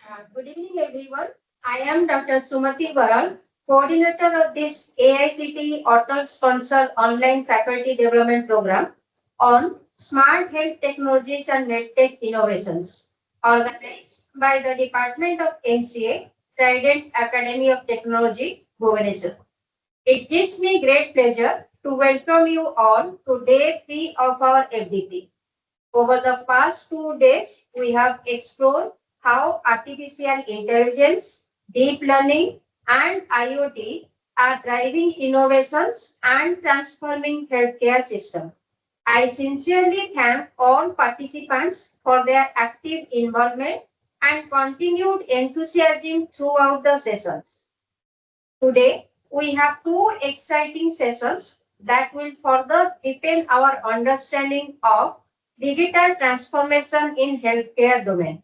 Good evening, everyone. I am Dr. Sumati Baral, coordinator of this AICTE-ATAL sponsored online faculty development program on smart health technologies and medtech innovations, organized by the Department of MCA, Trident Academy of Technology, Bhubaneswar. It gives me great pleasure to welcome you all to day 3 of our FDP. Over the past 2 days, we have explored how artificial intelligence, deep learning, and IoT are driving innovations and transforming healthcare system. I sincerely thank all participants for their active involvement and continued enthusiasm throughout the sessions. Today, we have two exciting sessions that will further deepen our understanding of digital transformation in healthcare domain.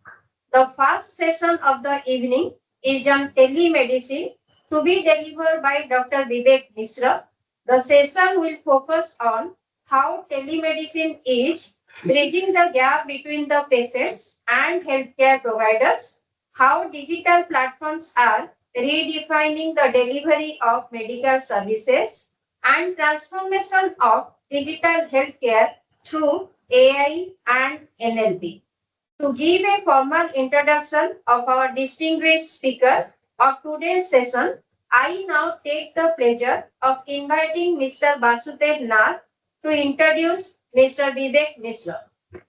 The first session of the evening is on telemedicine to be delivered by Dr. Bibek Mishra. The session will focus on how telemedicine is bridging the gap between the patients and healthcare providers, how digital platforms are redefining the delivery of medical services, and transformation of digital healthcare through AI and NLP. To give a formal introduction of our distinguished speaker of today's session, I now take the pleasure of inviting Mr. Basudev Nath to introduce Mr. Vivek Mishra.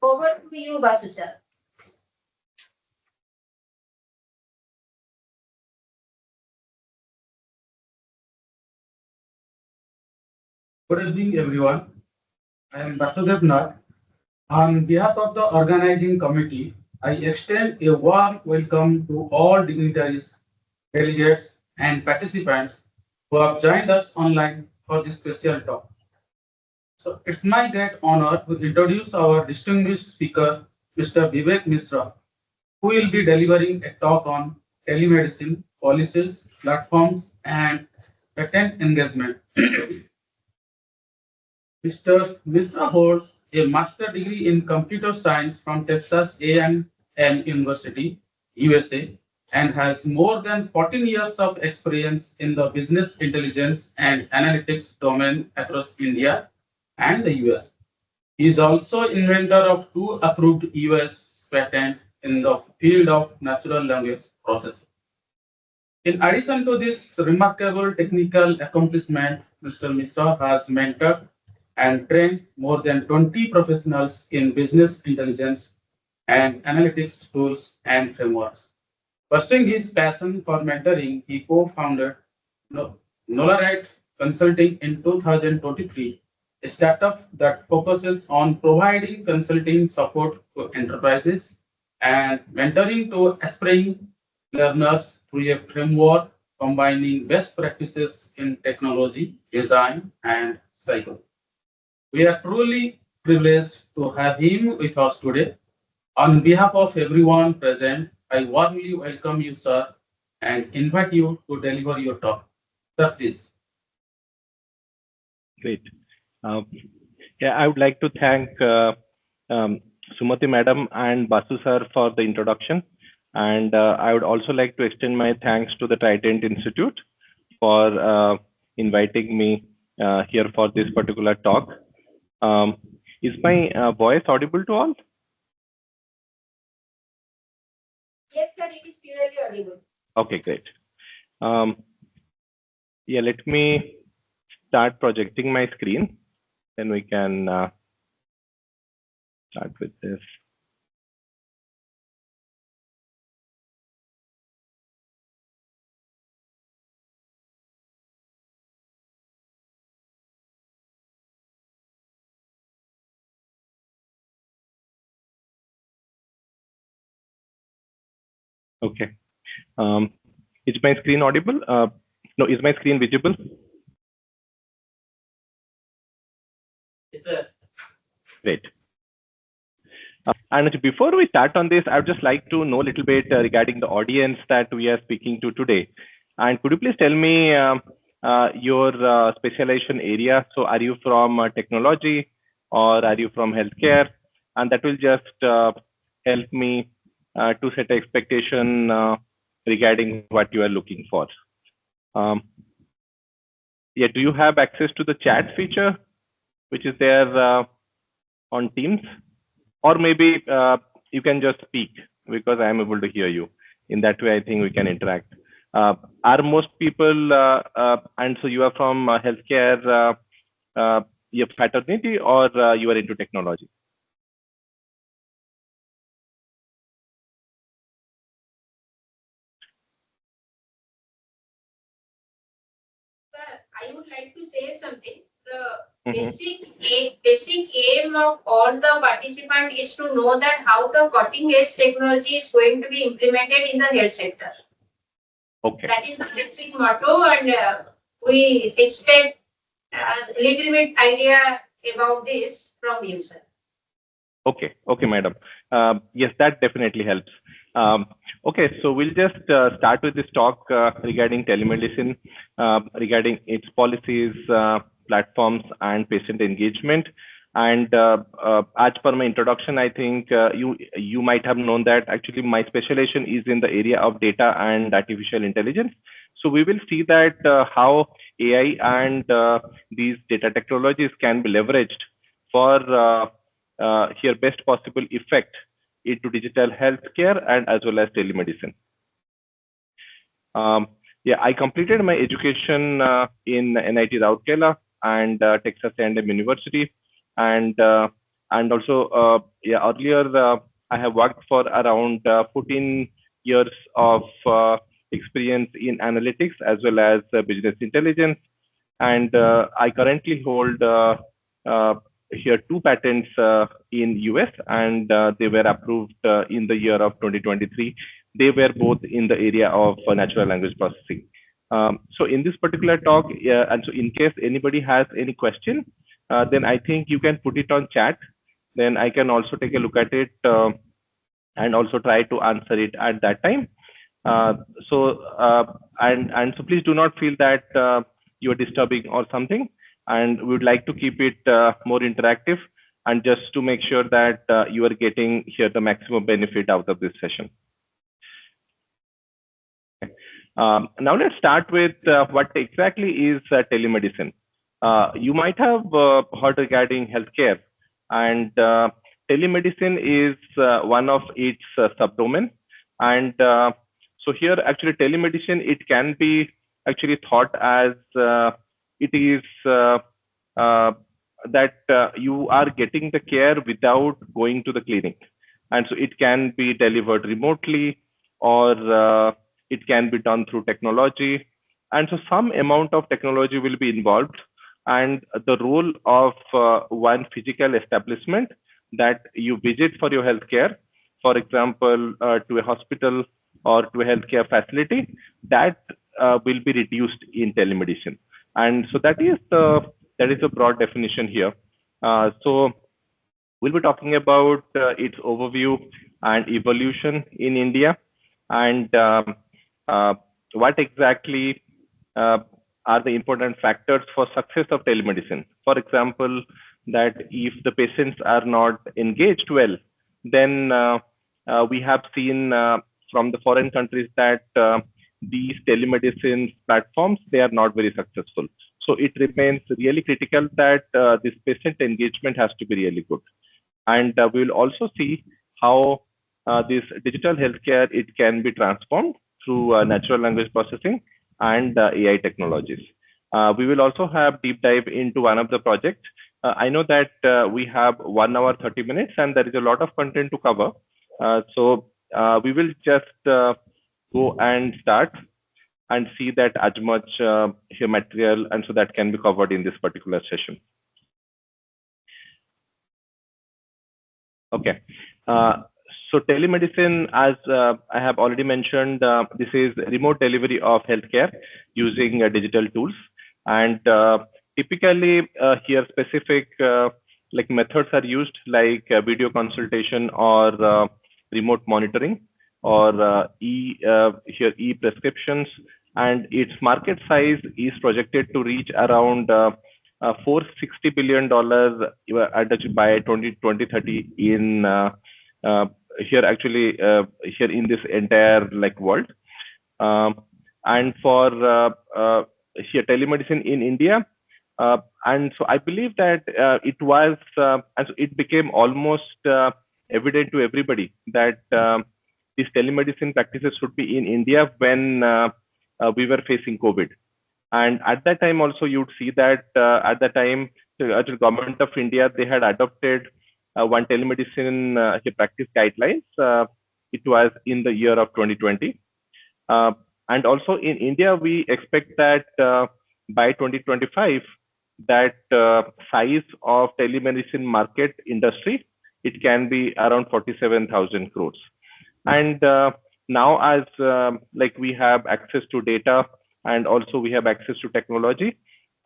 Over to you, Basu sir. Good evening, everyone. I am Vasudev Nath. On behalf of the organizing committee, I extend a warm welcome to all dignitaries, delegates, and participants who have joined us online for this special talk. So it's my great honor to introduce our distinguished speaker, Mr. Vivek Mishra, who will be delivering a talk on telemedicine, policies, platforms, and patent engagement. Mr. Mishra holds a master's degree in computer science from Texas A&M University, USA, and has more than 14 years of experience in the business intelligence and analytics domain across India and the US. He is also inventor of two approved US patents in the field of natural language processing. In addition to this remarkable technical accomplishment, Mr. Mishra has mentored and trained more than 20 professionals in business intelligence and analytics tools and frameworks. Pursuing his passion for mentoring, he co-founded Nolaried Consulting in 2023, a startup that focuses on providing consulting support to enterprises and mentoring to aspiring learners through a framework combining best practices in technology, design, and psychology. We are truly privileged to have him with us today. On behalf of everyone present, I warmly welcome you, sir, and invite you to deliver your talk. Sir, please. Great. Yeah, I would like to thank Sumati Madam and Basu sir for the introduction. And I would also like to extend my thanks to the Trident Institute for inviting me here for this particular talk. Is my voice audible to all? Yes, sir, it is clearly audible. Okay, great. Yeah, let me start projecting my screen. Then we can start with this. Okay. Is my screen audible? No, is my screen visible? Yes, sir. Great. And before we start on this, I would just like to know a little bit regarding the audience that we are speaking to today. And could you please tell me your specialization area? So are you from technology or are you from healthcare? And that will just help me to set an expectation regarding what you are looking for. Yeah, do you have access to the chat feature, which is there on Teams? Or maybe you can just speak because I am able to hear you. In that way, I think we can interact. Are most people, and so you are from healthcare, your fraternity, or you are into technology? Sir, I would like to say something. The basic aim of all the participants is to know that how the cutting edge technology is going to be implemented in the health sector. Okay. That is the basic motto, and we expect a little bit idea about this from you, sir. Okay, okay, madam. Yes, that definitely helps. Okay, so we'll just start with this talk regarding telemedicine, regarding its policies, platforms, and patient engagement. And as per my introduction, I think you might have known that actually my specialization is in the area of data and artificial intelligence. So we will see that how AI and these data technologies can be leveraged for here best possible effect into digital healthcare and as well as telemedicine. Yeah, I completed my education in NIT Rourkela and Texas A&M University, and also yeah, earlier I have worked for around 14 years of experience in analytics as well as business intelligence, and I currently hold here 2 patents in US, and they were approved in the year of 2023. They were both in the area of natural language processing. So in this particular talk, and so in case anybody has any question, then I think you can put it on chat. Then I can also take a look at it and also try to answer it at that time. So please do not feel that you are disturbing or something, and we would like to keep it more interactive and just to make sure that you are getting here the maximum benefit out of this session. Now let's start with what exactly is telemedicine. You might have heard regarding healthcare, and telemedicine is one of its subdomain. And so here actually telemedicine, it can be actually thought as it is that you are getting the care without going to the clinic. And so it can be delivered remotely, or it can be done through technology. And so some amount of technology will be involved, and the role of one physical establishment that you visit for your healthcare, for example, to a hospital or to a healthcare facility, that will be reduced in telemedicine. And so that is a broad definition here. So we'll be talking about its overview and evolution in India, and what exactly are the important factors for success of telemedicine. For example, that if the patients are not engaged well, then we have seen from the foreign countries that these telemedicine platforms, they are not very successful. So it remains really critical that this patient engagement has to be really good. And we will also see how this digital healthcare, it can be transformed through natural language processing and AI technologies. We will also have deep dive into one of the projects. I know that we have 1 hour 30 minutes and there is a lot of content to cover. So we will just go and start and see that as much here material, and so that can be covered in this particular session. Okay. So telemedicine, as I have already mentioned, this is remote delivery of healthcare using digital tools. And typically here specific like methods are used, like video consultation or remote monitoring, or e-prescriptions. And its market size is projected to reach around $460 billion by 2030 in here actually here in this entire like world. And for here telemedicine in India, and so I believe that it was and so it became almost evident to everybody that these telemedicine practices should be in India when we were facing COVID. And at that time also you'd see that at that time the government of India, they had adopted one telemedicine practice guidelines. It was in the year of 2020. And also in India, we expect that by 2025, that size of telemedicine market industry, it can be around 47,000 crores. And now as like we have access to data and also we have access to technology,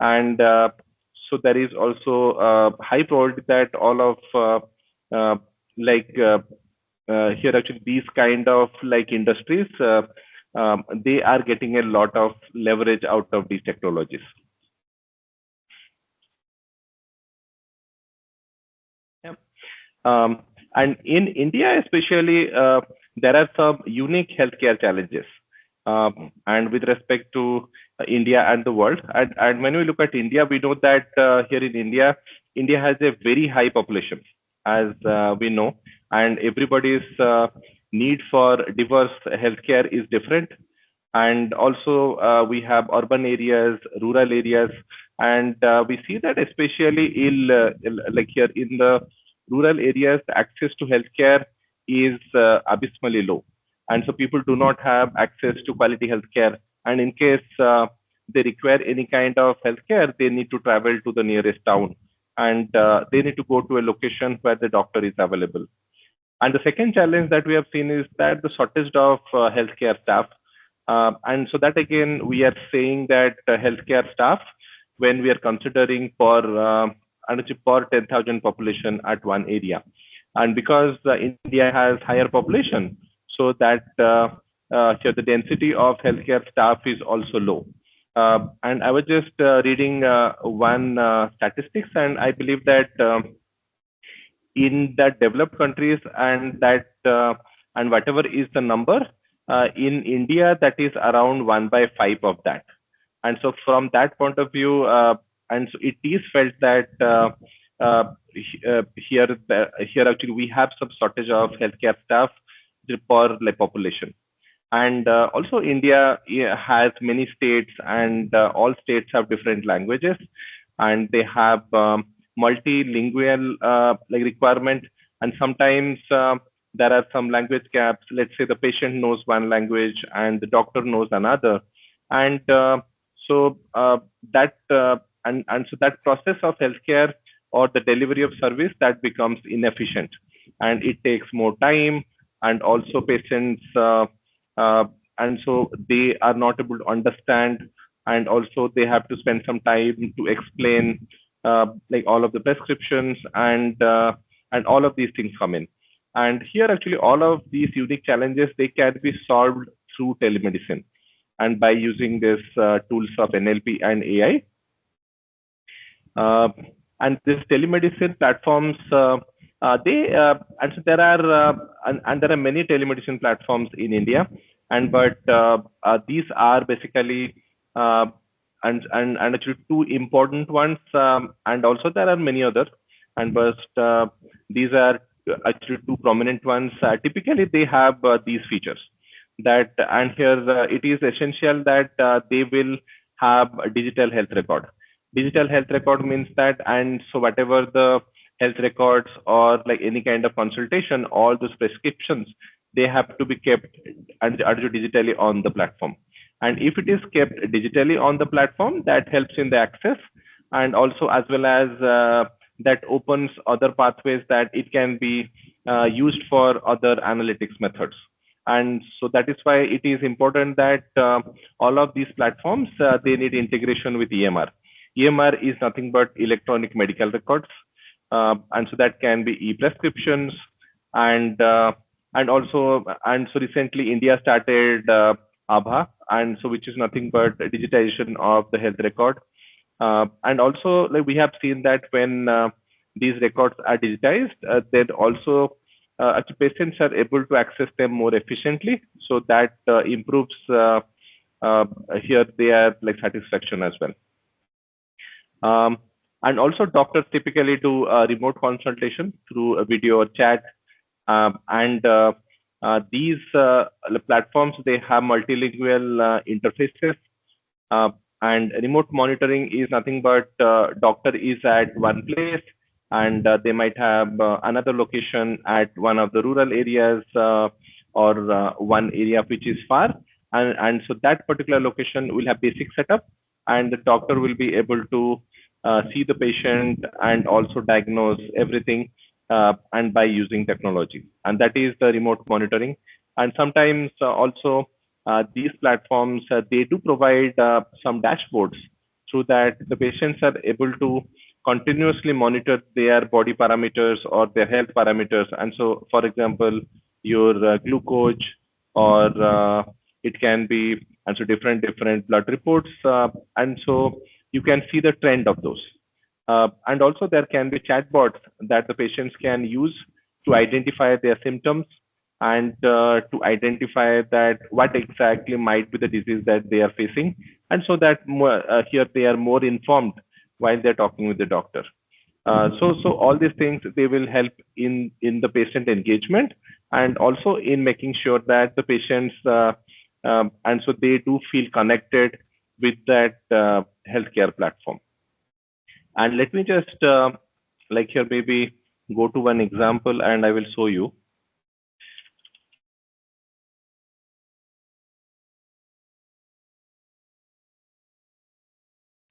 and so there is also high probability that all of here actually these kind of like industries, they are getting a lot of leverage out of these technologies. Yeah. And in India, especially, there are some unique healthcare challenges. And with respect to India and the world, and when we look at India, we know that here in India, India has a very high population, as we know, and everybody's need for diverse healthcare is different. And also we have urban areas, rural areas, and we see that especially like here in the rural areas, the access to healthcare is abysmally low. And so people do not have access to quality healthcare. And in case they require any kind of healthcare, they need to travel to the nearest town, and they need to go to a location where the doctor is available. And the second challenge that we have seen is that the shortage of healthcare staff. And so that again, we are saying that healthcare staff, when we are considering for 10,000 population at one area, and because India has higher population, so that here the density of healthcare staff is also low. And I was just reading one statistics, and I believe that in the developed countries, and that and whatever is the number in India, that is around 1/5 of that. And so from that point of view, and so it is felt that here actually we have some shortage of healthcare staff per population. And also India has many states, and all states have different languages, and they have multilingual like requirement. And sometimes there are some language gaps. Let's say the patient knows one language and the doctor knows another, and so that and so that process of healthcare or the delivery of service, that becomes inefficient, and it takes more time, and also patients and so they are not able to understand, and also they have to spend some time to explain like all of the prescriptions, and all of these things come in. And here actually all of these unique challenges, they can be solved through telemedicine, and by using this tools of NLP and AI. And this telemedicine platforms, and so there are and there are many telemedicine platforms in India, and but these are basically and actually two important ones, and also there are many others, and but these are actually two prominent ones. Typically they have these features, that and here it is essential that they will have a digital health record. Digital health record means that, and so whatever the health records or like any kind of consultation, all those prescriptions, they have to be kept and digitally on the platform. And if it is kept digitally on the platform, that helps in the access, and also as well as that opens other pathways that it can be used for other analytics methods. And so that is why it is important that all of these platforms, they need integration with EMR. EMR is nothing but electronic medical records, and so that can be e-prescriptions, and also, and so recently India started ABHA, and so which is nothing but digitization of the health record. And also like we have seen that when these records are digitized, then also actually patients are able to access them more efficiently. So that improves here their like satisfaction as well. And also doctors typically do remote consultation through a video or chat. And these platforms, they have multilingual interfaces. And remote monitoring is nothing but doctor is at one place, and they might have another location at one of the rural areas or one area which is far. And so that particular location will have basic setup, and the doctor will be able to see the patient and also diagnose everything and by using technology. And that is the remote monitoring. And sometimes also these platforms, they do provide some dashboards so that the patients are able to continuously monitor their body parameters or their health parameters. And so, for example, your glucose, or it can be, and so different blood reports. And so you can see the trend of those. And also there can be chatbots that the patients can use to identify their symptoms and to identify that what exactly might be the disease that they are facing. And so that here they are more informed while they're talking with the doctor. So all these things, they will help in the patient engagement and also in making sure that the patients, and so they do feel connected with that healthcare platform. And let me just like here maybe go to one example and I will show you.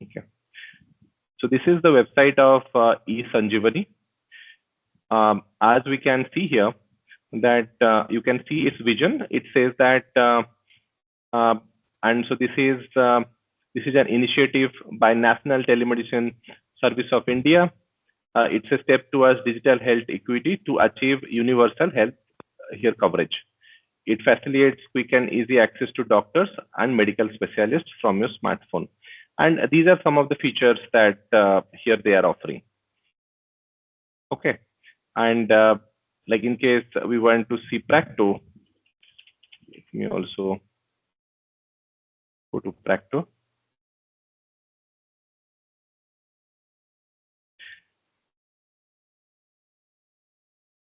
Okay. So this is the website of eSanjeevani. As we can see here, that you can see its vision. It says that, and so this is an initiative by National Telemedicine Service of India. It's a step towards digital health equity to achieve universal health here coverage. It facilitates quick and easy access to doctors and medical specialists from your smartphone. And these are some of the features that here they are offering. Okay. And like in case we want to see Practo, let me also go to Practo.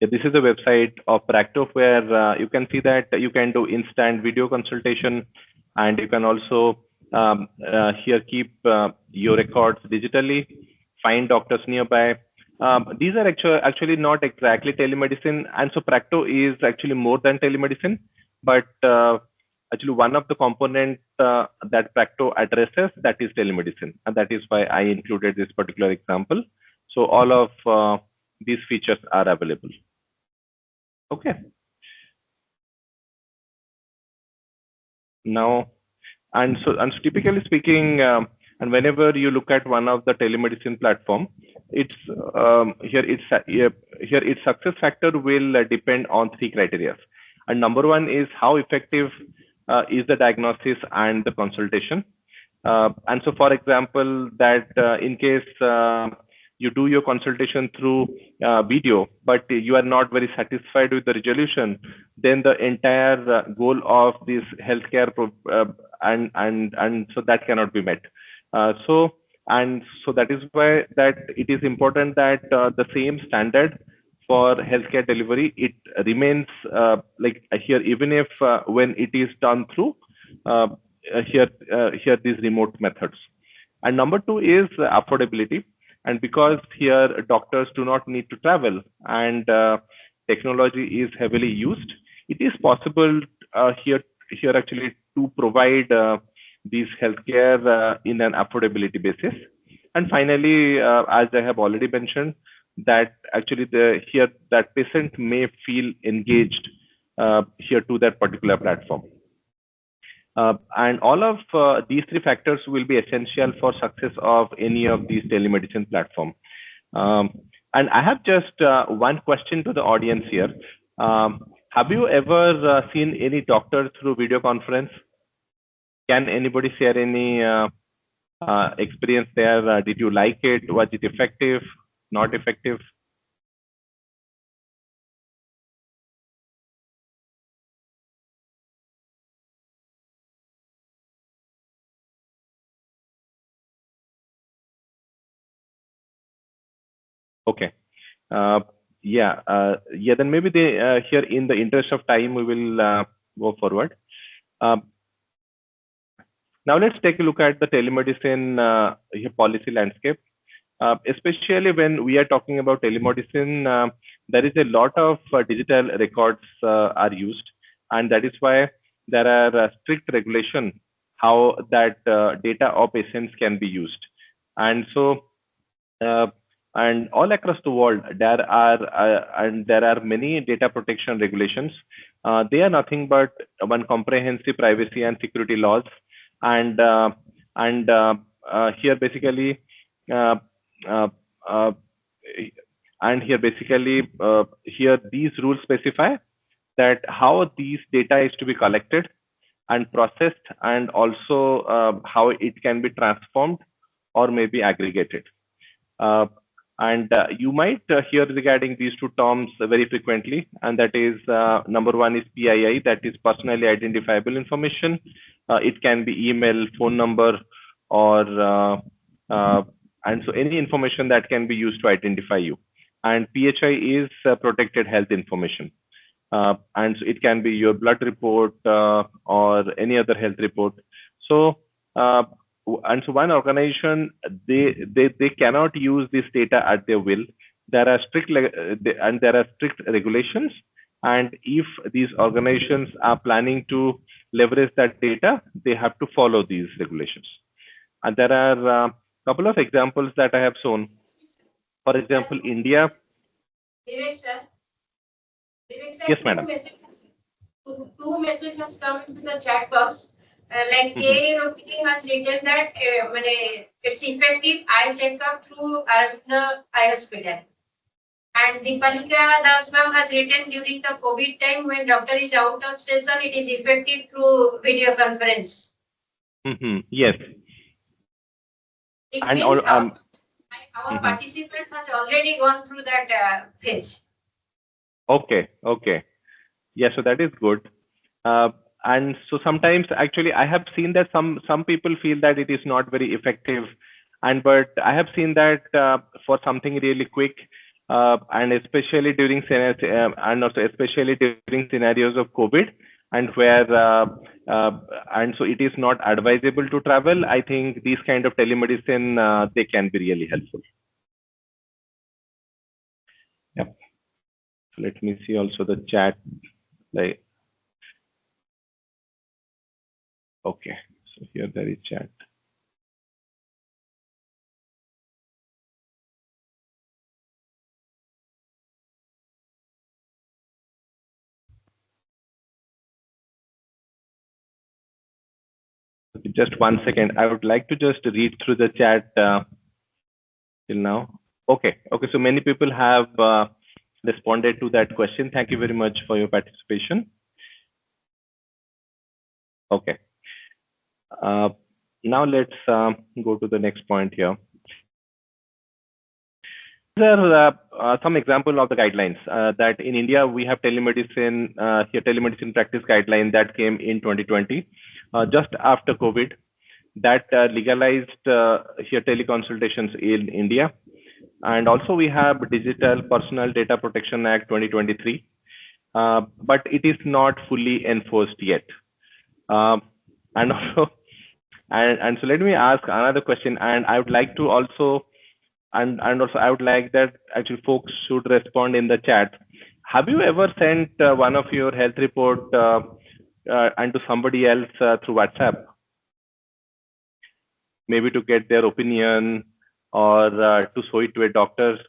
Yeah, this is the website of Practo, where you can see that you can do instant video consultation, and you can also here keep your records digitally, find doctors nearby. These are actually not exactly telemedicine, and so Practo is actually more than telemedicine, but actually one of the components that Practo addresses, that is telemedicine, and that is why I included this particular example. So all of these features are available. Okay. Now, and so typically speaking, and whenever you look at one of the telemedicine platform, it's here its success factor will depend on three criteria. And number one is how effective is the diagnosis and the consultation. And so, for example, that in case you do your consultation through video, but you are not very satisfied with the resolution, then the entire goal of this healthcare and so that cannot be met. So that is why that it is important that the same standard for healthcare delivery, it remains like here, even if when it is done through here these remote methods. And number two is affordability. And because here doctors do not need to travel and technology is heavily used, it is possible here actually to provide these healthcare in an affordability basis. And finally, as I have already mentioned, that actually here that patient may feel engaged here to that particular platform. And all of these three factors will be essential for success of any of these telemedicine platform. And I have just one question to the audience here. Have you ever seen any doctor through video conference? Can anybody share any experience there? Did you like it? Was it effective? Not effective? Okay. Yeah, then maybe they here, in the interest of time, we will go forward. Now let's take a look at the telemedicine policy landscape. Especially when we are talking about telemedicine, there is a lot of digital records are used, and that is why there are strict regulation how that data of patients can be used. And so, and all across the world, there are many data protection regulations. They are nothing but one comprehensive privacy and security laws, and here basically. Uh, uh, uh, and here basically here these rules specify that how these data is to be collected and processed, and also how it can be transformed or maybe aggregated. Uh, and you might hear regarding these two terms very frequently, and that is number one is PII, that is personally identifiable information. It can be email, phone number, or and so any information that can be used to identify you. And PHI is protected health information. And so it can be your blood report or any other health report. So and so one organization, they cannot use this data at their will. There are strict regulations, and if these organizations are planning to leverage that data, they have to follow these regulations. And there are a couple of examples that I have shown. For example, India. Vivek sir. Vivek sir, Yes, madam. Two messages come into the chat box. Like K. Rokini has written that it's effective eye checkup through Arvind Eye Hospital. And Deepalika Das ma'am has written during the COVID time when doctor is out of station, it is effective through video conference. Yes. It means our participant has already gone through that phase. Okay. Yeah, so that is good. And so sometimes actually I have seen that some people feel that it is not very effective, but I have seen that for something really quick, and especially during scenarios of COVID, and where and so it is not advisable to travel. I think these kind of telemedicine they can be really helpful. Yep. So let me see also the chat. Like, okay, so here there is chat. Just 1 second. I would like to just read through the chat till now. Okay. So many people have responded to that question. Thank you very much for your participation. Okay. Now let's go to the next point here. These are some example of the guidelines that in India we have telemedicine telemedicine practice guideline that came in 2020, just after COVID, that legalized here teleconsultations in India. And also we have Digital Personal Data Protection Act 2023, but it is not fully enforced yet. And also, and so let me ask another question, and I would like to also, and also I would like that actually folks should respond in the chat. Have you ever sent one of your health report and to somebody else through WhatsApp? Maybe to get their opinion or to show it to a doctor?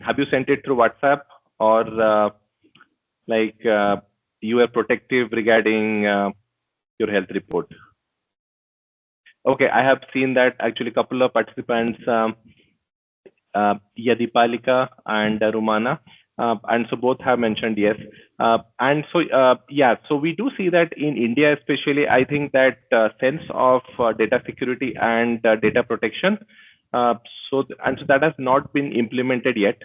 Have you sent it through WhatsApp, or you are protective regarding your health report? Okay, I have seen that actually a couple of participants, Yadipalika and Rumana, and so both have mentioned yes. And so yeah, so we do see that in India especially, I think that sense of data security and data protection, so that has not been implemented yet.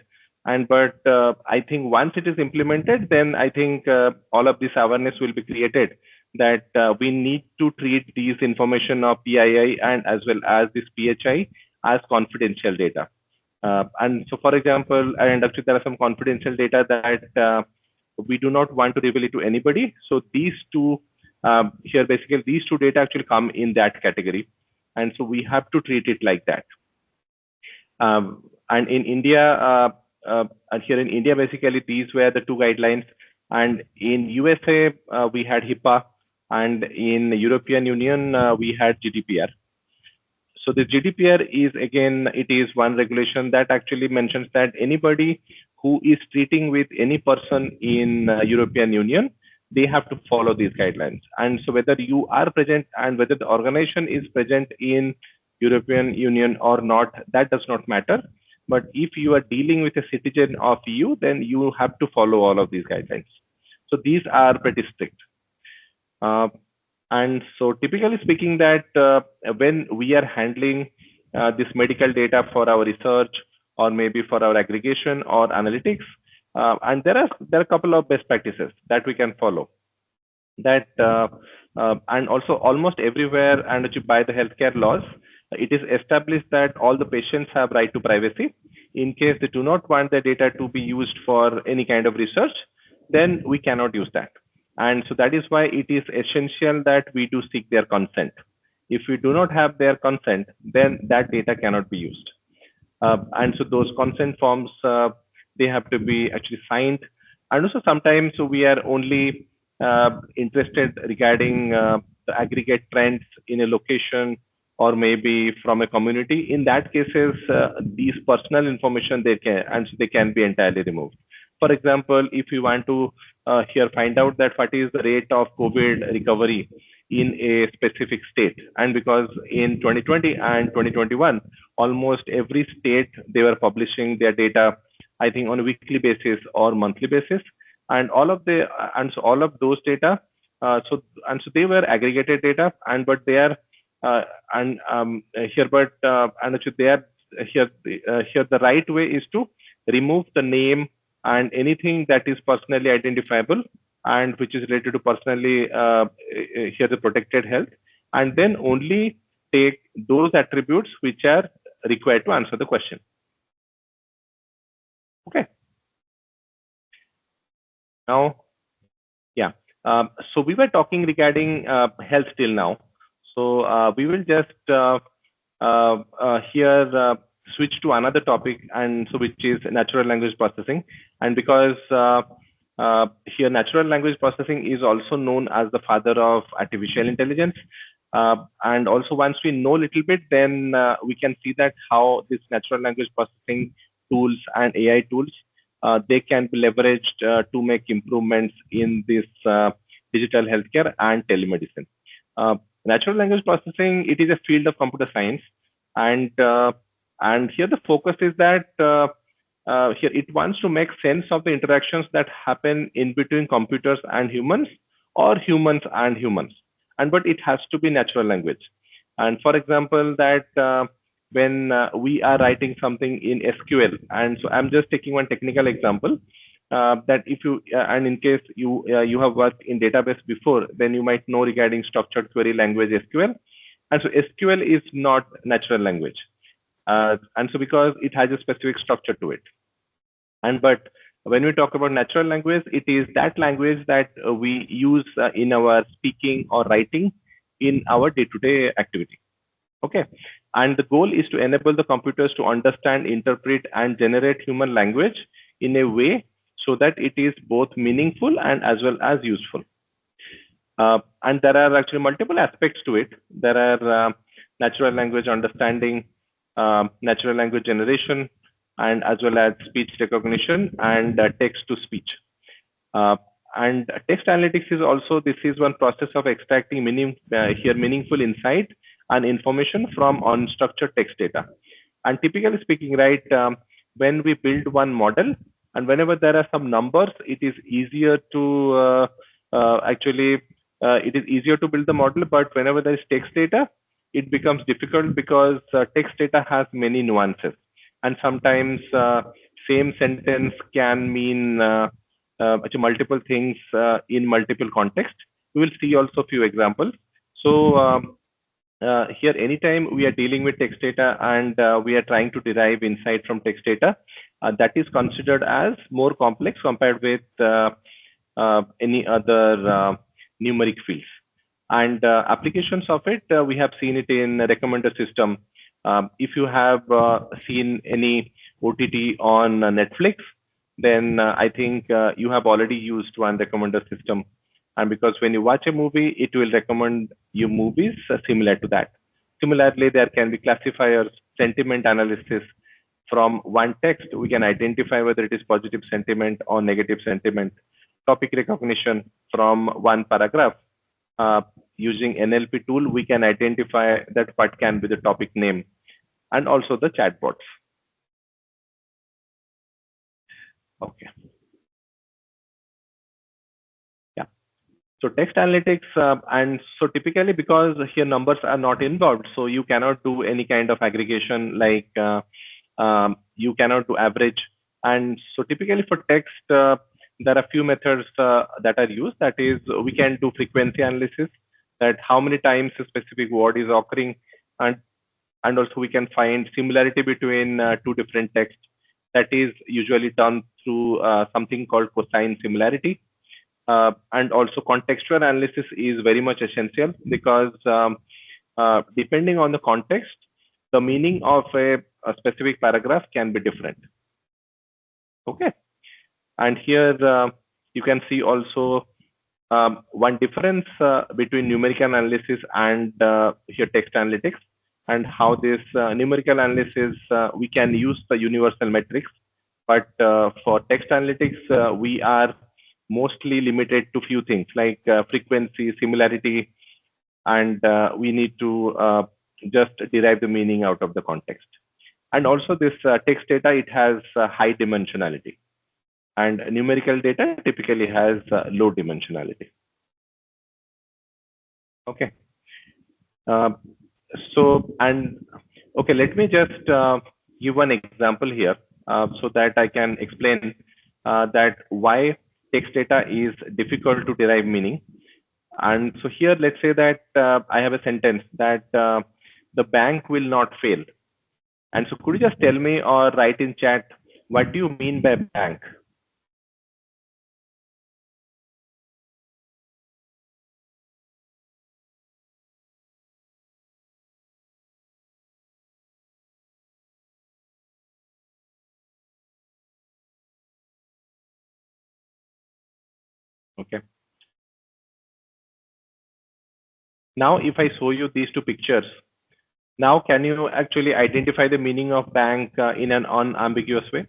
But I think once it is implemented, then I think all of this awareness will be created that we need to treat these information of PII and as well as this PHI as confidential data. And so, for example, and actually there are some confidential data that we do not want to reveal it to anybody. So these two here, basically these two data actually come in that category. And so we have to treat it like that. And in India, and here in India, basically these were the two guidelines. And in USA, we had HIPAA, and in the European Union, we had GDPR. So the GDPR is, again, it is one regulation that actually mentions that anybody who is treating with any person in European Union, they have to follow these guidelines. And so whether you are present and whether the organization is present in European Union or not, that does not matter. But if you are dealing with a citizen of EU, then you have to follow all of these guidelines. So these are pretty strict. And so typically speaking that when we are handling this medical data for our research or maybe for our aggregation or analytics, and there are a couple of best practices that we can follow. That and also almost everywhere and by the healthcare laws, it is established that all the patients have right to privacy. In case they do not want their data to be used for any kind of research, then we cannot use that. And so that is why it is essential that we do seek their consent. If we do not have their consent, then that data cannot be used. And so those consent forms, they have to be actually signed. And also sometimes we are only interested regarding the aggregate trends in a location or maybe from a community. In that cases, these personal information they can be entirely removed. For example, if you want to here find out that what is the rate of COVID recovery in a specific state, and because in 2020 and 2021, almost every state they were publishing their data, I think on a weekly basis or monthly basis, and all of those data, so they were aggregated data, and but they are and actually they are here the right way is to remove the name and anything that is personally identifiable and which is related to personally here the protected health, and then only take those attributes which are required to answer the question. Okay. Now, yeah. So we were talking regarding health till now. So we will just here switch to another topic, and so which is natural language processing. And because here natural language processing is also known as the father of artificial intelligence. And also once we know a little bit, then we can see that how this natural language processing tools and AI tools, they can be leveraged to make improvements in this digital healthcare and telemedicine. Natural language processing, it is a field of computer science, and here the focus is that here it wants to make sense of the interactions that happen in between computers and humans, or humans and humans, but it has to be natural language. And for example, that when we are writing something in SQL, and so I'm just taking one technical example, that if you and in case you have worked in database before, then you might know regarding structured query language SQL. And so SQL is not natural language, and so because it has a specific structure to it. And but when we talk about natural language, it is that language that we use in our speaking or writing in our day-to-day activity. Okay, and the goal is to enable the computers to understand, interpret, and generate human language in a way so that it is both meaningful and as well as useful. And there are actually multiple aspects to it. There are natural language understanding, natural language generation, and as well as speech recognition and text to speech. And text analytics is also, this is one process of extracting meaningful insight and information from unstructured text data. And typically speaking, right, when we build one model, and whenever there are some numbers, it is easier to it is easier to build the model. But whenever there is text data, it becomes difficult because text data has many nuances, and sometimes same sentence can mean actually multiple things in multiple contexts. We will see also a few examples. So here, anytime we are dealing with text data and we are trying to derive insight from text data, that is considered as more complex compared with any other numeric fields. And applications of it, we have seen it in a recommender system. If you have seen any OTT on Netflix, then I think you have already used one recommender system. And because when you watch a movie, it will recommend you movies similar to that. Similarly, there can be classifiers, sentiment analysis. From one text, we can identify whether it is positive sentiment or negative sentiment. Topic recognition from one paragraph. Using NLP tool, we can identify that what can be the topic name, and also the chatbots. Okay. Yeah. So text analytics, and so typically because here numbers are not involved, so you cannot do any kind of aggregation like you cannot do average. And so typically for text, there are a few methods that are used. That is, we can do frequency analysis, that how many times a specific word is occurring, and also we can find similarity between two different texts. That is usually done through something called cosine similarity. And also contextual analysis is very much essential because depending on the context, the meaning of a specific paragraph can be different. Okay. And here you can see also one difference between numerical analysis and here text analytics, and how this numerical analysis, we can use the universal metrics, but for text analytics, we are mostly limited to few things like frequency, similarity, and we need to just derive the meaning out of the context. And also this text data, it has high dimensionality, and numerical data typically has low dimensionality. Okay. So, and okay, let me just give one example here so that I can explain that why text data is difficult to derive meaning. And so here, let's say that I have a sentence that the bank will not fail. And so could you just tell me or write in chat, what do you mean by bank? Okay. Now, if I show you these two pictures, now can you actually identify the meaning of bank in an unambiguous way?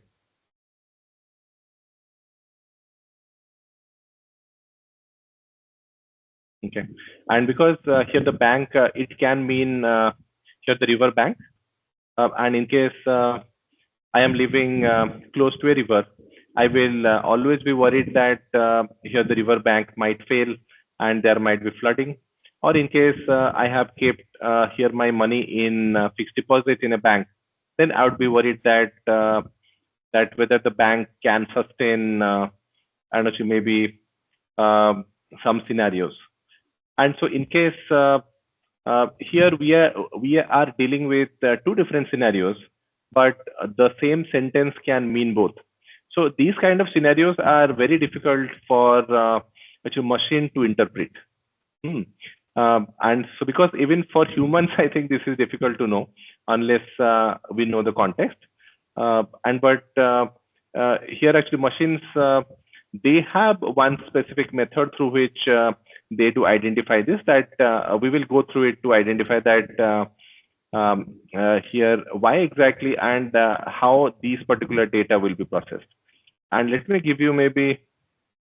Okay. And because here the bank, it can mean here the river bank. And in case I am living close to a river, I will always be worried that here the river bank might fail and there might be flooding. Or in case I have kept here my money in fixed deposit in a bank, then I would be worried that that whether the bank can sustain and actually maybe some scenarios. And so in case here we are dealing with two different scenarios, but the same sentence can mean both. So these kind of scenarios are very difficult for a machine to interpret. And so because even for humans, I think this is difficult to know unless we know the context. But here actually machines, they have one specific method through which they do identify this, that we will go through it to identify that here why exactly and how these particular data will be processed. And let me give you maybe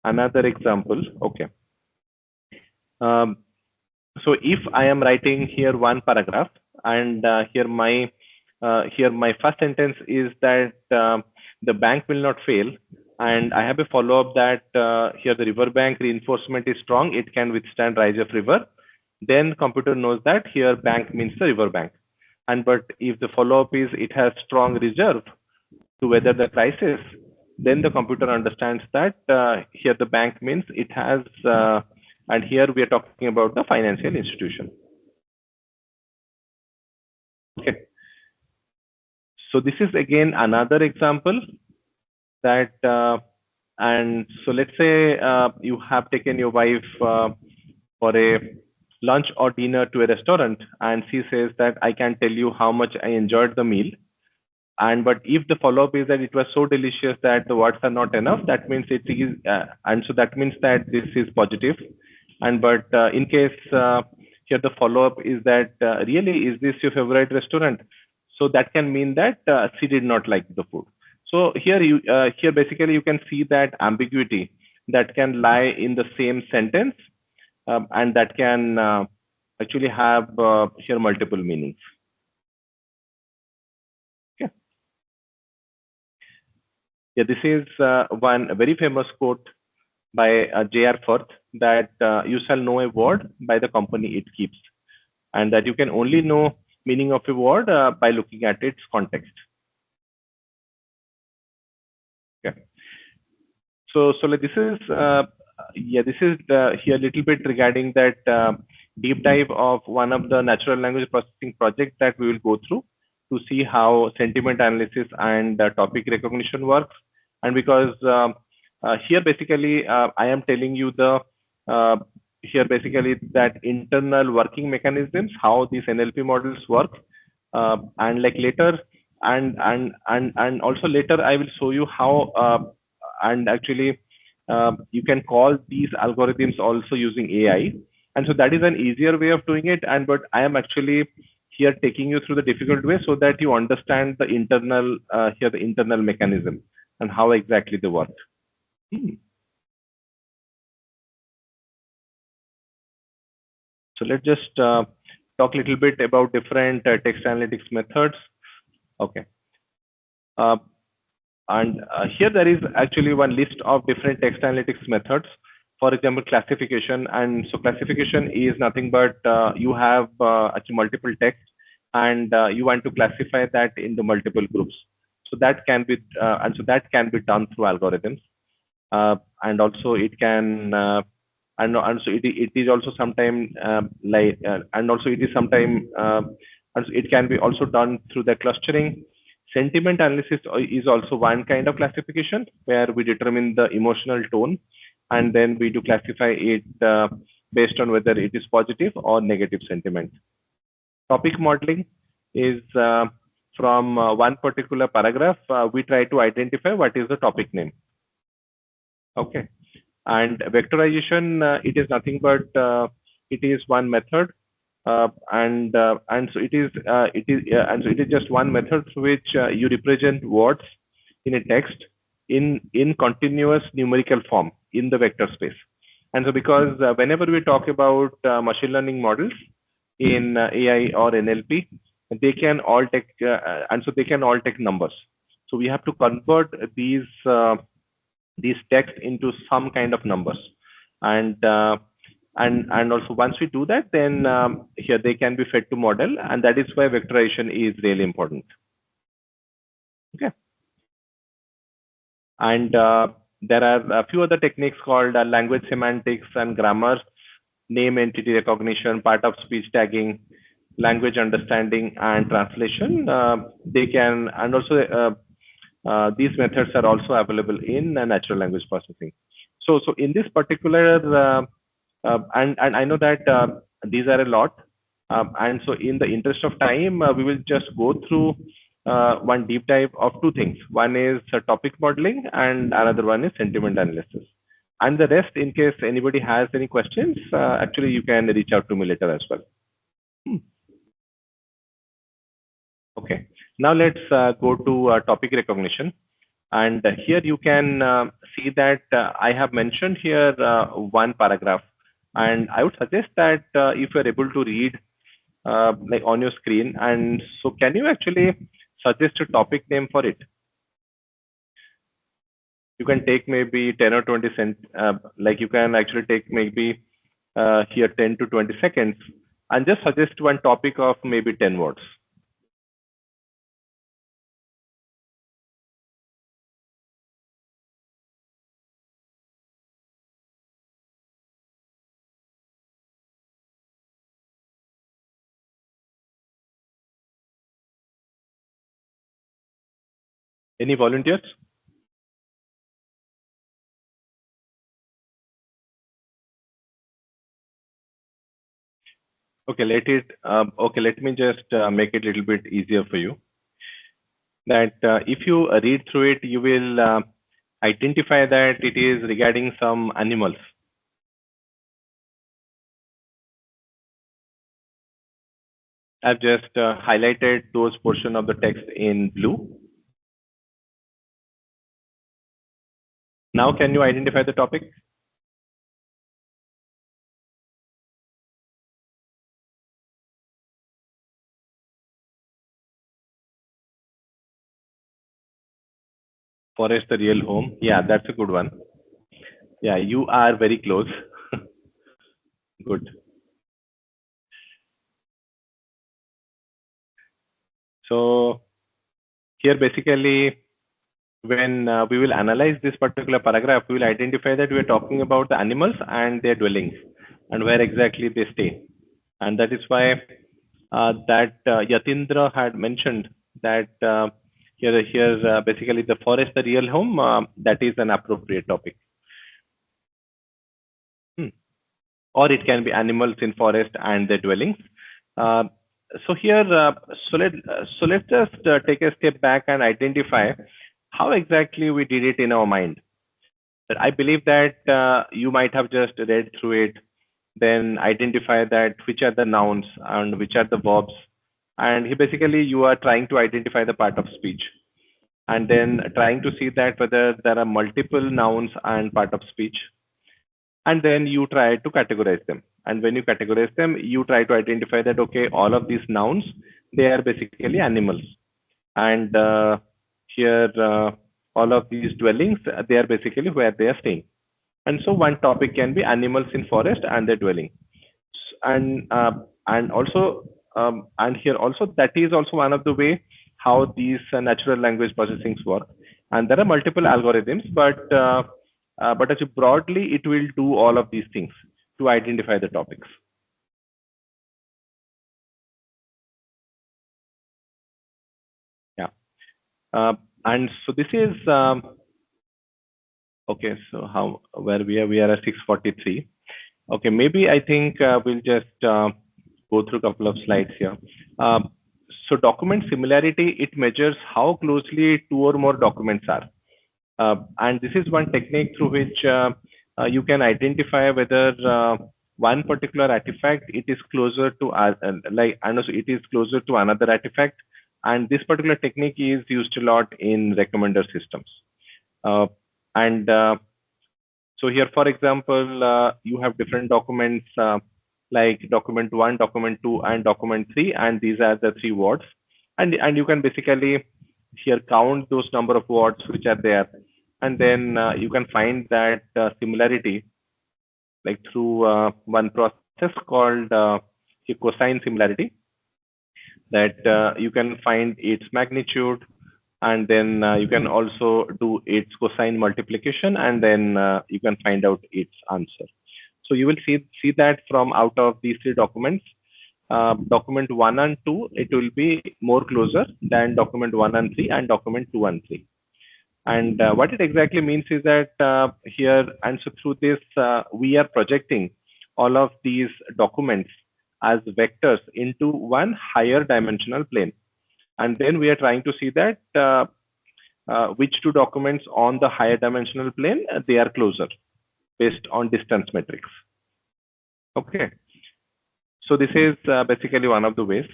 another example. Okay. So if I am writing here one paragraph, and here my first sentence is that the bank will not fail, and I have a follow-up that here the river bank reinforcement is strong, it can withstand rise of river, then computer knows that here bank means the river bank. And but if the follow-up is it has strong reserve, to weather the crisis, then the computer understands that here the bank means it has, and here we are talking about the financial institution. Okay. So this is again another example that, and so let's say you have taken your wife for a lunch or dinner to a restaurant, and she says that I can tell you how much I enjoyed the meal. And but if the follow-up is that it was so delicious that the words are not enough, that means it is, and so that means that this is positive. And but in case here the follow-up is that really is this your favorite restaurant? So that can mean that she did not like the food. So here you here basically you can see that ambiguity that can lie in the same sentence, and that can actually have here multiple meanings. Okay. Yeah, this is one very famous quote by J.R. Firth that you shall know a word by the company it keeps, and that you can only know meaning of a word by looking at its context. Okay. So like this is this is here a little bit regarding that deep dive of one of the natural language processing projects that we will go through to see how sentiment analysis and topic recognition works. And because here basically I am telling you the here basically that internal working mechanisms, how these NLP models work, and like later and also later I will show you how and actually you can call these algorithms also using AI. And so that is an easier way of doing it. And but I am actually here taking you through the difficult way so that you understand the internal here the internal mechanism and how exactly they work. So let's just talk a little bit about different text analytics methods. Okay. And here there is actually one list of different text analytics methods. For example, classification. And so classification is nothing but you have actually multiple text, and you want to classify that into multiple groups. So that can be and so that can be done through algorithms, and also it can and so it is also sometime like and also it is sometime and so it can be also done through the clustering. Sentiment analysis is also one kind of classification where we determine the emotional tone, and then we do classify it based on whether it is positive or negative sentiment. Topic modeling is from one particular paragraph, we try to identify what is the topic name. Okay. And vectorization, it is nothing but it is one method, and so it is and so it is just one method through which you represent words in a text in continuous numerical form in the vector space. And so because whenever we talk about machine learning models in AI or NLP, they can all take and so they can all take numbers. So we have to convert these text into some kind of numbers, and also once we do that, then here they can be fed to model, and that is why vectorization is really important. Okay. And there are a few other techniques called language semantics and grammar, name entity recognition, part of speech tagging, language understanding, and translation. They can, and also these methods are also available in natural language processing. So in this particular and I know that these are a lot, and so in the interest of time, we will just go through one deep dive of two things. One is topic modeling, and another one is sentiment analysis. And the rest, in case anybody has any questions, actually you can reach out to me later as well. Okay, now let's go to topic recognition. And here you can see that I have mentioned here one paragraph. And I would suggest that if you're able to read like on your screen, and so can you actually suggest a topic name for it? You can take maybe 10 or 20 like you can actually take maybe here 10 to 20 seconds and just suggest one topic of maybe 10 words. Any volunteers? Okay, let me just make it a little bit easier for you. That if you read through it, you will identify that it is regarding some animals. I've just highlighted those portion of the text in blue. Now, can you identify the topic? Forest, the real home. Yeah, that's a good one. Yeah, you are very close. Good. So here basically, when we will analyze this particular paragraph, we will identify that we are talking about the animals and their dwellings and where exactly they stay. And that is why Yatindra had mentioned that here basically the forest, the real home, that is an appropriate topic. Or it can be animals in forest and their dwellings. So here, let's just take a step back and identify how exactly we did it in our mind. But I believe that you might have just read through it, then identify that which are the nouns and which are the verbs. And here basically you are trying to identify the part of speech and then trying to see that whether there are multiple nouns and part of speech. And then you try to categorize them. And when you categorize them, you try to identify that, okay, all of these nouns, they are basically animals. And here, all of these dwellings, they are basically where they are staying. And so one topic can be animals in forest and their dwelling. And also, and here also, that is also one of the way how these natural language processings work. And there are multiple algorithms, but actually broadly, it will do all of these things to identify the topics. Yeah. And so this is, okay, so where we are at 6:43. Okay, maybe I think we'll just go through a couple of slides here. So document similarity, it measures how closely two or more documents are. And this is one technique through which you can identify whether one particular artifact it is closer to it is closer to another artifact. And this particular technique is used a lot in recommender systems. So here, for example, you have different documents like document 1, document 2, and document 3, and these are the 3 words. And you can basically here count those number of words which are there, and then you can find that similarity like through one process called cosine similarity, that you can find its magnitude, and then you can also do its cosine multiplication, and then you can find out its answer. So you will see that from out of these 3 documents, document 1 and 2, it will be more closer than document 1 and 3 and document 2 and 3. And what it exactly means is that here, and so through this, we are projecting all of these documents as vectors into one higher dimensional plane. And then we are trying to see that which 2 documents on the higher dimensional plane, they are closer based on distance metrics. Okay. So this is basically one of the ways.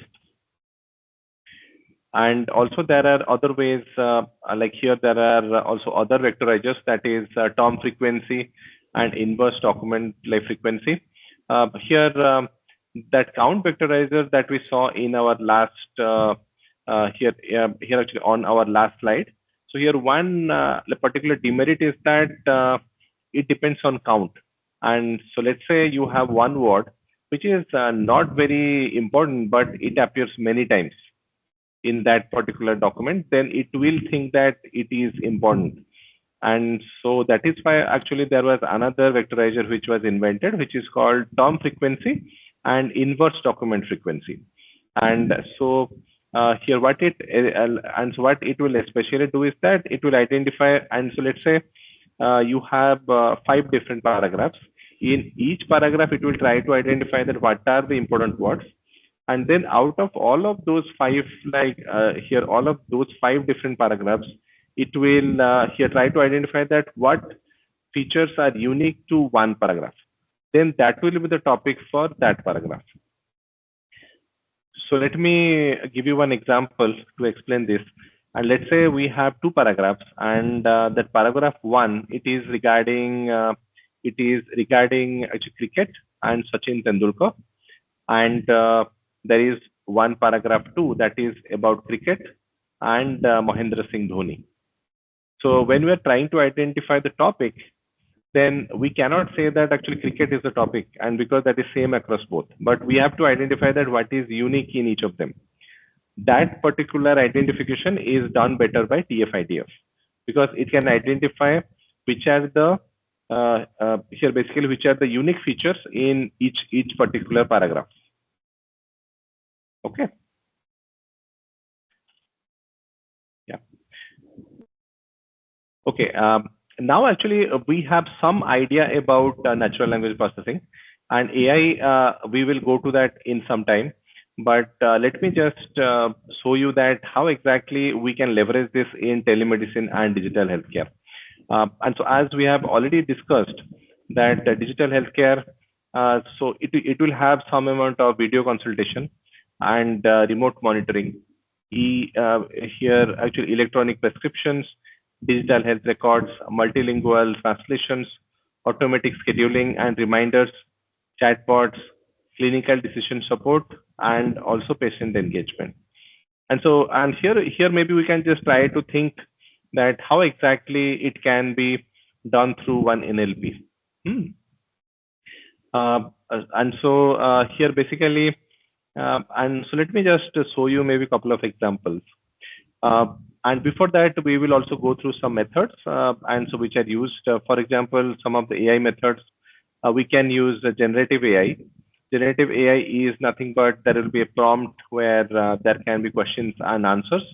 And also there are other ways, like here there are also other vectorizers, that is term frequency and inverse document like frequency. Here, that count vectorizer that we saw in our last, here actually on our last slide. So here one particular demerit is that it depends on count. And so let's say you have one word, which is not very important, but it appears many times in that particular document, then it will think that it is important. And so that is why actually there was another vectorizer which was invented, which is called term frequency and inverse document frequency. And so here what it and so what it will especially do is that it will identify, and so let's say you have 5 different paragraphs. In each paragraph, it will try to identify that what are the important words, and then out of all of those five, like here, all of those 5 different paragraphs, it will here try to identify that what features are unique to one paragraph. Then that will be the topic for that paragraph. So let me give you one example to explain this. And let's say we have 2 paragraphs, and that paragraph 1, it is regarding actually cricket and Sachin Tendulkar, and there is one paragraph 2 that is about cricket and Mahendra Singh Dhoni. So when we are trying to identify the topic, then we cannot say that actually cricket is the topic, and because that is same across both, but we have to identify that what is unique in each of them. That particular identification is done better by TF-IDF, because it can identify which are the here basically which are the unique features in each particular paragraph. Okay. Yeah. Okay. Now actually we have some idea about natural language processing, and AI. We will go to that in some time. But let me just show you that how exactly we can leverage this in telemedicine and digital healthcare. And so as we have already discussed that digital healthcare, so it will have some amount of video consultation and remote monitoring. Here actually electronic prescriptions, digital health records, multilingual translations, automatic scheduling and reminders, chatbots, clinical decision support, and also patient engagement. And so, and here maybe we can just try to think that how exactly it can be done through one NLP. And so here basically, and so let me just show you maybe a couple of examples. And before that, we will also go through some methods, and so which are used. For example, some of the AI methods, we can use generative AI. Generative AI is nothing but there will be a prompt where there can be questions and answers,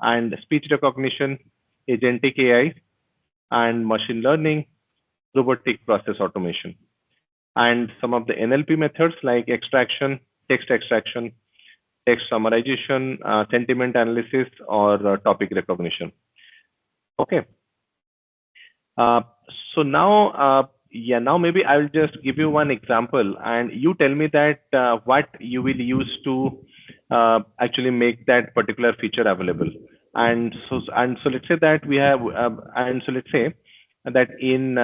and speech recognition, agentic AI, and machine learning, robotic process automation. And some of the NLP methods like extraction, text summarization, sentiment analysis, or topic recognition. Okay. So now, now maybe I will just give you one example, and you tell me that what you will use to actually make that particular feature available. And so let's say that we have, and so let's say that in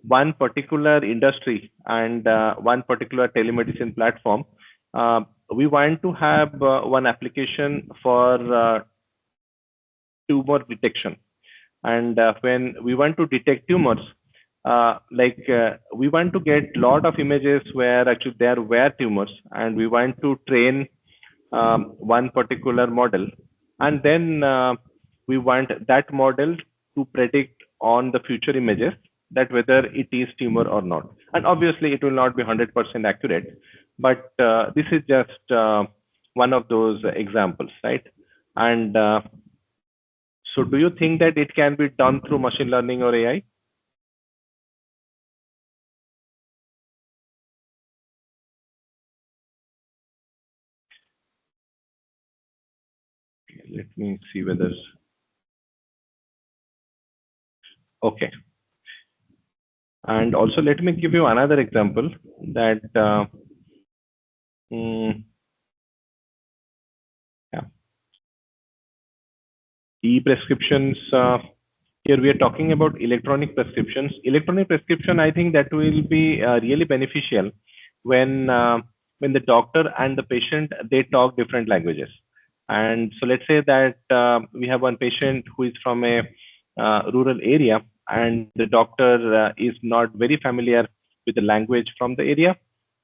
one particular industry and one particular telemedicine platform, we want to have one application for tumor detection. And when we want to detect tumors, we want to get lot of images where actually there were tumors, and we want to train one particular model, and then we want that model to predict on the future images that whether it is tumor or not. And obviously it will not be 100% accurate, but this is just one of those examples, right? And so do you think that it can be done through machine learning or AI? Let me see whether. Okay. And also let me give you another example that yeah. E-prescriptions, here we are talking about electronic prescriptions. Electronic prescription, I think that will be really beneficial when the doctor and the patient, they talk different languages. And so let's say that we have one patient who is from a rural area, and the doctor is not very familiar with the language from the area.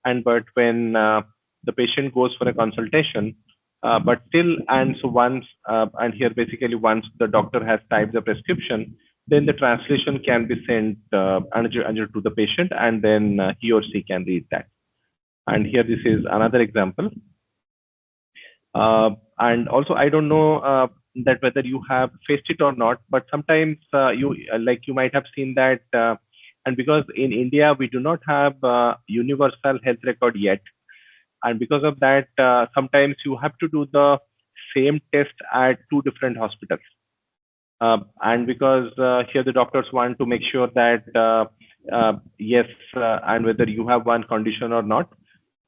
And but when the patient goes for a consultation, but still, and so once, and here basically once the doctor has typed the prescription, then the translation can be sent to the patient, and then he or she can read that. And here this is another example. And also, I don't know that whether you have faced it or not, but sometimes you might have seen that, and because in India we do not have universal health record yet, and because of that, sometimes you have to do the same test at two different hospitals. And because here the doctors want to make sure that yes, and whether you have one condition or not.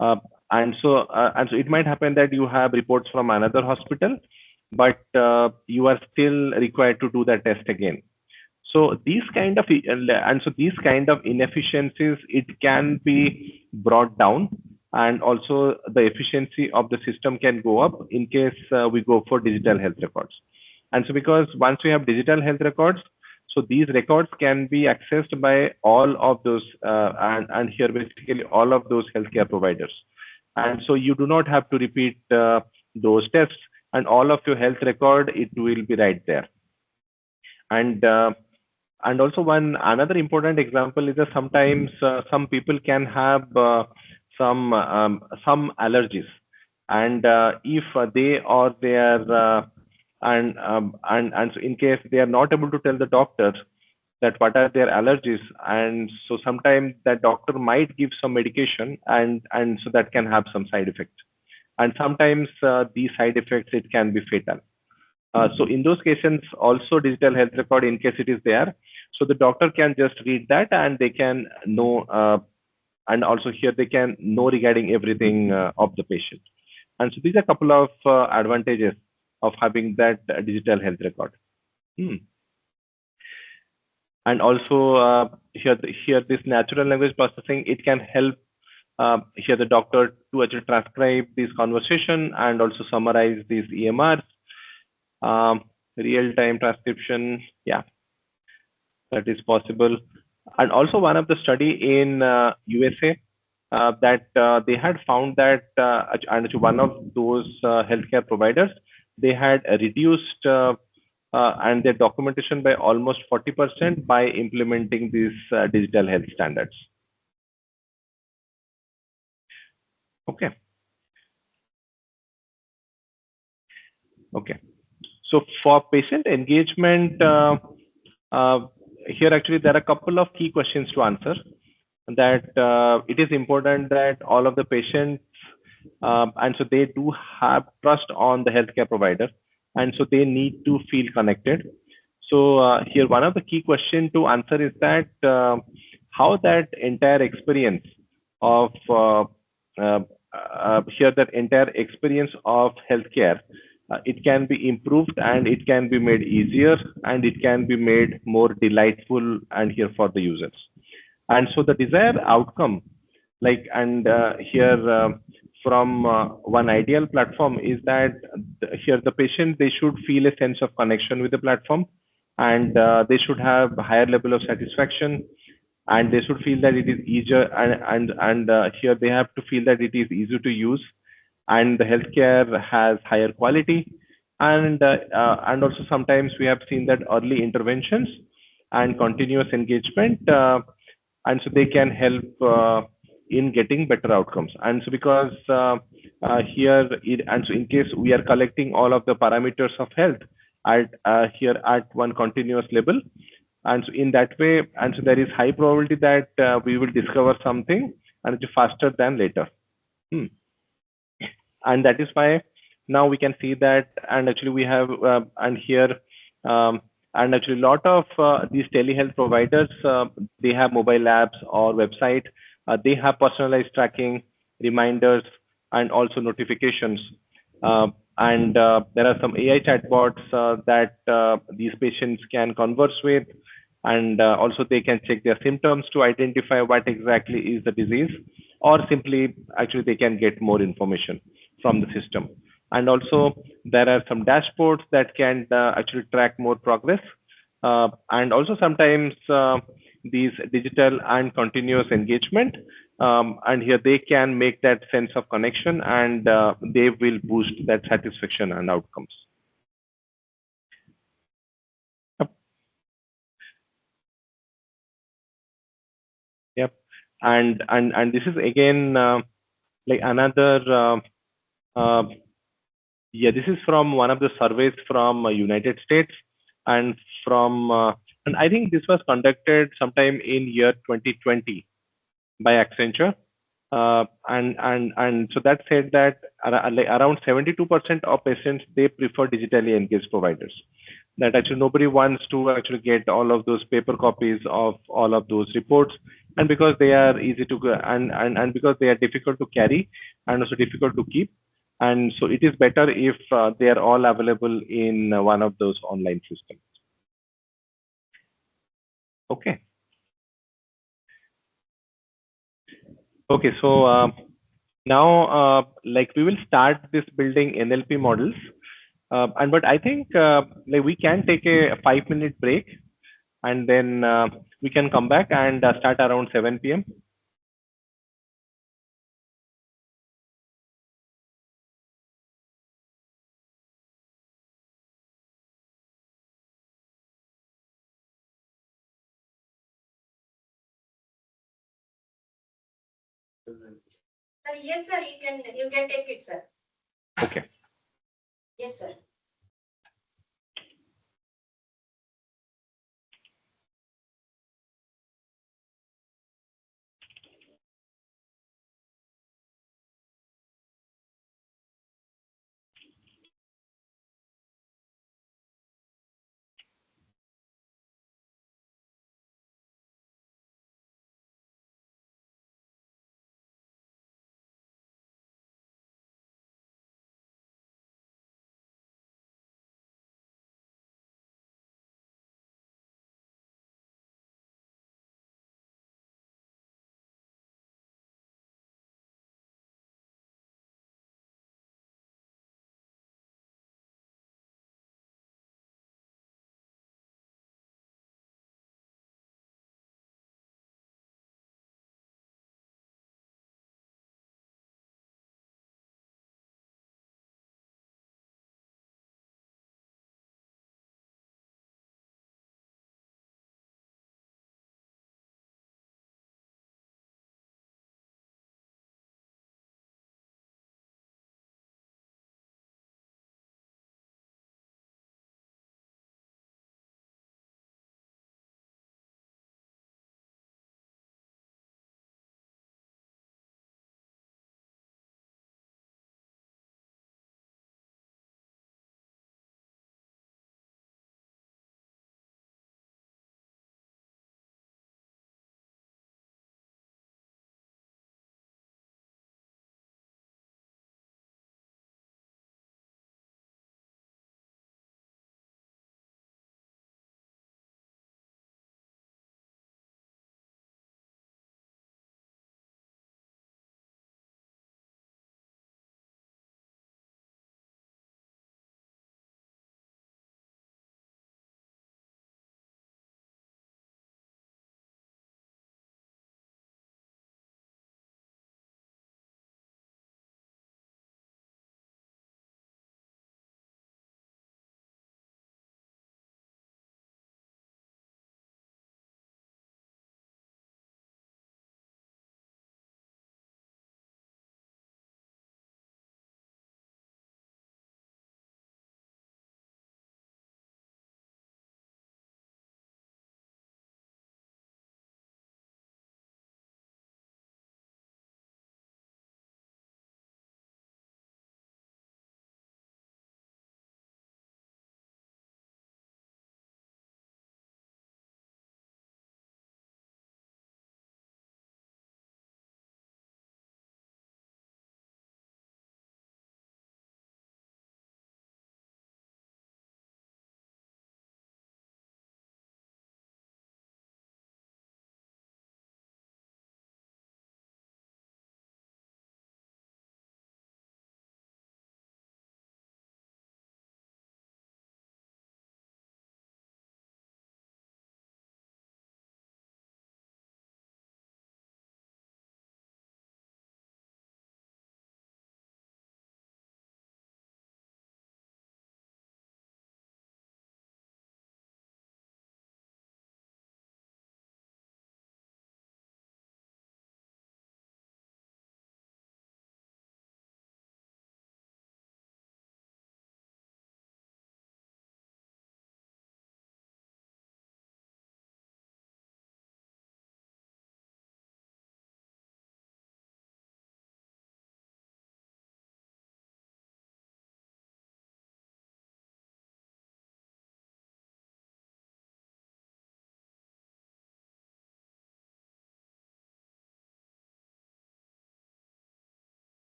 Uh, and so it might happen that you have reports from another hospital, but you are still required to do that test again. So these kind of inefficiencies, it can be brought down, and also the efficiency of the system can go up in case we go for digital health records. And so because once we have digital health records, so these records can be accessed by all of those, and here basically all of those healthcare providers. And so you do not have to repeat those tests, and all of your health record, it will be right there. And also another important example is that sometimes some people can have some allergies, and if they or their and so in case they are not able to tell the doctor that what are their allergies, and so sometimes that doctor might give some medication, and so that can have some side effects, and sometimes these side effects, it can be fatal. So in those cases, also digital health record, in case it is there, so the doctor can just read that and they can know, and also here they can know regarding everything of the patient. And so these are a couple of advantages of having that digital health record. And also here this natural language processing, it can help here the doctor to actually transcribe this conversation and also summarize these EMRs. Real-time transcription, yeah, that is possible. And also one of the study in USA that they had found that and one of those healthcare providers, they had reduced and their documentation by almost 40% by implementing these digital health standards. Okay. Okay. So for patient engagement, here actually there are a couple of key questions to answer. That it is important that all of the patients, and so they do have trust on the healthcare provider, and so they need to feel connected. So here one of the key questions to answer is that how that entire experience of here that entire experience of healthcare, it can be improved and it can be made easier and it can be made more delightful and here for the users. And so the desired outcome, like, and here from one ideal platform is that here the patient, they should feel a sense of connection with the platform, and they should have a higher level of satisfaction, and they should feel that it is easier, and here they have to feel that it is easy to use, and the healthcare has higher quality, and also sometimes we have seen that early interventions and continuous engagement, and so they can help in getting better outcomes. And so because and so in case we are collecting all of the parameters of health at here at one continuous level, and so in that way, and so there is high probability that we will discover something and it's faster than later. And that is why now we can see that, and actually we have and here and actually a lot of these telehealth providers, they have mobile apps or website. They have personalized tracking, reminders, and also notifications. And there are some AI chatbots that these patients can converse with, and also they can check their symptoms to identify what exactly is the disease, or simply actually they can get more information from the system. And also there are some dashboards that can actually track more progress. And also sometimes these digital and continuous engagement, and here they can make that sense of connection, and they will boost that satisfaction and outcomes. Yep. And this is again like another Yeah, this is from one of the surveys from United States, and from and I think this was conducted sometime in year 2020 by Accenture. And so that said that like around 72% of patients, they prefer digitally engaged providers. That actually nobody wants to actually get all of those paper copies of all of those reports, and because they are easy to and because they are difficult to carry and also difficult to keep, and so it is better if they are all available in one of those online systems. Okay. Okay, so now like we will start this building NLP models, and but I think like we can take a 5-minute break, and then we can come back and start around 7 p.m. Sir, yes, sir. You can take it, sir. Okay. Yes, sir.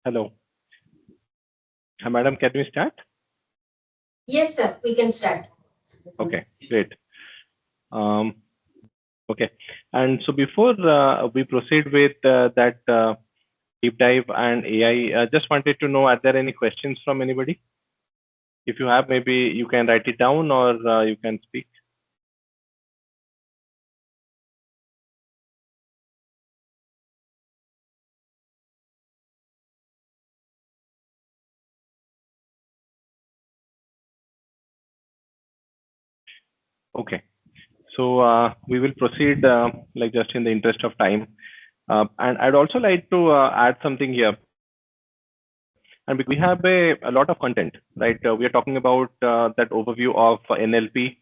Hello. Madam, can we start? Yes, sir. We can start. Okay, great. Okay, and so before we proceed with that deep dive and AI, just wanted to know, are there any questions from anybody? If you have, maybe you can write it down or you can speak. Okay, so we will proceed like just in the interest of time. And I'd also like to add something here. And we have a lot of content, right? We are talking about that overview of NLP,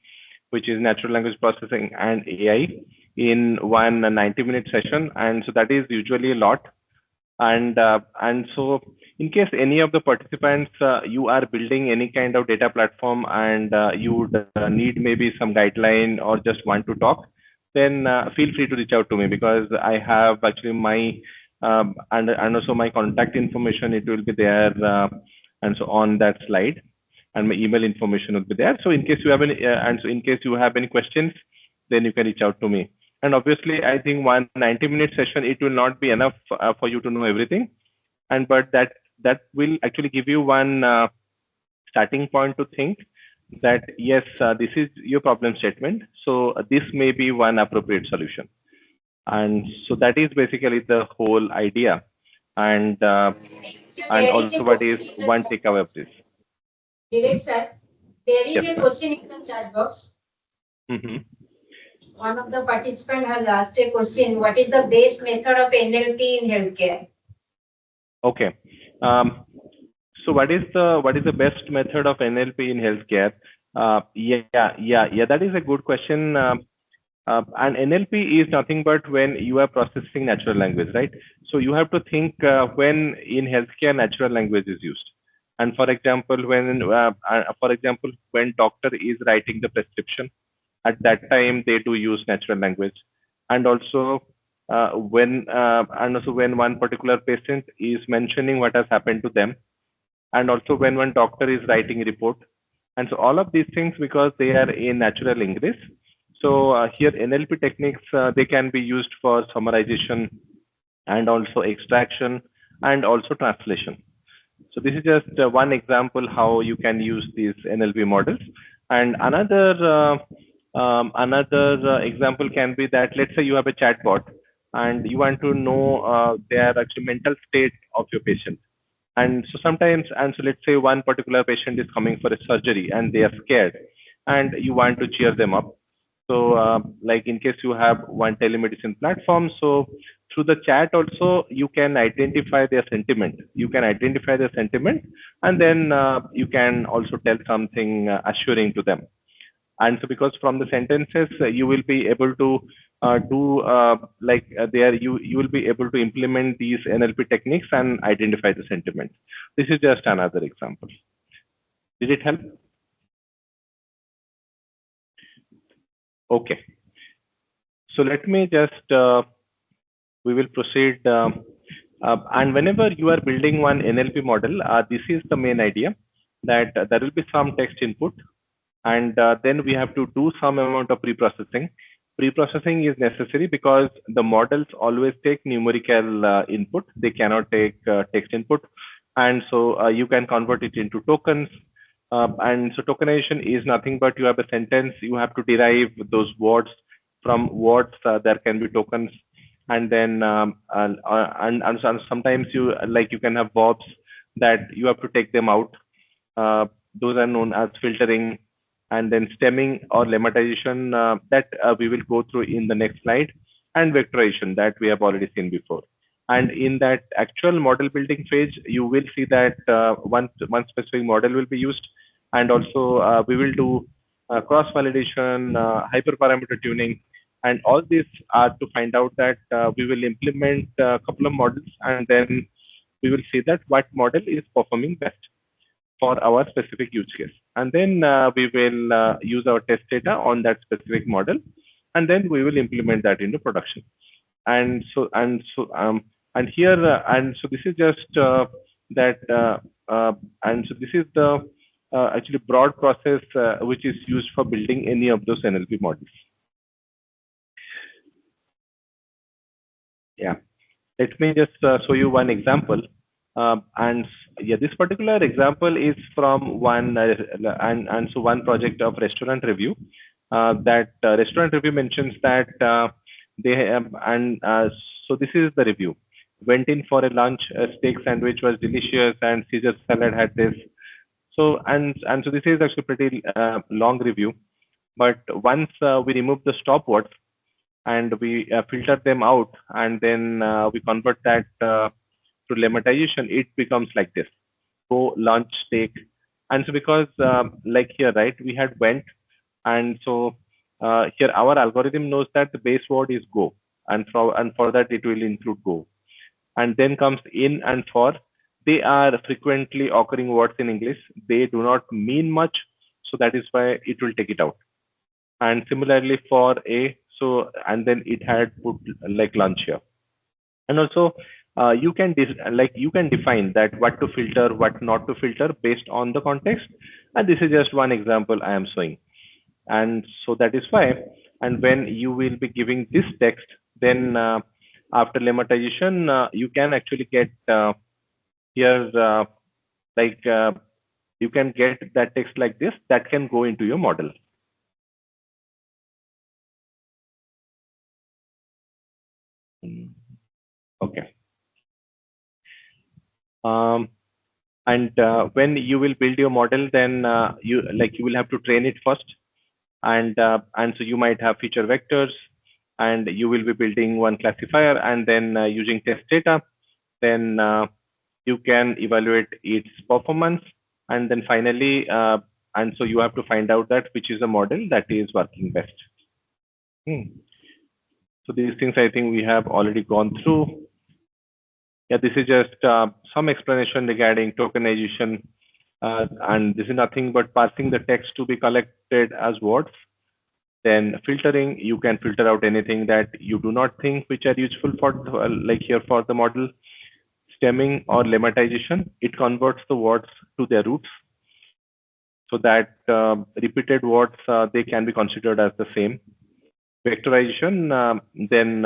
which is natural language processing, and AI in one 90-minute session. And so that is usually a lot. And so in case any of the participants, you are building any kind of data platform and you would need maybe some guideline or just want to talk, then feel free to reach out to me, because I have actually my and also my contact information. It will be there and so on that slide, and my email information will be there. So in case you have any and so in case you have any questions, then you can reach out to me. And obviously, I think one 90-minute session, it will not be enough for you to know everything. And but that will actually give you one starting point to think that yes, this is your problem statement. So this may be one appropriate solution. And so that is basically the whole idea. And There is also a what is question in the one chat takeaway of box. this? Vivek sir, there is Yes, a sir. question in the chat box. One of the participants has asked a question: what is the best method of NLP in healthcare? Okay. So what is the best method of NLP in healthcare? Yeah. That is a good question. And NLP is nothing but when you are processing natural language, right? So you have to think when in healthcare natural language is used. And for example, when doctor is writing the prescription, at that time they do use natural language. And also when one particular patient is mentioning what has happened to them, and also when one doctor is writing a report. And so all of these things, because they are in natural English. So here NLP techniques, they can be used for summarization and also extraction and also translation. So this is just one example how you can use these NLP models. And another example can be that, let's say you have a chatbot and you want to know their actual mental state of your patient. And so sometimes, and so let's say one particular patient is coming for a surgery and they are scared and you want to cheer them up. So like in case you have one telemedicine platform, so through the chat also you can identify their sentiment. You can identify their sentiment, and then you can also tell something assuring to them. And so because from the sentences you will be able to do there you will be able to implement these NLP techniques and identify the sentiment. This is just another example. Did it help? Okay. So let me just we will proceed. And whenever you are building one NLP model, this is the main idea, that there will be some text input, and then we have to do some amount of pre-processing. Pre-processing is necessary because the models always take numerical input. They cannot take text input. And so you can convert it into tokens. And so tokenization is nothing but you have a sentence, you have to derive those words. From words, there can be tokens. And then and sometimes you can have verbs that you have to take them out. Those are known as filtering, and then stemming or lemmatization that we will go through in the next slide, and vectorization that we have already seen before. And in that actual model building phase, you will see that one specific model will be used, and also we will do cross validation, hyperparameter tuning, and all these are to find out that we will implement a couple of models, and then we will see that what model is performing best for our specific use case. And then we will use our test data on that specific model, and then we will implement that into production. And so this is just that, and so this is the actually broad process which is used for building any of those NLP models. Yeah, let me just show you one example. And yeah, this particular example is from one and so one project of restaurant review. That restaurant review mentions that they have, and so this is the review. Went in for a lunch, a steak sandwich was delicious, and Caesar salad had this. So and so this is actually pretty long review. But once we remove the stop words and we filter them out, and then we convert that to lemmatization, it becomes like this: go, lunch, steak. And so because like here, right, we had went, and so here our algorithm knows that the base word is go, and for that it will include go. And then comes in and for. They are frequently occurring words in English. They do not mean much, so that is why it will take it out. And similarly for a, so and then it had put like lunch here. And also you can define that what to filter, what not to filter based on the context. And this is just one example I am showing. And so that is why, and when you will be giving this text, then after lemmatization, you can actually get here like you can get that text like this that can go into your model. Okay. And when you will build your model, then you will have to train it first, and so you might have feature vectors, and you will be building one classifier, and then using test data, then you can evaluate its performance, and then finally, and so you have to find out that which is the model that is working best. So these things I think we have already gone through. Yeah, this is just some explanation regarding tokenization, and this is nothing but parsing the text to be collected as words. Then filtering, you can filter out anything that you do not think which are useful for like here for the model. Stemming or lemmatization, it converts the words to their roots, so that repeated words they can be considered as the same. Vectorization, then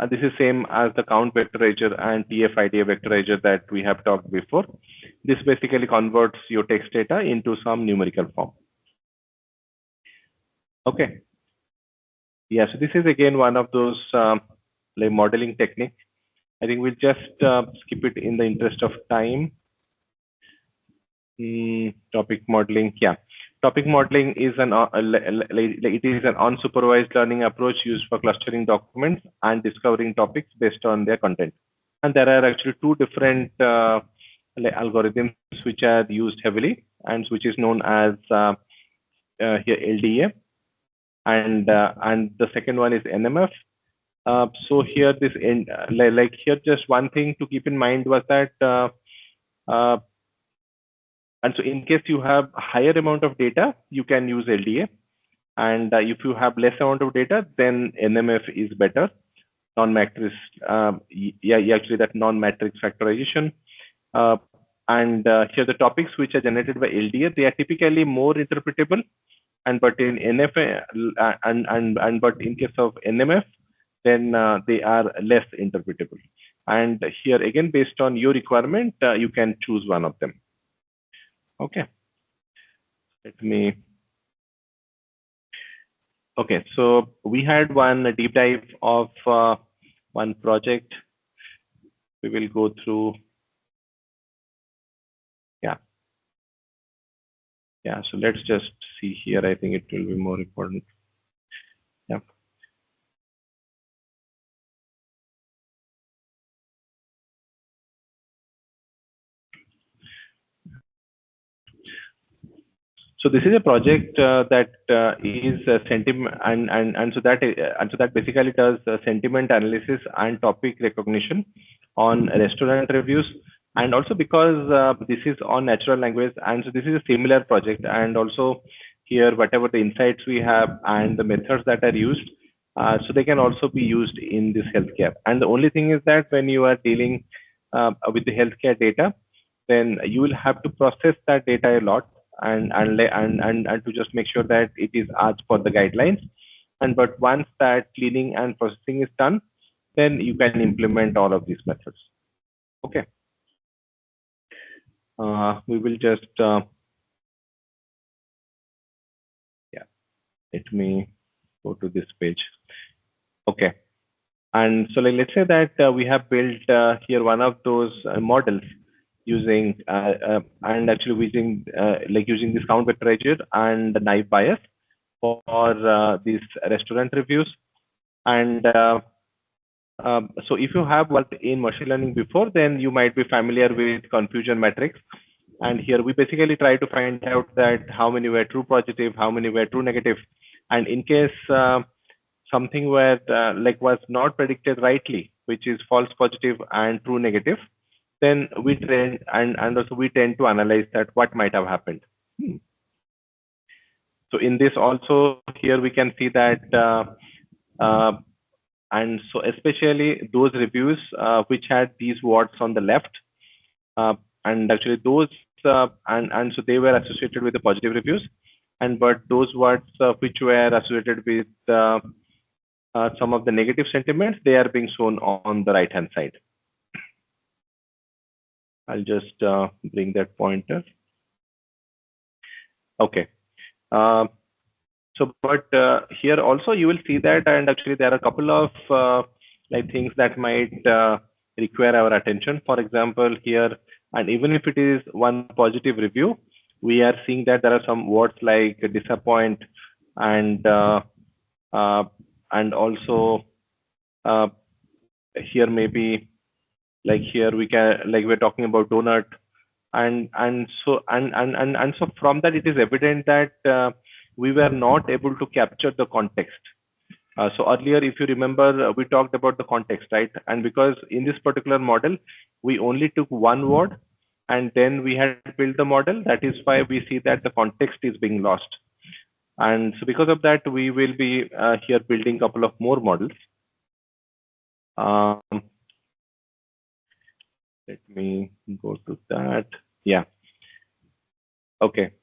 this is same as the count vectorizer and TF-IDF vectorizer that we have talked before. This basically converts your text data into some numerical form. Okay. Yeah, so this is again one of those like modeling technique. I think we'll just skip it in the interest of time. Topic modeling, yeah. Topic modeling is an it is an unsupervised learning approach used for clustering documents and discovering topics based on their content. And there are actually two different algorithms which are used heavily, and which is known as here LDA, and the second one is NMF. So here this like here just one thing to keep in mind was that and so in case you have higher amount of data, you can use LDA. And if you have less amount of data, then NMF is better. Non-matrix, yeah, actually that non-matrix factorization. And here the topics which are generated by LDA, they are typically more interpretable. And but in NF but in case of NMF, then they are less interpretable. And here again, based on your requirement, you can choose one of them. Okay. Let me. Okay, so we had one deep dive of one project. We will go through. Yeah. Yeah, so let's just see here. I think it will be more important. Yeah. So this is a project that is sentiment and so that basically does sentiment analysis and topic recognition on restaurant reviews, and also because this is on natural language, and so this is a similar project, and also here whatever the insights we have and the methods that are used, so they can also be used in this healthcare. And the only thing is that when you are dealing with the healthcare data, then you will have to process that data a lot and to just make sure that it is as per the guidelines. And but once that cleaning and processing is done, then you can implement all of these methods. Okay. We will just let me go to this page. Okay. And so let's say that we have built here one of those models using and actually using using this count vectorizer and the knife bias for these restaurant reviews. And so if you have worked in machine learning before, then you might be familiar with confusion matrix. And here we basically try to find out that how many were true positive, how many were true negative. And in case something were was not predicted rightly, which is false positive and true negative, then we tend and also we tend to analyze that what might have happened. So in this also here we can see that and so especially those reviews which had these words on the left, and actually those and so they were associated with the positive reviews, and but those words which were associated with some of the negative sentiments, they are being shown on the right hand side. I'll just bring that pointer. Okay. So, but here also you will see that, and actually there are a couple of things that might require our attention. For example, here, and even if it is one positive review, we are seeing that there are some words like disappoint and also here maybe here we can we're talking about donut, and so from that it is evident that we were not able to capture the context. So earlier, if you remember, we talked about the context, right? And because in this particular model, we only took one word and then we had built the model. That is why we see that the context is being lost. And so because of that, we will be here building a couple of more models. Let me go to that. Yeah. Okay.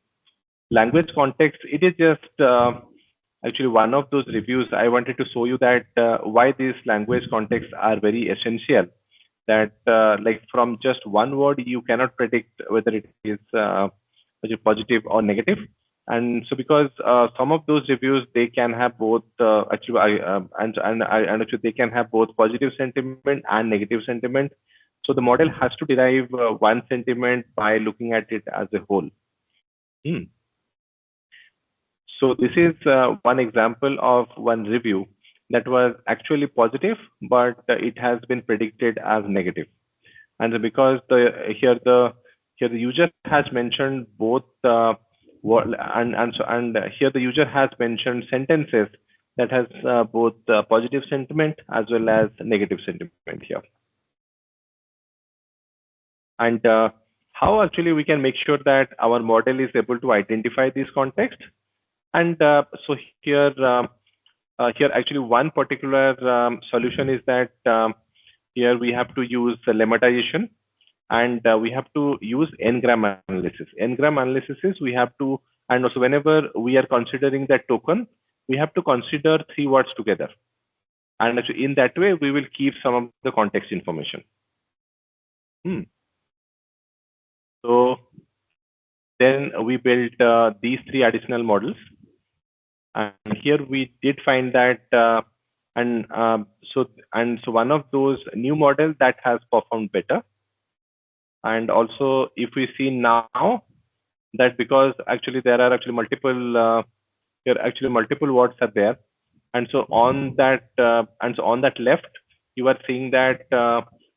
Language context, it is just actually one of those reviews. I wanted to show you that why these language contexts are very essential. That from just one word, you cannot predict whether it is positive or negative. And so because some of those reviews, they can have both actually they can have both positive sentiment and negative sentiment. So the model has to derive one sentiment by looking at it as a whole. So this is one example of one review that was actually positive, but it has been predicted as negative. And because here the user has mentioned both here the user has mentioned sentences that has both positive sentiment as well as negative sentiment here. And how actually we can make sure that our model is able to identify this context. And so here actually one particular solution is that here we have to use lemmatization, and we have to use n-gram analysis. N-gram analysis is we have to, and also whenever we are considering that token, we have to consider 3 words together. And actually in that way, we will keep some of the context information. So then we built these 3 additional models. And here we did find that, so one of those new models that has performed better. And also, if we see now that because actually there are actually multiple multiple words are there, and so on that on that left, you are seeing that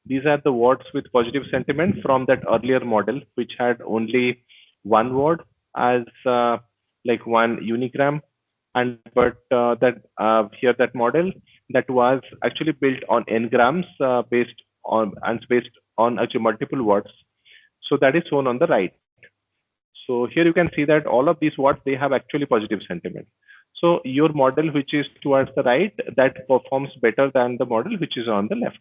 these are the words with positive sentiment from that earlier model, which had only one word as one unigram. And but here that model that was actually built on n-grams based on actually multiple words. So that is shown on the right. So here you can see that all of these words, they have actually positive sentiment. So your model which is towards the right, that performs better than the model which is on the left.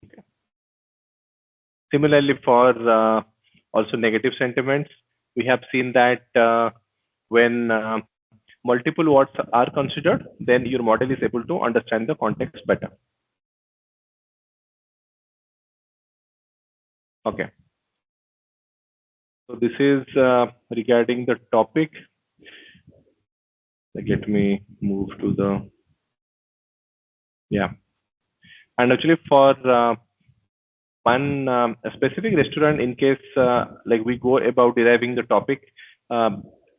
Okay. Similarly, for also negative sentiments, we have seen that when multiple words are considered, then your model is able to understand the context better. Okay. So this is regarding the topic. Let me move to the, yeah. And actually for one specific restaurant, in case like we go about deriving the topic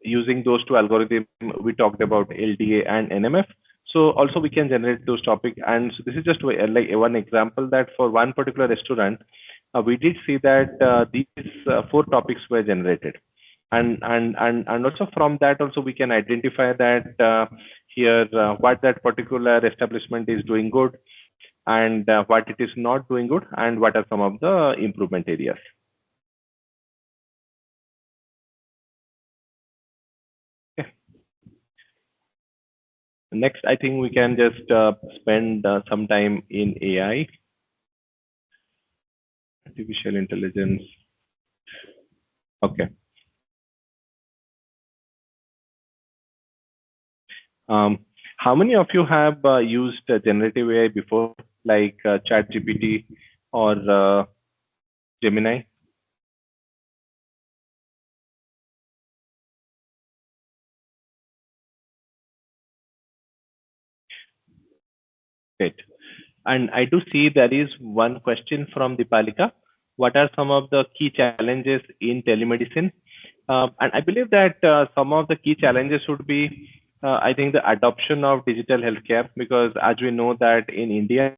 using those two algorithms, we talked about LDA and NMF. So also we can generate those topics. And so this is just like one example that for one particular restaurant, we did see that these 4 topics were generated. And also from that also we can identify that here what that particular establishment is doing good, and what it is not doing good, and what are some of the improvement areas. Okay. Next, I think we can just spend some time in AI, artificial intelligence. Okay. How many of you have used generative AI before, like ChatGPT or Gemini? Great. And I do see there is one question from Dipalika. What are some of the key challenges in telemedicine? And I believe that some of the key challenges would be, I think, the adoption of digital healthcare, because as we know that in India,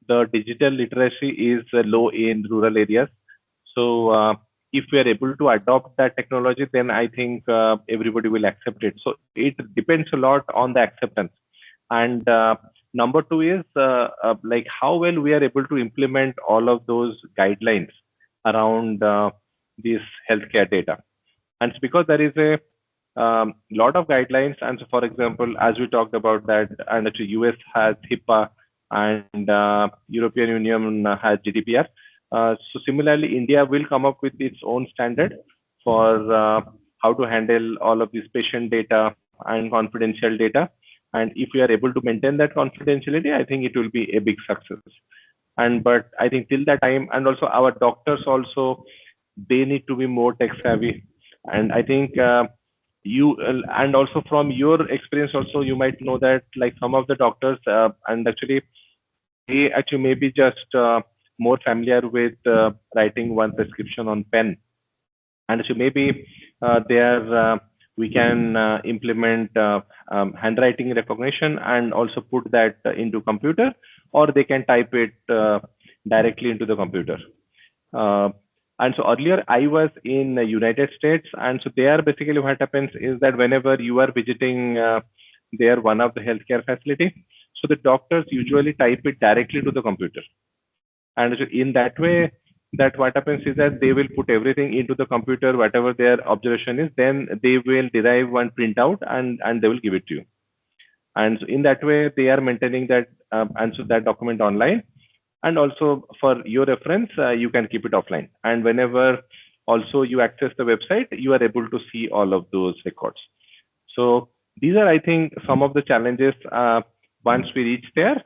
the digital literacy is low in rural areas. So if we are able to adopt that technology, then I think everybody will accept it. So it depends a lot on the acceptance. And number 2 is like how well we are able to implement all of those guidelines around this healthcare data. And it's because there is a lot of guidelines. And so, for example, as we talked about that, and actually US has HIPAA and European Union has GDPR. So similarly, India will come up with its own standard for how to handle all of this patient data and confidential data. And if we are able to maintain that confidentiality, I think it will be a big success. And but I think till that time, and also our doctors also, they need to be more tech savvy. And I think you and also from your experience also, you might know that like some of the doctors and actually they actually may be just more familiar with writing one prescription on pen. And so maybe there we can implement handwriting recognition and also put that into computer, or they can type it directly into the computer. And so earlier I was in the United States, and so there basically what happens is that whenever you are visiting there one of the healthcare facility, so the doctors usually type it directly to the computer. And so in that way, that what happens is that they will put everything into the computer, whatever their observation is, then they will derive one printout and they will give it to you. And so in that way, they are maintaining that and so that document online. And also for your reference, you can keep it offline. And whenever also you access the website, you are able to see all of those records. So these are, I think, some of the challenges. Once we reach there,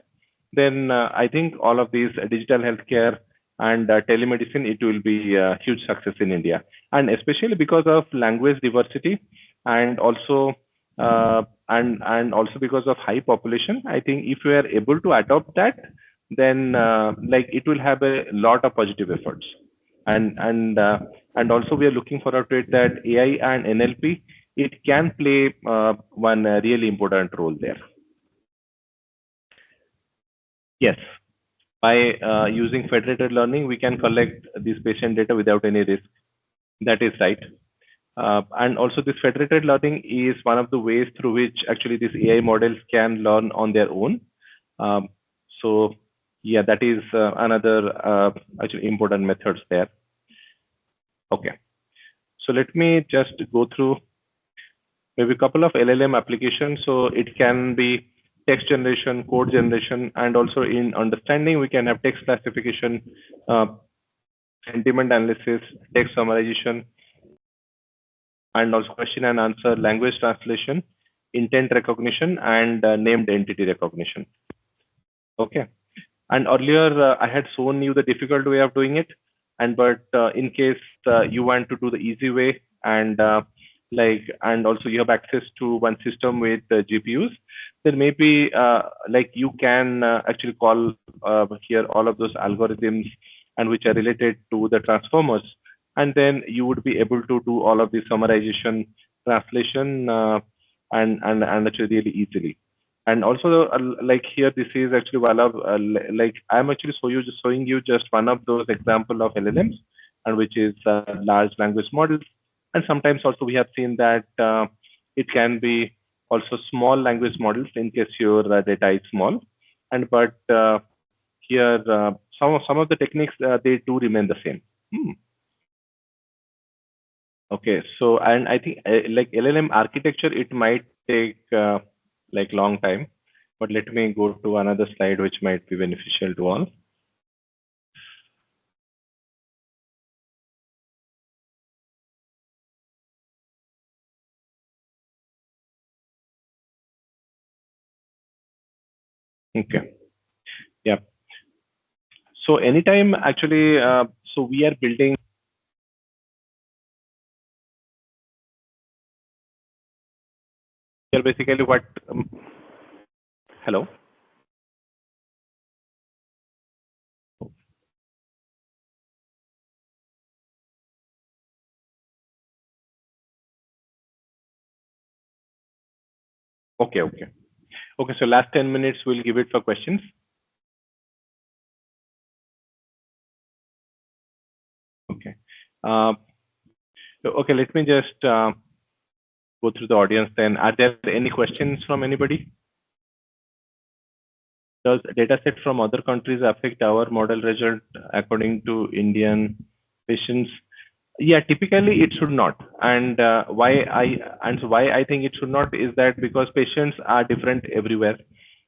then I think all of these digital healthcare and telemedicine, it will be a huge success in India. And especially because of language diversity and also because of high population, I think if we are able to adopt that, then like it will have a lot of positive efforts. And also we are looking forward to it that AI and NLP, it can play one really important role there. Yes, by using federated learning, we can collect this patient data without any risk. That is right. And also this federated learning is one of the ways through which actually these AI models can learn on their own. So yeah, that is another actually important methods there. Okay, so let me just go through maybe a couple of LLM applications. So it can be text generation, code generation, and also in understanding, we can have text classification, sentiment analysis, text summarization, and also question and answer, language translation, intent recognition, and named entity recognition. Okay. And earlier, I had shown you the difficult way of doing it. But in case you want to do the easy way, and and also you have access to one system with GPUs, then maybe you can actually call here all of those algorithms and which are related to the transformers, and then you would be able to do all of the summarization, translation, and actually really easily. And also, like here, this is actually one of I'm actually showing you just one of those example of LLMs, and which is large language models. And sometimes also we have seen that it can be also small language models in case your data is small. And but here some of the techniques they do remain the same. Okay, so and I think like LLM architecture, it might take long time. But let me go to another slide which might be beneficial to all. Okay. Yeah. So anytime actually, so we are building. Here basically what? Hello. Okay. Okay. Okay. So last 10 minutes we'll give it for questions. Okay. Okay. Let me just go through the audience. Then, are there any questions from anybody? Does data set from other countries affect our model result according to Indian patients? Yeah, typically it should not. And why I think it should not is that because patients are different everywhere,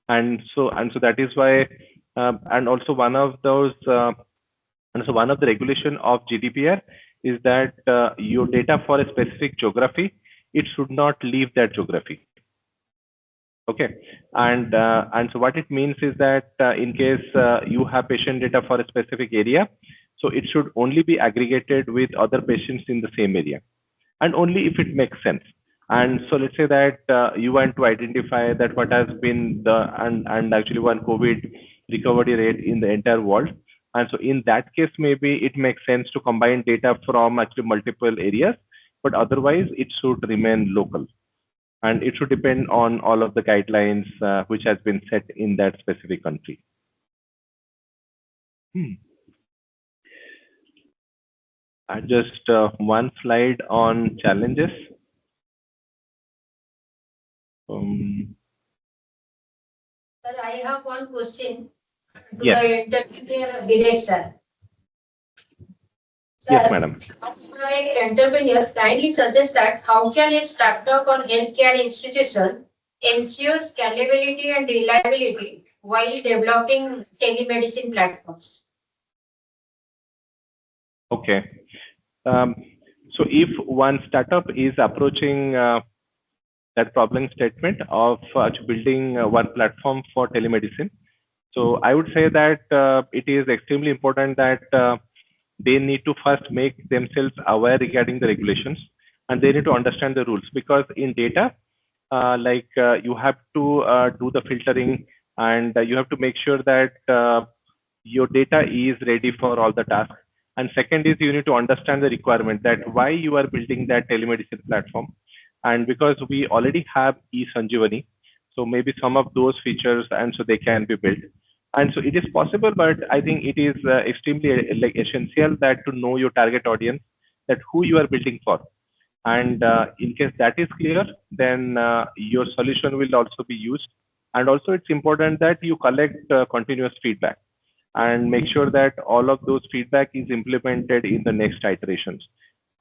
and so that is why. And also one of those, and so one of the regulation of GDPR is that your data for a specific geography, it should not leave that geography. Okay, and so what it means is that in case you have patient data for a specific area, so it should only be aggregated with other patients in the same area, and only if it makes sense. And so let's say that you want to identify that what has been the and actually one COVID recovery rate in the entire world. And so in that case, maybe it makes sense to combine data from actually multiple areas, but otherwise it should remain local. And it should depend on all of the guidelines which has been set in that specific country. Just one slide on challenges. Sir, I have one question to Yes. the entrepreneur Bibek sir. Yes, madam. As an entrepreneur, kindly suggest that how can a startup or healthcare institution ensure scalability and reliability while developing telemedicine platforms? Okay. So if one startup is approaching that problem statement of building one platform for telemedicine, so I would say that it is extremely important that they need to first make themselves aware regarding the regulations, and they need to understand the rules, because in data, you have to do the filtering, and you have to make sure that your data is ready for all the tasks. And second is you need to understand the requirement that why you are building that telemedicine platform. And because we already have eSanjeevani, so maybe some of those features, and so they can be built. And so it is possible, but I think it is extremely essential that to know your target audience, that who you are building for. And in case that is clear, then your solution will also be used. And also it's important that you collect continuous feedback and make sure that all of those feedback is implemented in the next iterations.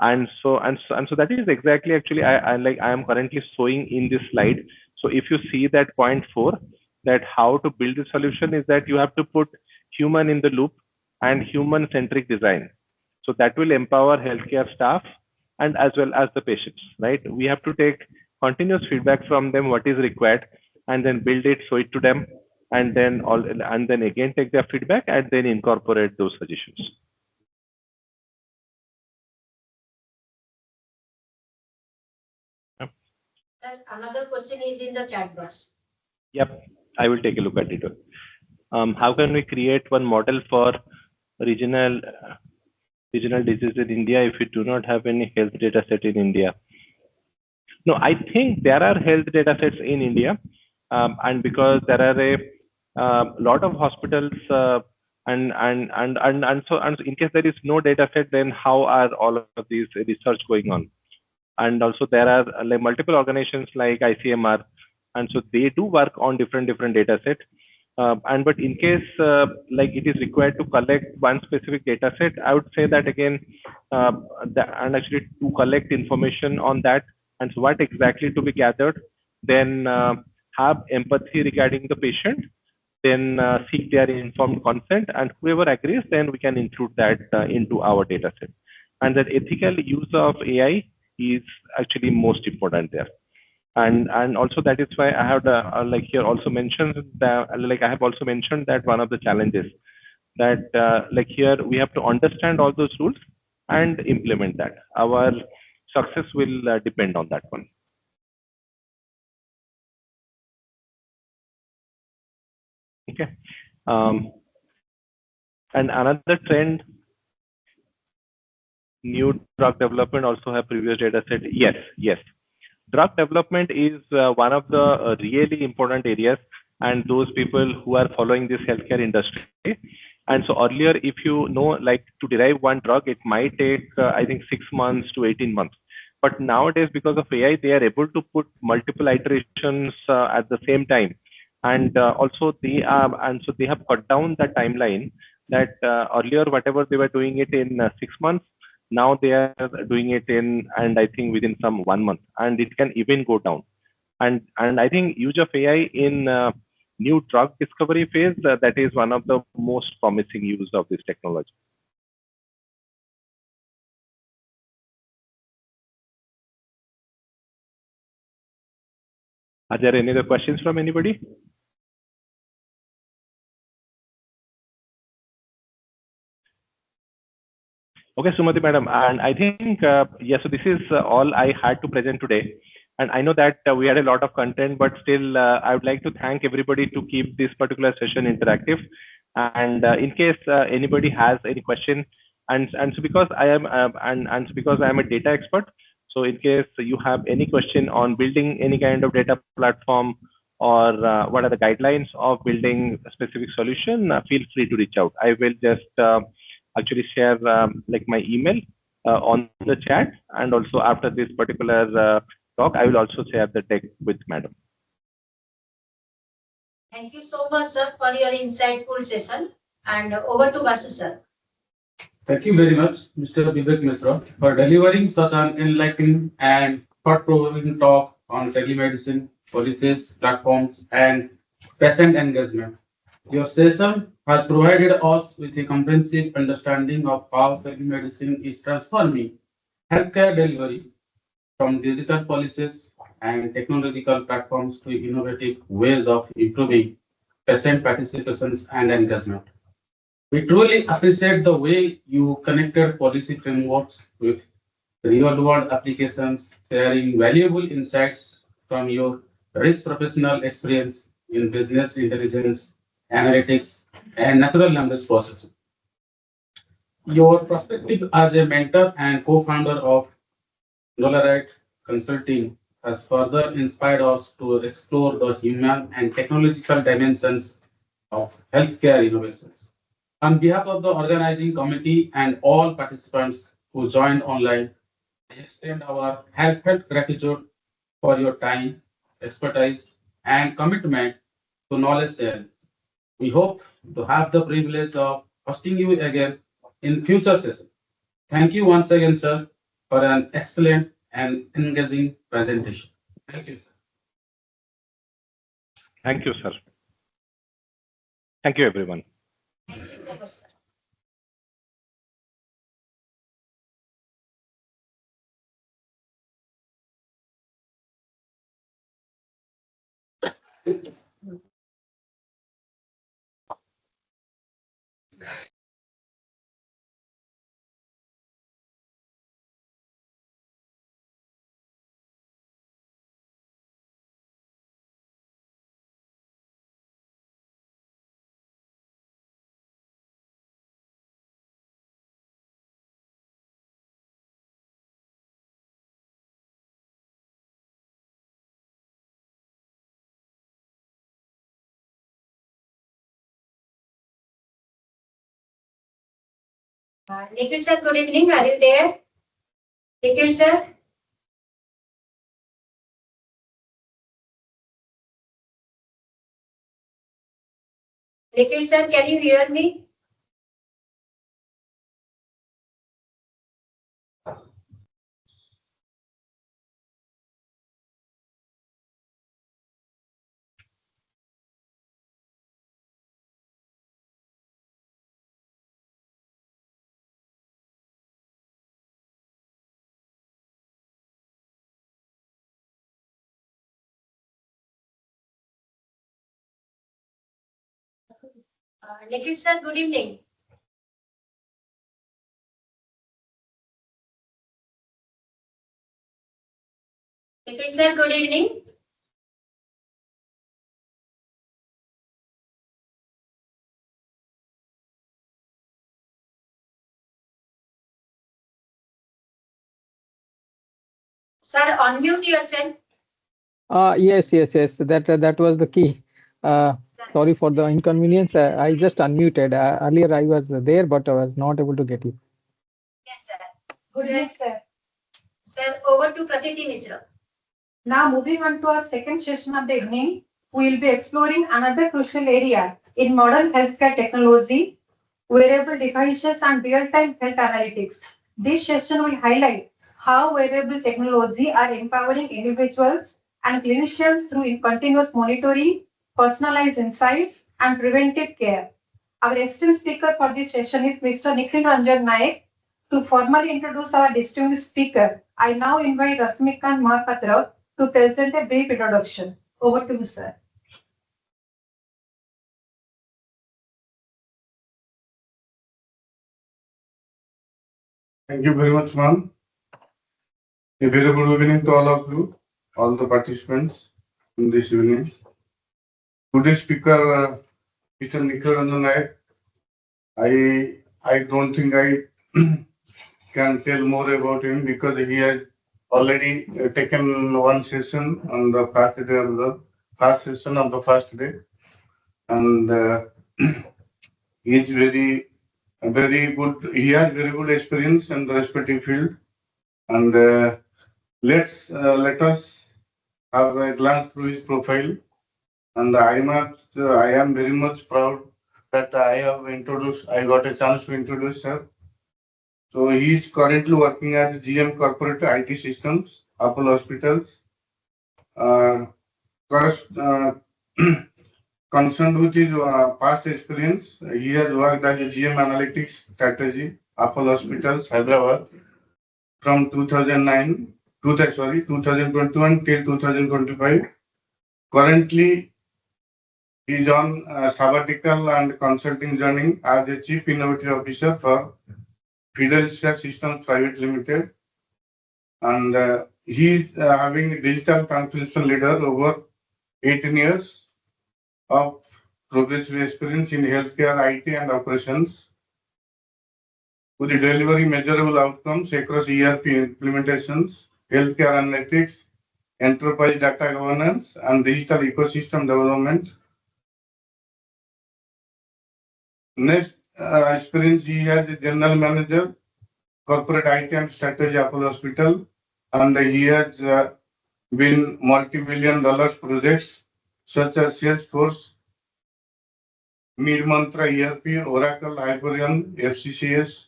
And so that is exactly actually I am currently showing in this slide. So if you see that point 4, that how to build the solution is that you have to put human in the loop and human centric design. So that will empower healthcare staff and as well as the patients, right? We have to take continuous feedback from them, what is required, and then build it, show it to them, and then again take their feedback and then incorporate those suggestions. Another question is in the chat box. Yep, I will take a look at it. How can we create one model for regional disease in India if we do not have any health data set in India? No, I think there are health data sets in India, and because there are a lot of hospitals, and in case there is no data set, then how are all of these research going on? And also there are like multiple organizations like ICMR, and so they do work on different data sets. But in case like it is required to collect one specific data set, I would say that again, and actually to collect information on that, and so what exactly to be gathered, then have empathy regarding the patient, then seek their informed consent, and whoever agrees, then we can include that into our data set. And that ethical use of AI is actually most important there. And also that is why I have like here also mentioned that, like I have also mentioned that one of the challenges that like here we have to understand all those rules and implement that. Our success will depend on that one. Okay. And another trend, new drug development also have previous data set. Yes. Drug development is one of the really important areas, and those people who are following this healthcare industry. And so earlier, if you know, like to derive one drug, it might take, I think 6 months to 18 months. But nowadays, because of AI, they are able to put multiple iterations at the same time. And also they have cut down the timeline that earlier, whatever they were doing it in 6 months, now they are doing it in, and I think within some 1 month, and it can even go down. And I think use of AI in new drug discovery phase, that is one of the most promising use of this technology. Are there any other questions from anybody? Okay, Sumati madam, and I think yes, so this is all I had to present today. And I know that we had a lot of content, but still I would like to thank everybody to keep this particular session interactive. And in case anybody has any question, and so because I am and so because I am a data expert, so in case you have any question on building any kind of data platform, or what are the guidelines of building a specific solution, feel free to reach out. I will just actually share like my email on the chat, and also after this particular talk, I will also share the deck with madam. Thank you so much, sir, for your insightful session. And over to Vasu, sir. Thank you very much, Mr. Bibek Mishra, for delivering such an enlightening and thought-provoking talk on telemedicine, policies, platforms, and patient engagement. Your session has provided us with a comprehensive understanding of how telemedicine is transforming healthcare delivery, from digital policies and technological platforms to innovative ways of improving patient participation and engagement. We truly appreciate the way you connected policy frameworks with real-world applications, sharing valuable insights from your rich professional experience in business intelligence, analytics, and natural language processing. Your perspective as a mentor and co-founder of Nolaried Consulting has further inspired us to explore the human and technological dimensions of healthcare innovations. On behalf of the organizing committee and all participants who joined online, I extend our heartfelt gratitude for your time, expertise, and commitment to knowledge sharing. We hope to have the privilege of hosting you again in future sessions. Thank you once again, sir, for an excellent and engaging presentation. Thank you, sir. Thank you, sir. Thank you, everyone. Thank you so much, sir. Nikhil sir, good evening. Are you there? Nikhil sir? Nikhil sir, can you hear me? Nikhil sir, good evening. Nikhil sir, good evening. Sir, unmute yourself. Yes. That was the key. Sorry for the inconvenience. I just unmuted. Earlier I was there, but I was not able to get you. Yes, sir. Good evening, sir. Sir, over to Pratiti Mishra. Now moving on to our second session of the evening, we will be exploring another crucial area in modern healthcare technology, wearable devices and real-time health analytics. This session will highlight how wearable technology are empowering individuals and clinicians through continuous monitoring, personalized insights, and preventive care. Our esteemed speaker for this session is Mr. Nikhil Ranjan Nayak. To formally introduce our distinguished speaker, I now invite Rasmikant Mahapatra to present a brief introduction. Over to you, sir. Thank you very much, ma'am. A very good evening to all of you, all the participants in this evening. Today's speaker, Mr. Nikhil Ranjan Nayak. I don't think I can tell more about him because he has already taken one session on the first day of the first session of the first day, and he is very good. He has very good experience in the respective field, and let us have a glance through his profile. And I am very much proud that I got a chance to introduce her. So he is currently working as GM Corporate IT Systems, Apollo Hospitals. Concerned with his past experience, he has worked as a GM Analytics Strategy, Apollo Hospitals, Hyderabad, from 2021 till 2025. Currently, he is on sabbatical and consulting journey as a Chief Innovative Officer for Fidelcia Systems Private Limited. And he is having digital transformation leader over 18 years of progressive experience in healthcare, IT, and operations, with delivering measurable outcomes across ERP implementations, healthcare analytics, enterprise data governance, and digital ecosystem development. Next experience, he has a general manager, corporate IT and strategy, Apollo Hospital, and he has been multi-billion dollars projects such as Salesforce, Mantra ERP, Oracle, Hyperion, FCCS,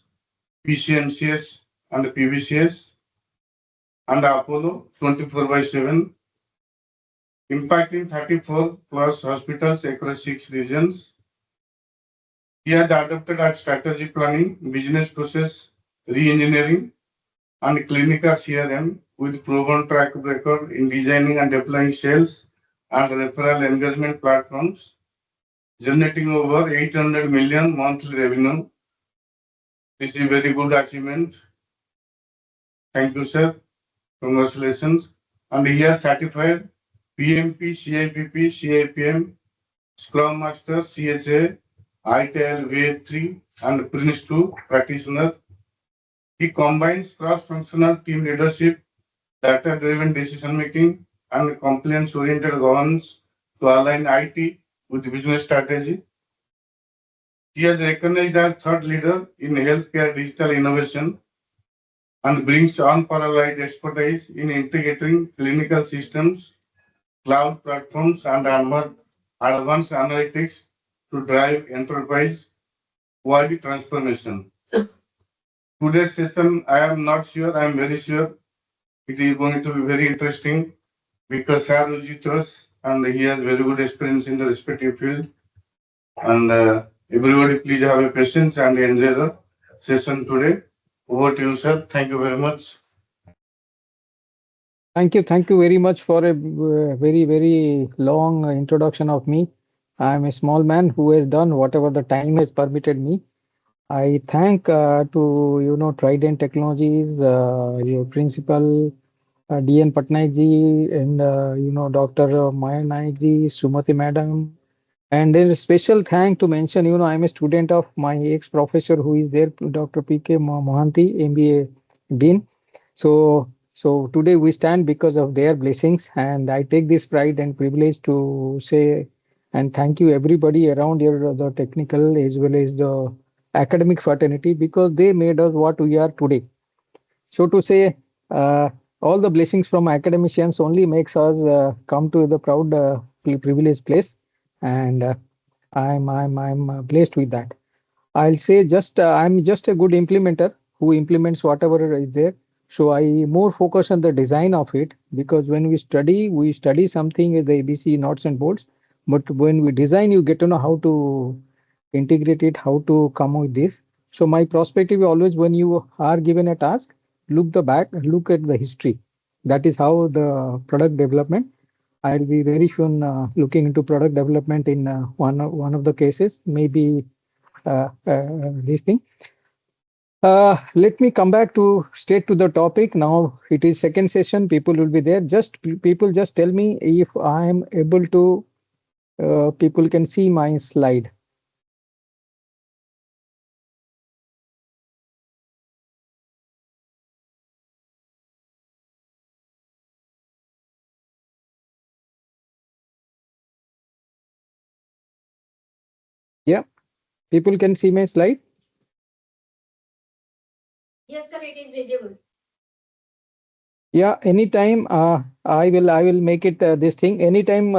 PCMCS, and PVCS, and Apollo 24/7, impacting 34 plus hospitals across 6 regions. He has adopted at strategy planning, business process re-engineering, and clinical CRM with proven track record in designing and deploying sales and referral engagement platforms, generating over 800 million monthly revenue. This is a very good achievement. Thank you, sir. Congratulations. And he has certified PMP, CIPP, CIPM, Scrum Master, CHA, ITL Wave 3, and Prince 2 practitioner. He combines cross-functional team leadership, data-driven decision-making, and compliance-oriented governance to align IT with business strategy. He is recognized as thought leader in healthcare digital innovation and brings unparalleled expertise in integrating clinical systems, cloud platforms, and advanced analytics to drive enterprise-wide transformation. Today's session, I am not sure, I am very sure it is going to be very interesting because Sir is with us and he has very good experience in the respective field. And everybody, please have a patience and enjoy the session today. Over to you, sir. Thank you very much. Thank you very much for a very long introduction of me. I'm a small man who has done whatever the time has permitted me. I thank to Trident Technologies, your principal DN Patnaik ji, and Dr. Maya Nayak ji, Sumati madam, and then a special thank to mention. I'm a student of my ex-professor who is there, Dr. PK Mohanty, MBA Dean. So today we stand because of their blessings, and I take this pride and privilege to say and thank you everybody around here, the technical as well as the academic fraternity, because they made us what we are today. So to say, all the blessings from academicians only makes us come to the proud, privileged place, and I'm blessed with that. I'll say just I'm just a good implementer who implements whatever is there. So I more focus on the design of it, because when we study something as the ABC nuts and bolts. But when we design, you get to know how to integrate it, how to come with this. So my perspective always, when you are given a task, look at the history. That is how the product development. I'll be very soon looking into product development in one of the cases, maybe this thing. Let me come back to straight to the topic. Now it is second session. People will be there. People just tell me if I am able to. People can see my slide. Yeah, people can see my slide. Yes, sir, it is visible. Yeah, anytime I will make it this thing. Anytime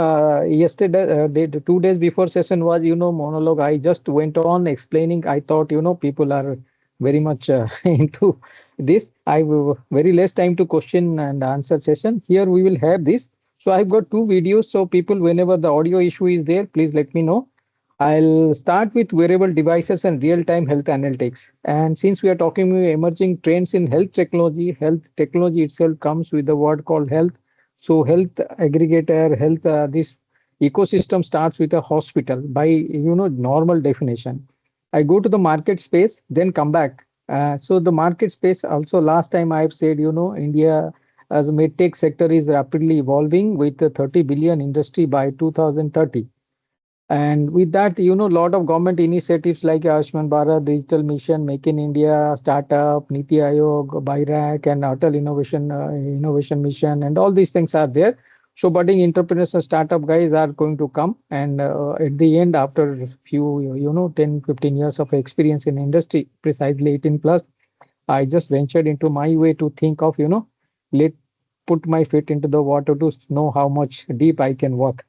yesterday, 2 days before session was monologue. I just went on explaining. I thought people are very much into this. I will very less time to question and answer session. Here we will have this. So I've got two videos. So people, whenever the audio issue is there, please let me know. I'll start with wearable devices and real-time health analytics. And since we are talking about emerging trends in health technology itself comes with the word called health. So health aggregator, health, this ecosystem starts with a hospital by, normal definition. I go to the market space, then come back. So the market space also last time I've said, India as a medtech sector is rapidly evolving with a 30 billion industry by 2030. And with that, a lot of government initiatives like Ayushman Bharat, Digital Mission, Make in India, Startup, Niti Aayog, BIRAC, and Atal Innovation Mission, and all these things are there. So budding entrepreneurs and startup guys are going to come, and at the end, after a few, 10, 15 years of experience in industry, precisely 18 plus, I just ventured into my way to think of, let put my feet into the water to know how much deep I can work.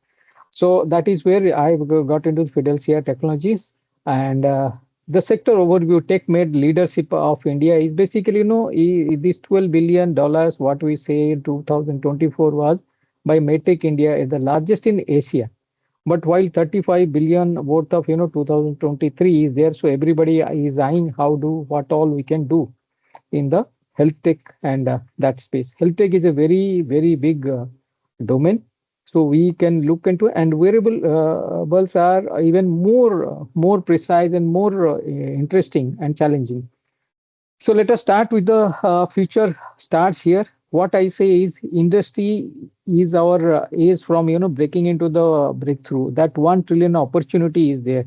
So that is where I got into Fidelcia Technologies, and the sector overview. Tech made leadership of India is basically, this $12 billion, what we say in 2024 was by MedTech India is the largest in Asia. But while 35 billion worth of, 2023 is there, so everybody is eyeing what all we can do in the health tech and that space. Health tech is a very big domain. So we can look into, and wearables are even more precise and more interesting and challenging. So let us start with the future starts here. What I say is industry is our is from breaking into the breakthrough. That 1 trillion opportunity is there,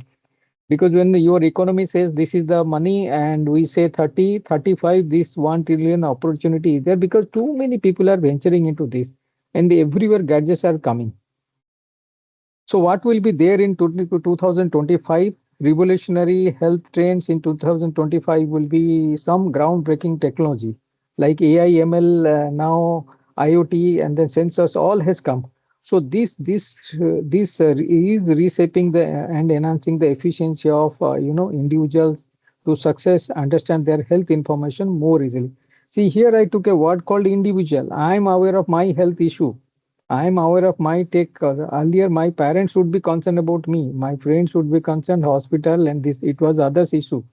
because when your economy says this is the money and we say 30, 35, this 1 trillion opportunity is there because too many people are venturing into this, and everywhere gadgets are coming. So what will be there in 2025? Revolutionary health trends in 2025 will be some groundbreaking technology like AI, ML, now IoT, and then sensors all has come. So this is reshaping the and enhancing the efficiency of individuals to success, understand their health information more easily. See, here I took a word called individual. I am aware of my health issue. I am aware of my take. Earlier, my parents would be concerned about me. My friends would be concerned hospital, and this it was others' issue.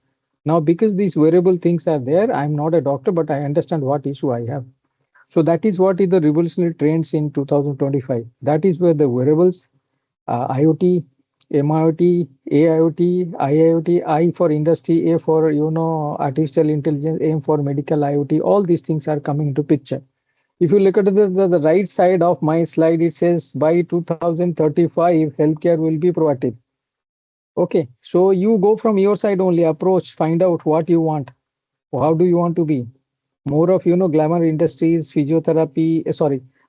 Now, because these wearable things are there, I'm not a doctor, but I understand what issue I have. So that is what is the revolutionary trends in 2025. That is where the wearables, IoT, MIoT, AIoT, IIoT, I for industry, A for artificial intelligence, M for medical IoT. All these things are coming into picture. If you look at the right side of my slide, it says by 2035, healthcare will be proactive. Okay, so you go from your side only, approach, find out what you want. How do you want to be? More of glamour industries, physiotherapy,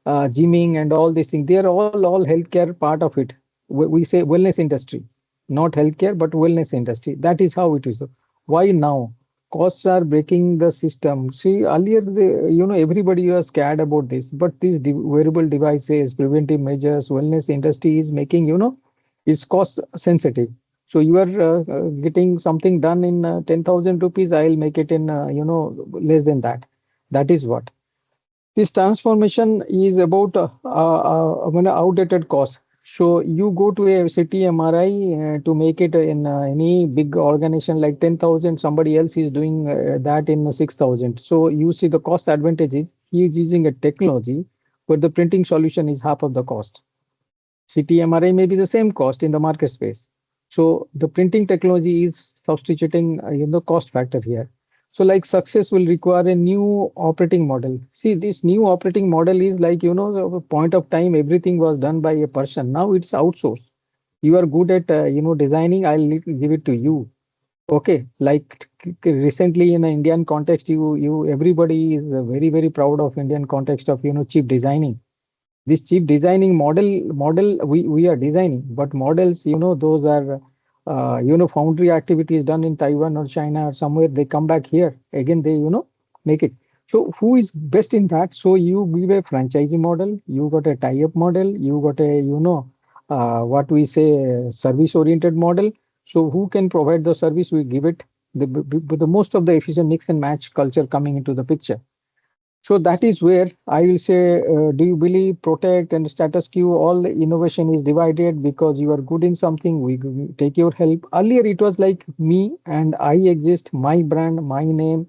gymming and all these things. They are all healthcare part of it. We say wellness industry, not healthcare, but wellness industry. That is how it is. Why now? Costs are breaking the system. See, earlier, everybody was scared about this, but these wearable devices, preventive measures, wellness industry is making, is cost sensitive. So you are getting something done in 10,000 rupees. I'll make it in, less than that. That is what. This transformation is about outdated cost. So you go to a city MRI to make it in any big organization like 10,000, somebody else is doing that in 6,000. So you see the cost advantages. He is using a technology, but the printing solution is half of the cost. CT-MRI may be the same cost in the market space. So the printing technology is substituting cost factor here. So like success will require a new operating model. See, this new operating model is like, the point of time, everything was done by a person. Now it's outsourced. You are good at, designing, give it to you. Okay, like recently in an Indian context, everybody is very proud of Indian context of, cheap designing. This cheap designing model we are designing, but models, those are foundry activities done in Taiwan or China or somewhere. They come back here again, they make it. So who is best in that? So you give a franchisee model, you got a tie-up model, you got a what we say service oriented model. So who can provide the service, we give it. The most of the efficient mix and match culture coming into the picture. So that is where I will say, do you believe protect and status quo? All the innovation is divided because you are good in something. We take your help. Earlier it was like me and I exist, my brand, my name.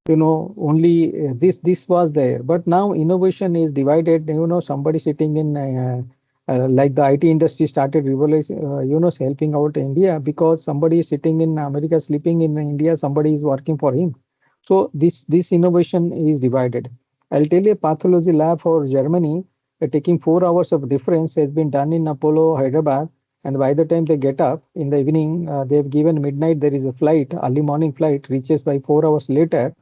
Only this was there. But now innovation is divided. Somebody sitting in like the IT industry started revolution, helping out India because somebody is sitting in America, sleeping in India. Somebody is working for him. So this innovation is divided. I'll tell you, a pathology lab for Germany, taking 4 hours of difference has been done in Apollo, Hyderabad. And by the time they get up in the evening, they've given midnight, there is a flight, early morning flight, reaches by 4 hours later.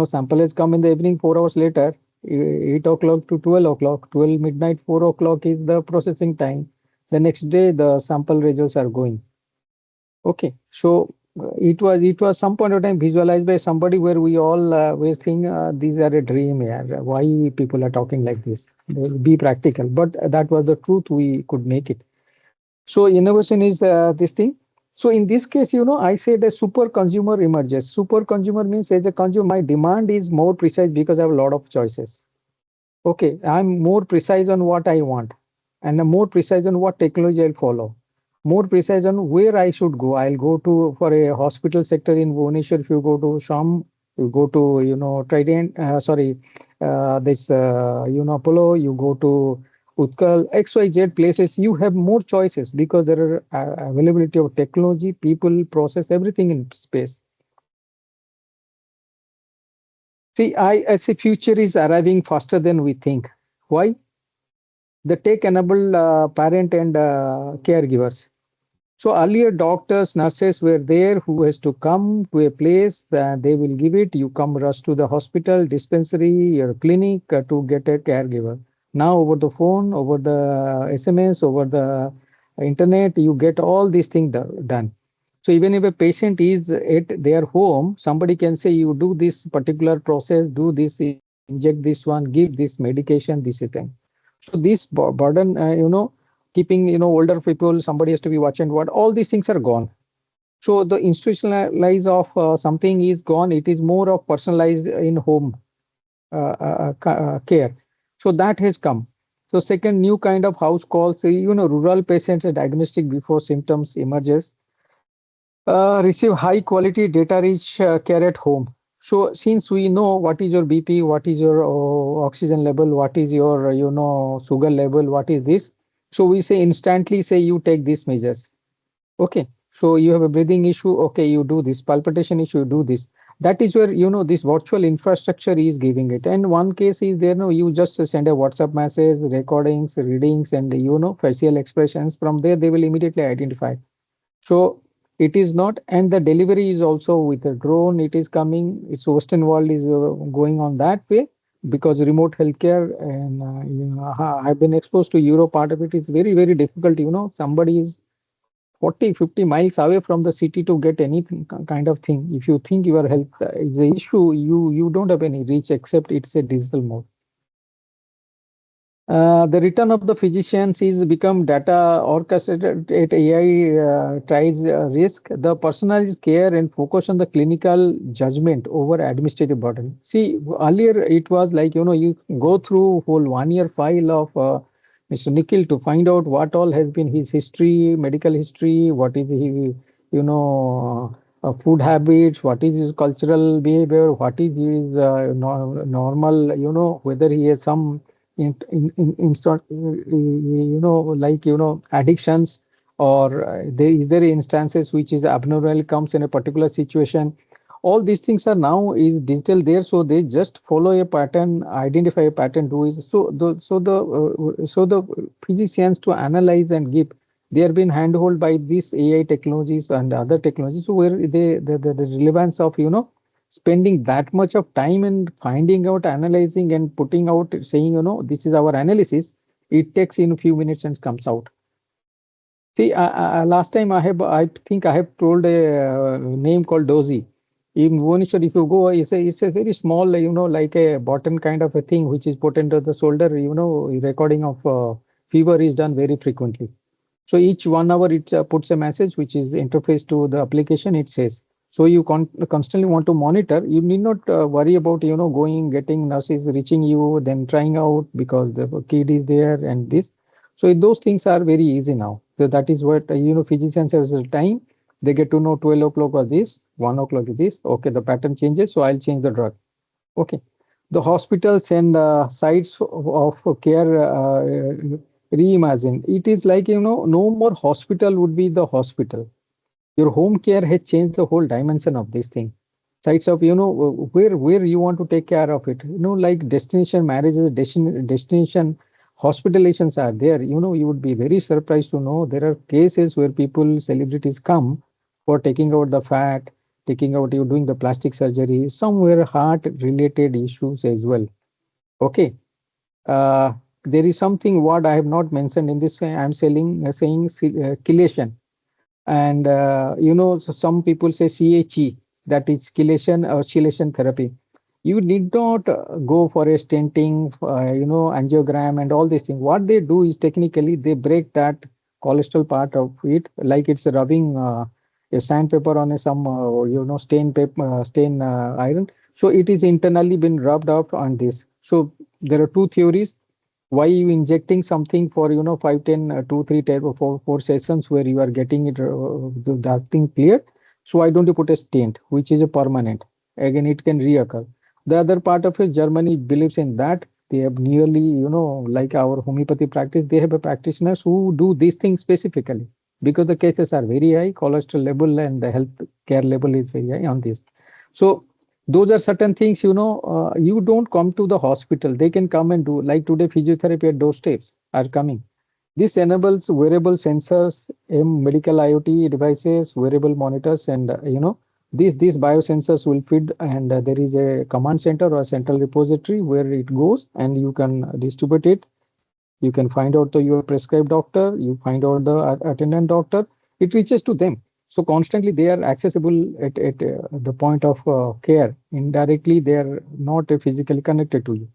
Sample has come in the evening, 4 hours later, 8 o'clock to 12 o'clock, 12 midnight, 4 o'clock is the processing time. The next day, the sample results are going. Okay, so it was some point of time visualized by somebody where we all were saying these are a dream here. Why people are talking like this? Be practical, but that was the truth. We could make it. So innovation is this thing. So in this case, I said a super consumer emerges. Super consumer means as a consumer, my demand is more precise because I have a lot of choices. Okay, I'm more precise on what I want and I'm more precise on what technology I'll follow. More precise on where I should go. I'll go to for a hospital sector in Bhubaneswar. If you go to Sham, you go to Trident. This Apollo. You go to Utkal, XYZ places, you have more choices because there are availability of technology, people, process, everything in space. See, I say future is arriving faster than we think. Why? The tech-enabled parent and caregivers. So earlier, doctors, nurses were there who has to come to a place, they will give it. You come rush to the hospital, dispensary, or clinic to get a caregiver. Now over the phone, over the SMS, over the internet, you get all these things done. So even if a patient is at their home, somebody can say, you do this particular process, do this, inject this one, give this medication, this is thing. So this burden, keeping older people, somebody has to be watching what all these things are gone. So the institutionalize of something is gone. It is more of personalized in home care. So that has come. So second, new kind of house calls, rural patients are diagnostic before symptoms emerges, receive high quality data rich care at home. So since we know what is your BP, what is your oxygen level, what is your sugar level, what is this, so we say instantly say you take these measures. Okay, so you have a breathing issue, okay, you do this palpitation issue, you do this. That is where this virtual infrastructure is giving it. And one case is there, no, you just send a WhatsApp message, recordings, readings, and facial expressions. From there, they will immediately identify. So it is not, and the delivery is also with a drone. It is coming. It's Western world is going on that way because remote healthcare, and I've been exposed to Europe. Part of it is very very difficult. Somebody is 40, 50 miles away from the city to get anything kind of thing. If you think your health is an issue, you don't have any reach except it's a digital mode. The return of the physicians is become data orchestrated at AI tries risk, the personalized care and focus on the clinical judgment over administrative burden. See, earlier it was like, you go through whole 1 year file of Mr. Nikhil to find out what all has been his history, medical history, what is he, food habits, what is his cultural behavior, what is his normal, whether he has some instant like addictions, or there instances which is abnormal comes in a particular situation. All these things are now is digital there, so they just follow a pattern, identify a pattern, do is so the physicians to analyze and give, they are being handhold by these AI technologies and other technologies. So where the relevance of spending that much of time and finding out, analyzing and putting out, saying, this is our analysis, it takes in a few minutes and comes out. See, last time I think I have told a name called Dozy. In Bhubaneswar, if you go, it's a very small, like a button kind of a thing which is put into the shoulder. Recording of fever is done very frequently. So each 1 hour it puts a message which is interface to the application. It says, so you constantly want to monitor. You need not worry about going, getting nurses reaching you, then trying out because the kid is there and this. So those things are very easy now. So that is what physicians have the time. They get to know 12 o'clock or this, 1 o'clock is this. Okay, the pattern changes, so I'll change the drug. Okay, the hospitals and sites of care reimagine. It is like no more hospital would be the hospital. Your home care has changed the whole dimension of this thing. Sites of where you want to take care of it. Like destination marriages, destination hospitalizations are there. You would be very surprised to know there are cases where people, celebrities come for taking out the fat, taking out, you doing the plastic surgery, somewhere heart related issues as well. Okay. Uh, there is something what I have not mentioned in this. I'm saying chelation, and so some people say CHE, that is chelation or chelation therapy. You need not go for a stenting, angiogram and all these things. What they do is technically they break that cholesterol part of it, like it's rubbing a sandpaper on some stain paper, stain iron. So it is internally been rubbed up on this. So there are two theories. Why you injecting something for 5, 10, 2, 3 type of four sessions where you are getting it that thing cleared. So why don't you put a stent which is a permanent? Again, it can reoccur. The other part of it, Germany believes in that. They have nearly, like our homeopathy practice, they have a practitioners who do these things specifically because the cases are very high, cholesterol level and the health care level is very high on this. So those are certain things, you don't come to the hospital. They can come and do, like today, physiotherapy at doorsteps are coming. This enables wearable sensors, medical IoT devices, wearable monitors, and these biosensors will feed, and there is a command center or a central repository where it goes, and you can distribute it. You can find out your prescribed doctor. You find out the attendant doctor. It reaches to them. So constantly they are accessible at the point of care. Indirectly, they are not physically connected to you.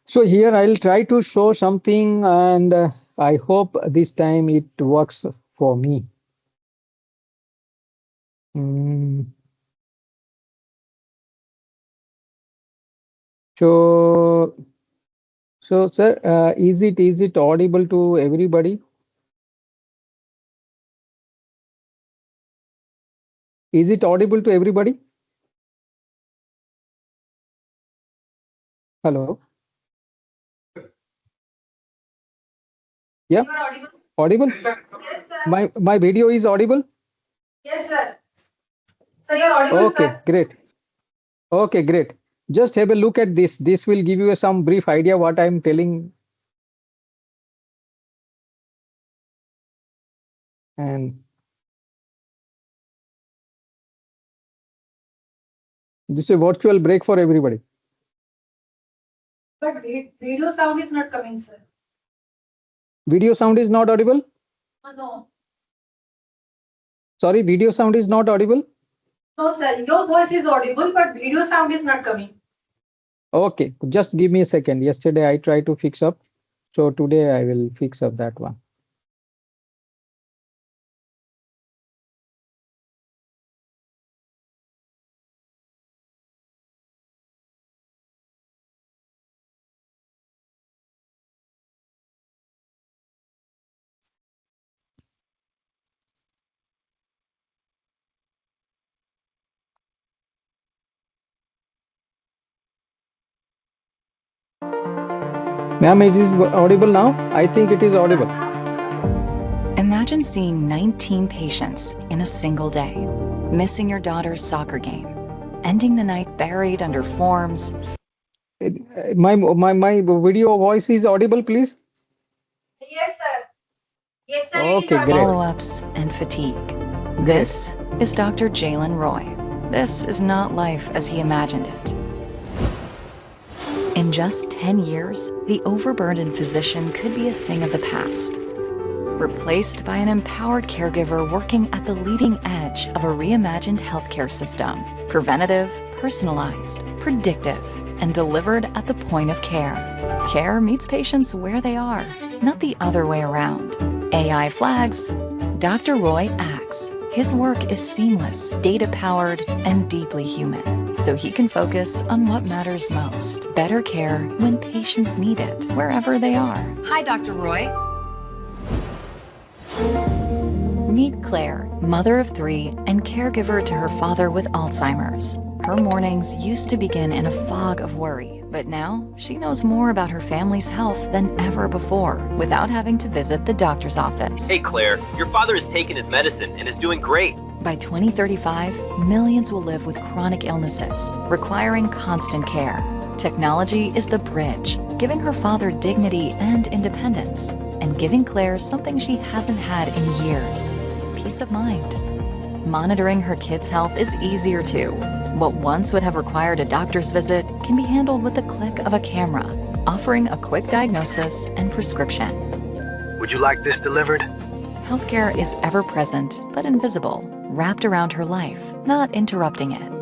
So here I'll try to show something, and I hope this time it works for me. Mm. So, sir, is it audible to everybody? Is it audible to everybody? Hello. Yeah, You are audible? audible. Yes, sir. My video is audible. Yes, sir. Sir, you are audible, Okay, sir. great. Okay, great. Just have a look at this. This will give you some brief idea what I'm telling. And this is a virtual break for everybody. But video sound is not coming, sir. Video sound is not audible. No. Sorry, video sound is not audible. No, sir. Your voice is audible, but video sound is not coming. Okay, just give me a second. Yesterday I tried to fix up. So today I will fix up that one. Ma'am, it is audible now? I think it is audible. Imagine seeing 19 patients in a single day, missing your daughter's soccer game, ending the night buried under forms. My video voice is audible, please. Yes, sir. Yes, sir. It is Okay, great. audible. Follow-ups, and fatigue. Great. This is Dr. Jalen Roy. This is not life as he imagined it. In just 10 years, the overburdened physician could be a thing of the past, replaced by an empowered caregiver working at the leading edge of a reimagined healthcare system. Preventative, personalized, predictive, and delivered at the point of care. Care meets patients where they are, not the other way around. AI flags, Dr. Roy acts. His work is seamless, data-powered, and deeply human, so he can focus on what matters most. Better care when patients need it, wherever they are. Hi, Dr. Roy. Meet Claire, mother of 3 and caregiver to her father with Alzheimer's. Her mornings used to begin in a fog of worry, but now she knows more about her family's health than ever before without having to visit the doctor's office. Hey Claire, your father has taken his medicine and is doing great. By 2035, millions will live with chronic illnesses, requiring constant care. Technology is the bridge, giving her father dignity and independence, and giving Claire something she hasn't had in years: peace of mind. Monitoring her kids' health is easier too. What once would have required a doctor's visit can be handled with the click of a camera, offering a quick diagnosis and prescription. Would you like this delivered? Healthcare is ever present but invisible, wrapped around her life, not interrupting it.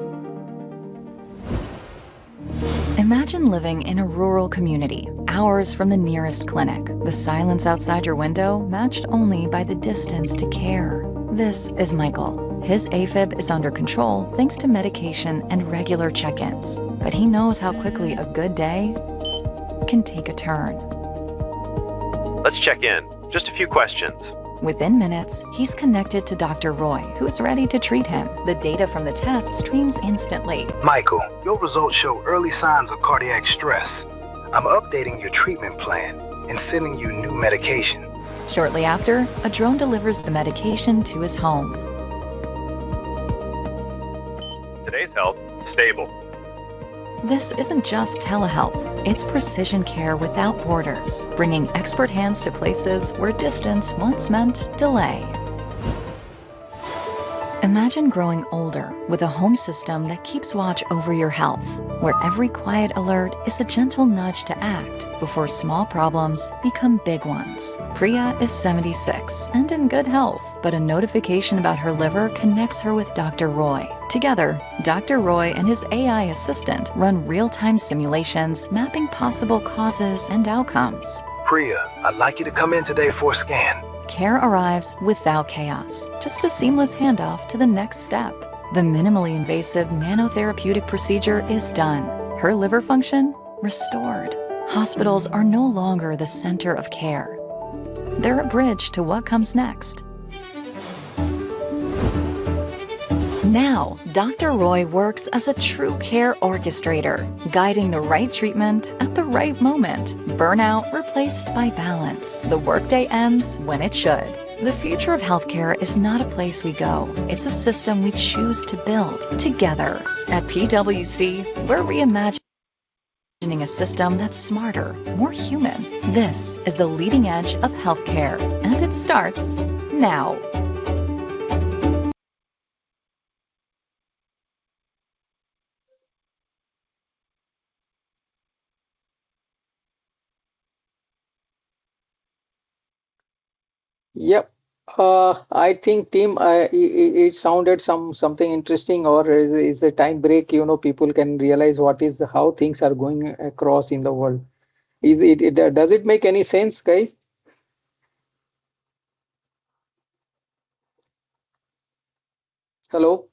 Imagine living in a rural community, hours from the nearest clinic, the silence outside your window matched only by the distance to care. This is Michael. His AFib is under control thanks to medication and regular check-ins, but he knows how quickly a good day can take a turn. Let's check in. Just a few questions. Within minutes, he's connected to Dr. Roy, who is ready to treat him. The data from the test streams instantly. Michael, your results show early signs of cardiac stress. I'm updating your treatment plan and sending you new medication. Shortly after, a drone delivers the medication to his home. Today's health, stable. This isn't just telehealth, it's precision care without borders, bringing expert hands to places where distance once meant delay. Imagine growing older with a home system that keeps watch over your health, where every quiet alert is a gentle nudge to act before small problems become big ones. Priya is 76 and in good health, but a notification about her liver connects her with Dr. Roy. Together, Dr. Roy and his AI assistant run real-time simulations mapping possible causes and outcomes. Priya, I'd like you to come in today for a scan. Care arrives without chaos, just a seamless handoff to the next step. The minimally invasive nanotherapeutic procedure is done. Her liver function restored. Hospitals are no longer the center of care. They're a bridge to what comes next. Now, Dr. Roy works as a true care orchestrator, guiding the right treatment at the right moment. Burnout replaced by balance. The workday ends when it should. The future of healthcare is not a place we go. It's a system we choose to build together. At PwC, we're reimagining a system that's smarter, more human. This is the leading edge of healthcare, and it starts now. Yep. I think team, it sounded something interesting, or is a time break, people can realize what is how things are going across in the world. Does it make any sense, guys? Hello?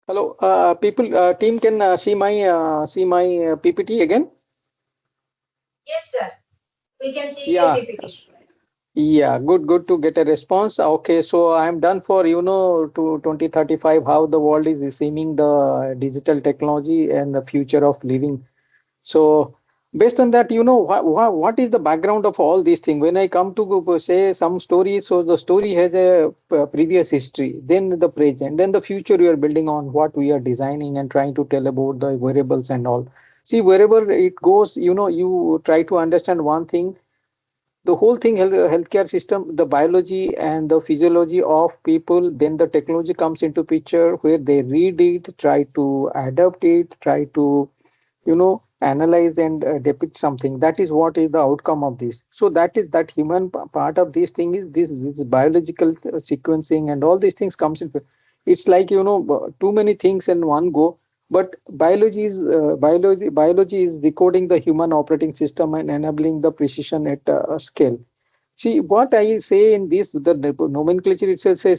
Hello, people, team can see my PPT again? Yes, sir. We can see Yeah. your PPT. Yeah, good to get a response. Okay, so I'm done for to 2035 how the world is seeing the digital technology and the future of living. So based on that, what is the background of all these things? When I come to say some story, so the story has a previous history, then the present, then the future we are building on what we are designing and trying to tell about the wearables and all. See, wherever it goes, you try to understand one thing, the whole thing, healthcare system, the biology and the physiology of people, then the technology comes into picture where they read it, try to adapt it, try to analyze and depict something. That is what is the outcome of this. So that is that human part of this thing is this biological sequencing and all these things comes in. It's like too many things in one go. But biology is decoding the human operating system and enabling the precision at a scale. See, what I say in this, the nomenclature itself say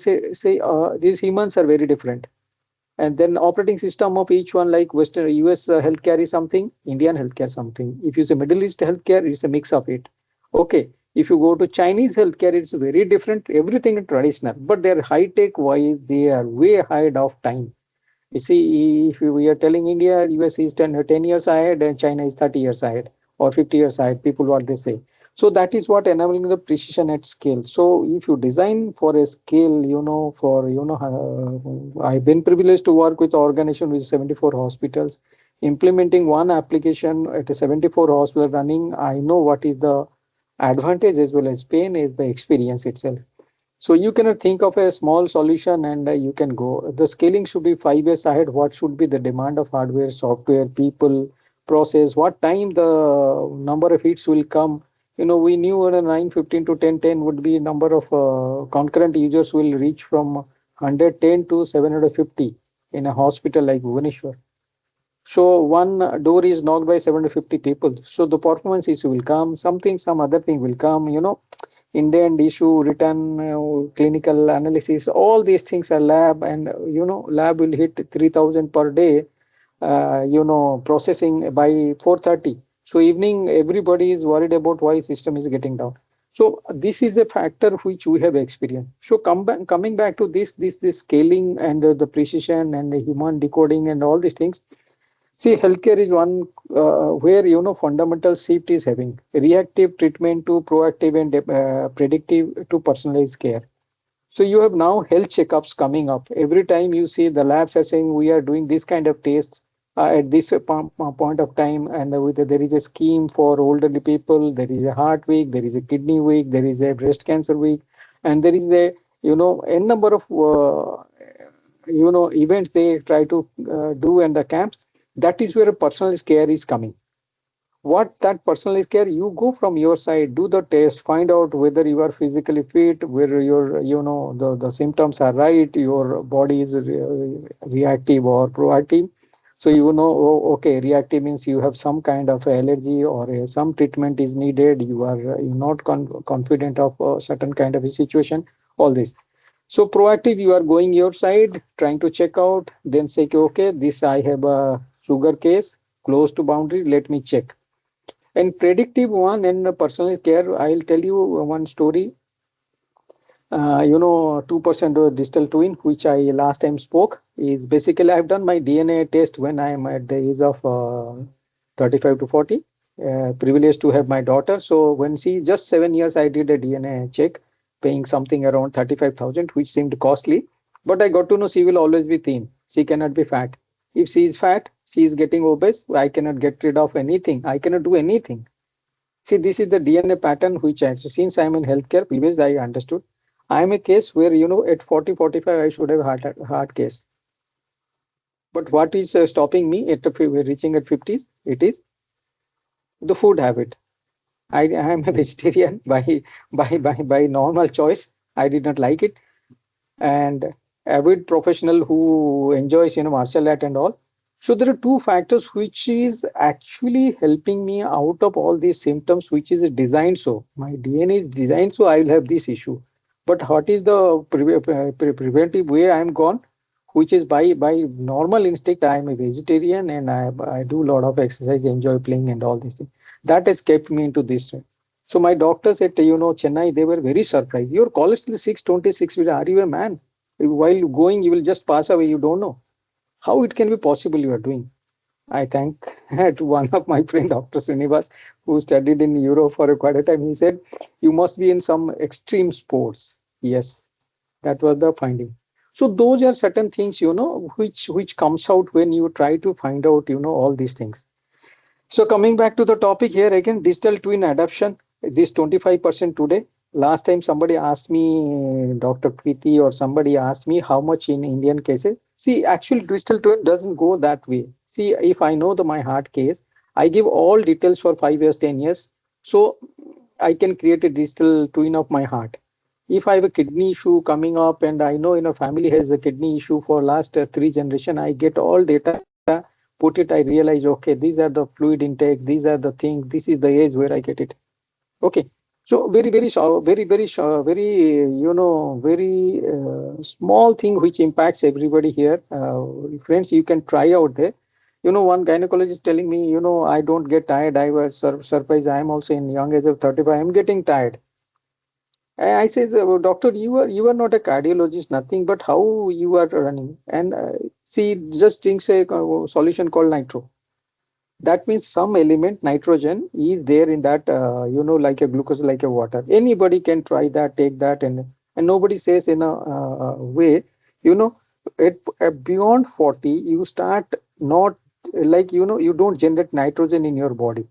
these humans are very different. And then operating system of each one, like Western US healthcare is something, Indian healthcare something. If you say Middle East healthcare, it's a mix of it. Okay. If you go to Chinese healthcare, it's very different. Everything is traditional, but they're high tech wise, they are way ahead of time. You see, if we are telling India, US is 10 years ahead and China is 30 years ahead or 50 years ahead, people what they say. So that is what enabling the precision at scale. So if you design for a scale, I've been privileged to work with organization with 74 hospitals, implementing one application at a 74 hospital running. I know what is the advantage as well as pain is the experience itself. So you cannot think of a small solution and you can go. The scaling should be 5 years ahead. What should be the demand of hardware, software, people, process? What time the number of hits will come? We knew at a 9:15 to 10:10 would be number of concurrent users will reach from 110 to 750 in a hospital like Bhubaneswar. So one door is knocked by 750 people. So the performance issue will come, some other thing will come, indent issue, written clinical analysis, all these things are lab, and lab will hit 3,000 per day, processing by 4:30. So evening, everybody is worried about why system is getting down. So this is a factor which we have experienced. So coming back to this scaling and the precision and the human decoding and all these things. See, healthcare is one where fundamental shift is having reactive treatment to proactive and predictive to personalized care. So you have now health checkups coming up. Every time you see the labs are saying we are doing this kind of tests at this point of time, and there is a scheme for elderly people. There is a heart week, there is a kidney week, there is a breast cancer week, and there is a n number of events they try to do in the camps. That is where a personalized care is coming. What that personalized care, you go from your side, do the test, find out whether you are physically fit, whether your the symptoms are right, your body is reactive or proactive. So oh, okay, reactive means you have some kind of allergy or some treatment is needed, you are you're not confident of a certain kind of a situation, all this. So proactive, you are going your side, trying to check out, then say, okay, this I have a sugar case close to boundary, let me check. And predictive one and personal care, I'll tell you one story. 2% digital twin, which I last time spoke, is basically I've done my DNA test when I'm at the age of 35 to 40. Privileged to have my daughter. So when she just 7 years, I did a DNA check, paying something around 35,000, which seemed costly. But I got to know she will always be thin. She cannot be fat. If she is fat, she is getting obese. I cannot get rid of anything. I cannot do anything. See, this is the DNA pattern which I, so since I'm in healthcare, previous I understood. I'm a case where, at 40, 45, I should have heart case. But what is stopping me at reaching at 50s? It is the food habit. I am a vegetarian by normal choice. I did not like it. And avid professional who enjoys, martial art and all. So there are two factors which is actually helping me out of all these symptoms, which is designed so. My DNA is designed so I will have this issue. But what is the preventive way I am gone? Which is by normal instinct, I am a vegetarian and I do a lot of exercise, enjoy playing and all these things. That has kept me into this. So my doctors at Chennai, they were very surprised. Your cholesterol is 626. Are you a man? While going, you will just pass away. You don't know how it can be possible. You are doing. I thank to one of my friend, Dr. Srinivas, who studied in Europe for quite a time. He said, you must be in some extreme sports. Yes, that was the finding. So those are certain things, which comes out when you try to find out, all these things. So coming back to the topic here again, digital twin adoption, this 25% today. Last time somebody asked me, Dr. Preeti or somebody asked me how much in Indian cases. See, actually digital twin doesn't go that way. See, if I know my heart case, I give all details for 5 years, 10 years. So I can create a digital twin of my heart. If I have a kidney issue coming up and I know family has a kidney issue for last 3 generations, I get all data, put it, I realize, okay, these are the fluid intake, these are the things, this is the age where I get it. Okay. So very, very small thing which impacts everybody here. Friends, you can try out there. One gynecologist telling me, I don't get tired. I was surprised. I am also in young age of 35. I'm getting tired. I says, doctor, you are not a cardiologist, nothing, but how you are running? And see, just drinks a solution called nitro. That means some element, nitrogen, is there in that, like a glucose, like a water. Anybody can try that, take that, and nobody says in a way, beyond 40, you start not like, you don't generate nitrogen in your body.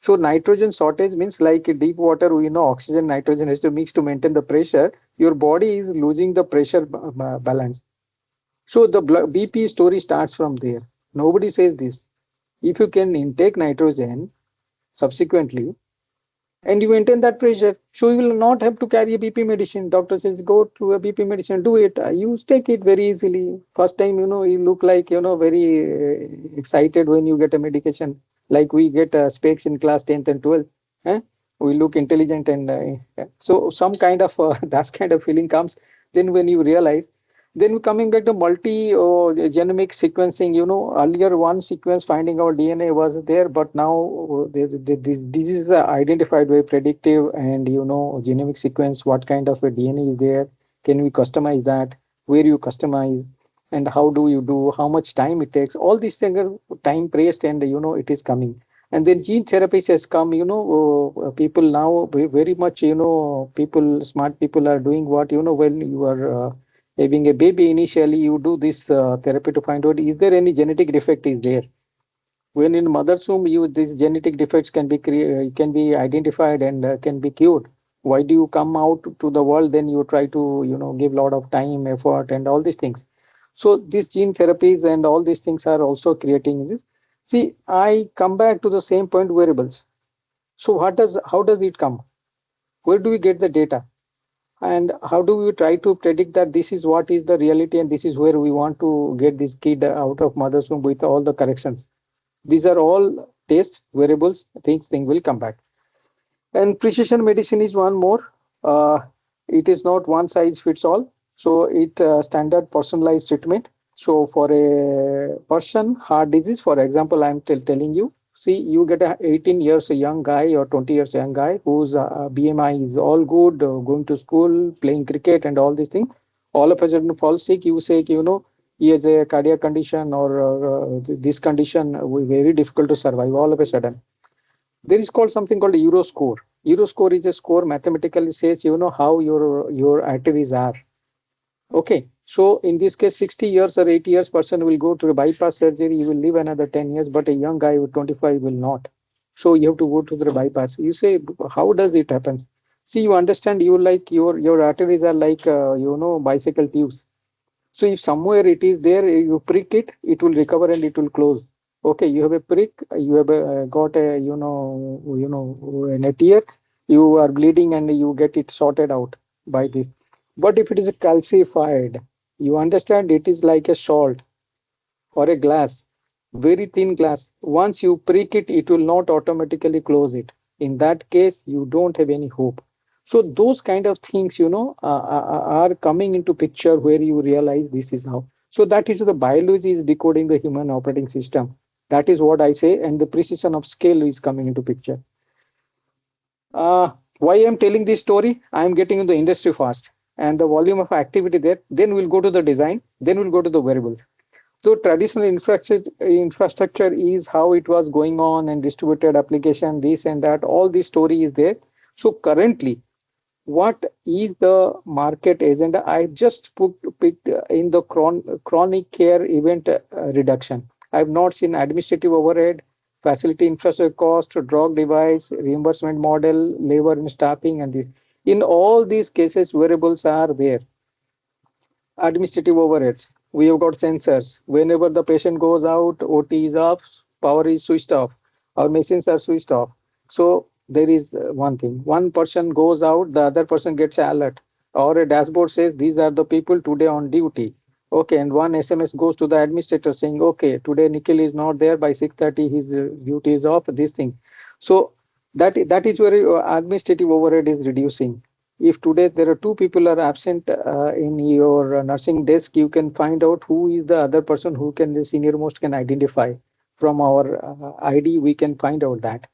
So nitrogen shortage means like deep water, oxygen, nitrogen has to mix to maintain the pressure. Your body is losing the pressure balance. So the BP story starts from there. Nobody says this. If you can intake nitrogen subsequently and you maintain that pressure, so you will not have to carry a BP medicine. Doctor says, go to a BP medicine, do it. You take it very easily. First time, you look like, very excited when you get a medication. Like we get specs in class 10th and 12th. Eh? We look intelligent and so some kind of, that kind of feeling comes. Then when you realize, Then coming back to multi genomic sequencing, earlier one sequence finding our DNA was there, but now this disease is identified by predictive and genomic sequence. What kind of a DNA is there? Can we customize that? Where you customize, and how do you do? How much time it takes? All these things are time pressed, and it is coming. And then gene therapies has come. People now very much. People, smart people are doing what when you are. Having a baby, initially you do this therapy to find out is there any genetic defect is there. When in mother's womb, these genetic defects can be identified and can be cured. Why do you come out to the world? Then you try to give a lot of time, effort, and all these things. So these gene therapies and all these things are also creating this. See, I come back to the same point, wearables. So how does it come? Where do we get the data? And how do we try to predict that this is what is the reality and this is where we want to get this kid out of mother's womb with all the corrections? These are all tests, variables, thing will come back. And precision medicine is one more. Uh, it is not one size fits all. So it standard personalized treatment. So for a person, heart disease, for example, I'm telling you, see, you get a 18 years a young guy or 20 years young guy whose BMI is all good, going to school, playing cricket and all these things. All of a sudden fall sick. You say, he has a cardiac condition or this condition, very difficult to survive all of a sudden. There is called something called Euro score. Euro score is a score mathematically says how your arteries are. Okay, so in this case, 60 years or 80 years person will go to the bypass surgery. He will live another 10 years, but a young guy with 25 will not. So you have to go to the bypass. You say, how does it happen? See, you understand. You like your arteries are like bicycle tubes. So if somewhere it is there, you prick it, it will recover and it will close. Okay, you have a prick, you have got a in a tear, you are bleeding and you get it sorted out by this. But if it is calcified, you understand it is like a salt or a glass, very thin glass. Once you prick it, it will not automatically close it. In that case, you don't have any hope. So those kind of things, are coming into picture where you realize this is how. So that is the biology is decoding the human operating system. That is what I say, and the precision of scale is coming into picture. Why I'm telling this story? I'm getting in the industry fast, and the volume of activity there. Then we'll go to the design. Then we'll go to the wearables. So traditional infrastructure is how it was going on and distributed application, this and that. All this story is there. So currently, what is the market agenda? I just picked in the chronic care event reduction. I have not seen administrative overhead, facility infrastructure cost, drug device, reimbursement model, labor and staffing, and this. In all these cases, variables are there. Administrative overheads. We have got sensors. Whenever the patient goes out, OT is off, power is switched off, our machines are switched off. So there is one thing. One person goes out, the other person gets an alert. Or a dashboard says these are the people today on duty. Okay, and one SMS goes to the administrator saying, okay, today Nikhil is not there by 6:30, his duty is off. This thing. So that is where administrative overhead is reducing. If today there are two people are absent in your nursing desk, you can find out who is the other person who can the senior most can identify from our ID. We can find out that.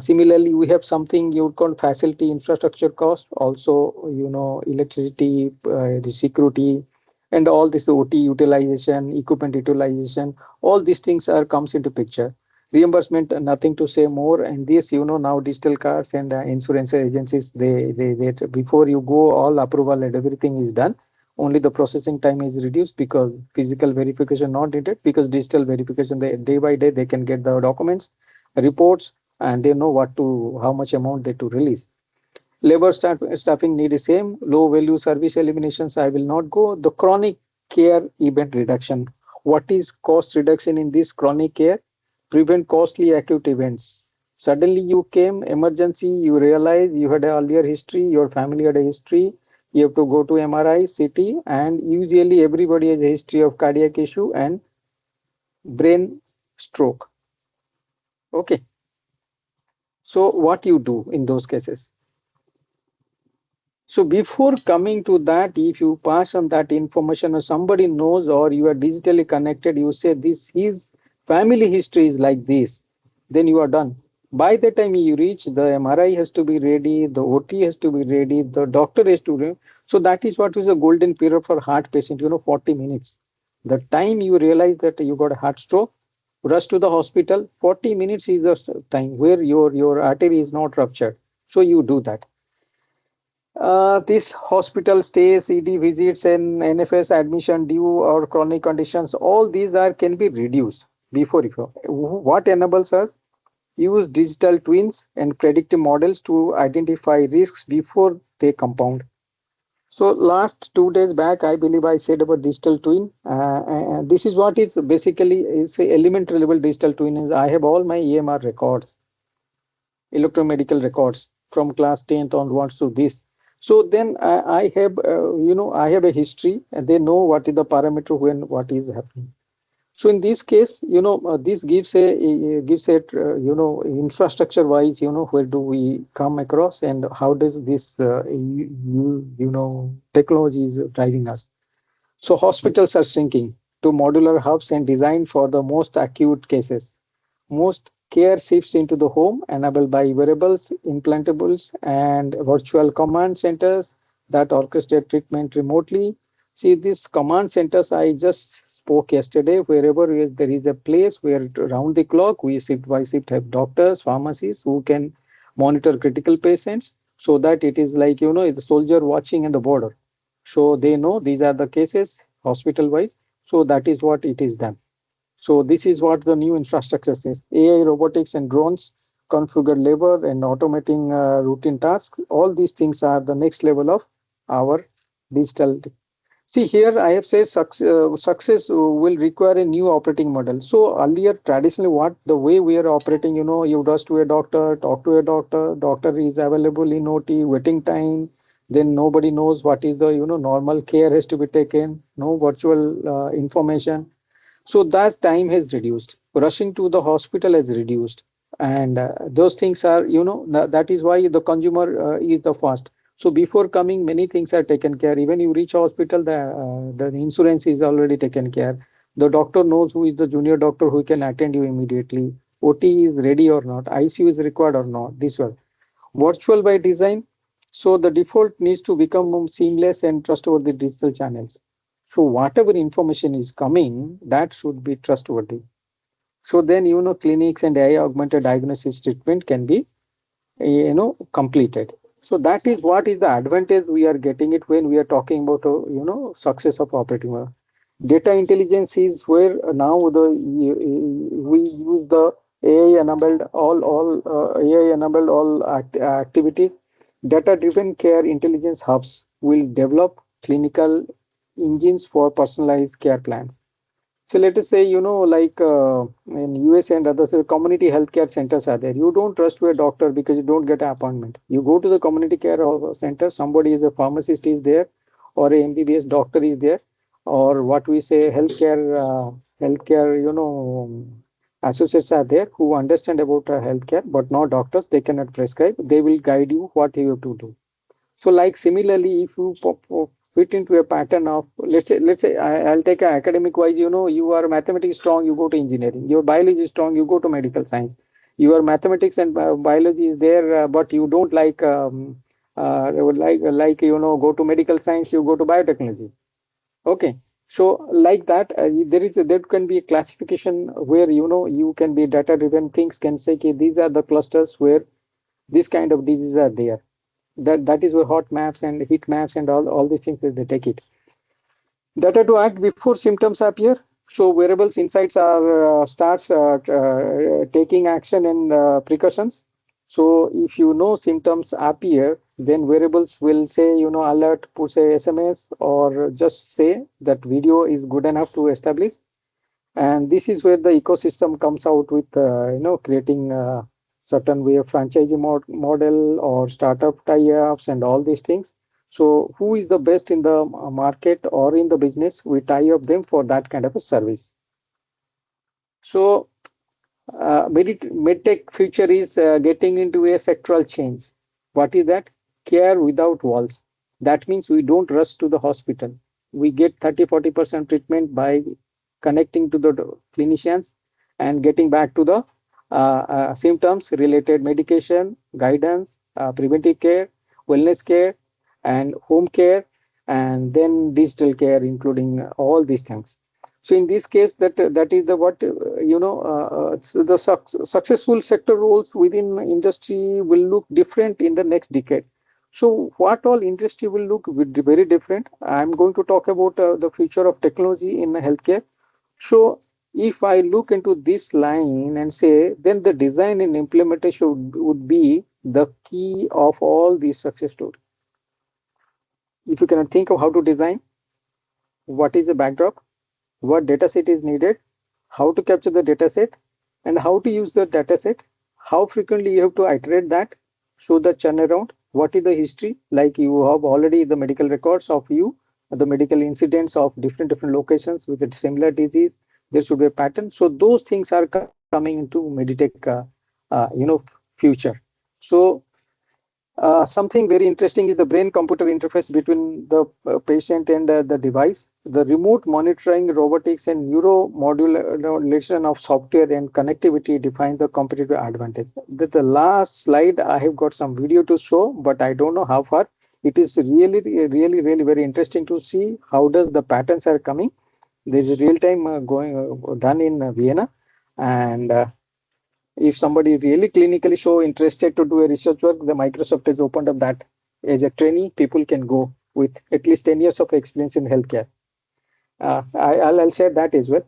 Similarly, we have something you call facility infrastructure cost, also electricity, the security, and all this OT utilization, equipment utilization. All these things are comes into picture. Reimbursement, nothing to say more. And this, now digital cards and insurance agencies, they before you go, all approval and everything is done. Only the processing time is reduced because physical verification not needed, because digital verification, they day by day they can get the documents, reports, and they know what to how much amount they to release. Labor staffing need is same. Low value service eliminations, I will not go. The chronic care event reduction. What is cost reduction in this chronic care? Prevent costly acute events. Suddenly you came, emergency, you realize you had an earlier history, your family had a history, you have to go to MRI, CT, and usually everybody has a history of cardiac issue and brain stroke. Okay. So what you do in those cases? So before coming to that, if you pass on that information or somebody knows or you are digitally connected, you say this his family history is like this, then you are done. By the time you reach, the MRI has to be ready, the OT has to be ready, the doctor has to be. So that is what is a golden period for heart patient, 40 minutes. The time you realize that you got a heart stroke, rush to the hospital, 40 minutes is the time where your artery is not ruptured. So you do that. This hospital stays, ED visits, and NFS admission due or chronic conditions, all these are can be reduced before. What enables us? Use digital twins and predictive models to identify risks before they compound. So last 2 days back, I believe I said about digital twin. This is what is basically is a elementary level digital twin. Is I have all my EMR records, electromedical records from class 10th onwards to this. So then I have, I have a history and they know what is the parameter when what is happening. So in this case, this gives a infrastructure wise, where do we come across and how does this, technology is driving us. So hospitals are shrinking to modular hubs and designed for the most acute cases. Most care shifts into the home, enabled by wearables, implantables, and virtual command centers that orchestrate treatment remotely. See, these command centers I just spoke yesterday, wherever there is a place where around the clock we shift by shift have doctors, pharmacies who can monitor critical patients so that it is like, the soldier watching in the border. So they know these are the cases hospital wise. So that is what it is done. So this is what the new infrastructure says. AI, robotics, and drones configure labor and automating routine tasks. All these things are the next level of our digital. See here, I have said success will require a new operating model. So earlier, traditionally, what the way we are operating, you rush to a doctor, talk to a doctor, doctor is available in OT, waiting time. Then nobody knows what is the normal care has to be taken. No virtual information, so that time has reduced. Rushing to the hospital has reduced. And those things are, that is why the consumer is the first. So before coming, many things are taken care. Even you reach hospital, the insurance is already taken care. The doctor knows who is the junior doctor who can attend you immediately. OT is ready or not. ICU is required or not. This one. Virtual by design. So the default needs to become seamless and trustworthy digital channels. So whatever information is coming, that should be trustworthy. So then, clinics and AI augmented diagnosis treatment can be, completed. So that is what is the advantage we are getting it when we are talking about, success of operating model. Data intelligence is where now we use the AI enabled all activities. Data driven care intelligence hubs will develop clinical engines for personalized care plans. So let us say, like in US and others, community healthcare centers are there. You don't trust to a doctor because you don't get an appointment. You go to the community care center, somebody is a pharmacist is there, or a MBBS doctor is there, or what we say healthcare, associates are there who understand about healthcare, but not doctors. They cannot prescribe. They will guide you what you have to do. So like similarly, if you fit into a pattern of, let's say I'll take an academic wise, you are mathematics strong, you go to engineering. Your biology is strong, you go to medical science. Your mathematics and biology is there, but you don't go to medical science, you go to biotechnology. Okay. So like that, there can be a classification where you can be data driven. Things can say, okay, these are the clusters where this kind of diseases are there. That is where hot maps and heat maps and all these things they take it. Data to act before symptoms appear. So wearables insights are starts taking action and precautions. So if you know symptoms appear, then wearables will say alert, push a SMS, or just say that video is good enough to establish. And this is where the ecosystem comes out with creating certain way of franchising model or startup tie-ups and all these things. So who is the best in the market or in the business, we tie up them for that kind of a service. So medtech future is getting into a sectoral change. What is that? Care without walls. That means we don't rush to the hospital. We get 30-40% treatment by connecting to the clinicians and getting back to the symptoms related medication, guidance, preventive care, wellness care, and home care, and then digital care, including all these things. So in this case, that is the what so the successful sector roles within industry will look different in the next decade. So what all industry will look very different. I'm going to talk about the future of technology in healthcare. So if I look into this line and say, then the design and implementation would be the key of all these success stories. If you cannot think of how to design, what is the backdrop, what data set is needed, how to capture the data set, and how to use the data set, how frequently you have to iterate that, show the turnaround, what is the history, like you have already the medical records of you, the medical incidents of different locations with a similar disease, there should be a pattern. So those things are coming into Meditech, future. So something very interesting is the brain-computer interface between the patient and the device. The remote monitoring, robotics, and neuromodulation of software and connectivity define the competitive advantage. The last slide, I have got some video to show, but I don't know how far. It is really very interesting to see how does the patterns are coming. There is real time done in Vienna, and if somebody really clinically show interested to do a research work, the Microsoft has opened up that as a trainee, people can go with at least 10 years of experience in healthcare. I'll share that as well.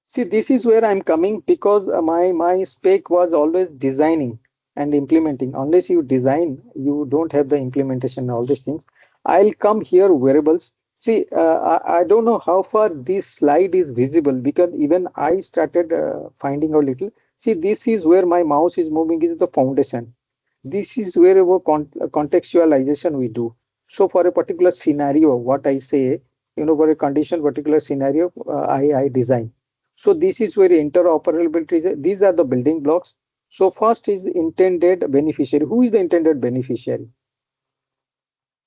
See, this is where I'm coming because my spec was always designing and implementing. Unless you design, you don't have the implementation, all these things. I'll come here, wearables. See, I don't know how far this slide is visible because even I started finding out little. See, this is where my mouse is moving is the foundation. This is where our contextualization we do. So for a particular scenario, what I say, for a condition, particular scenario, I design. So this is where interoperability is. These are the building blocks. So first is the intended beneficiary. Who is the intended beneficiary?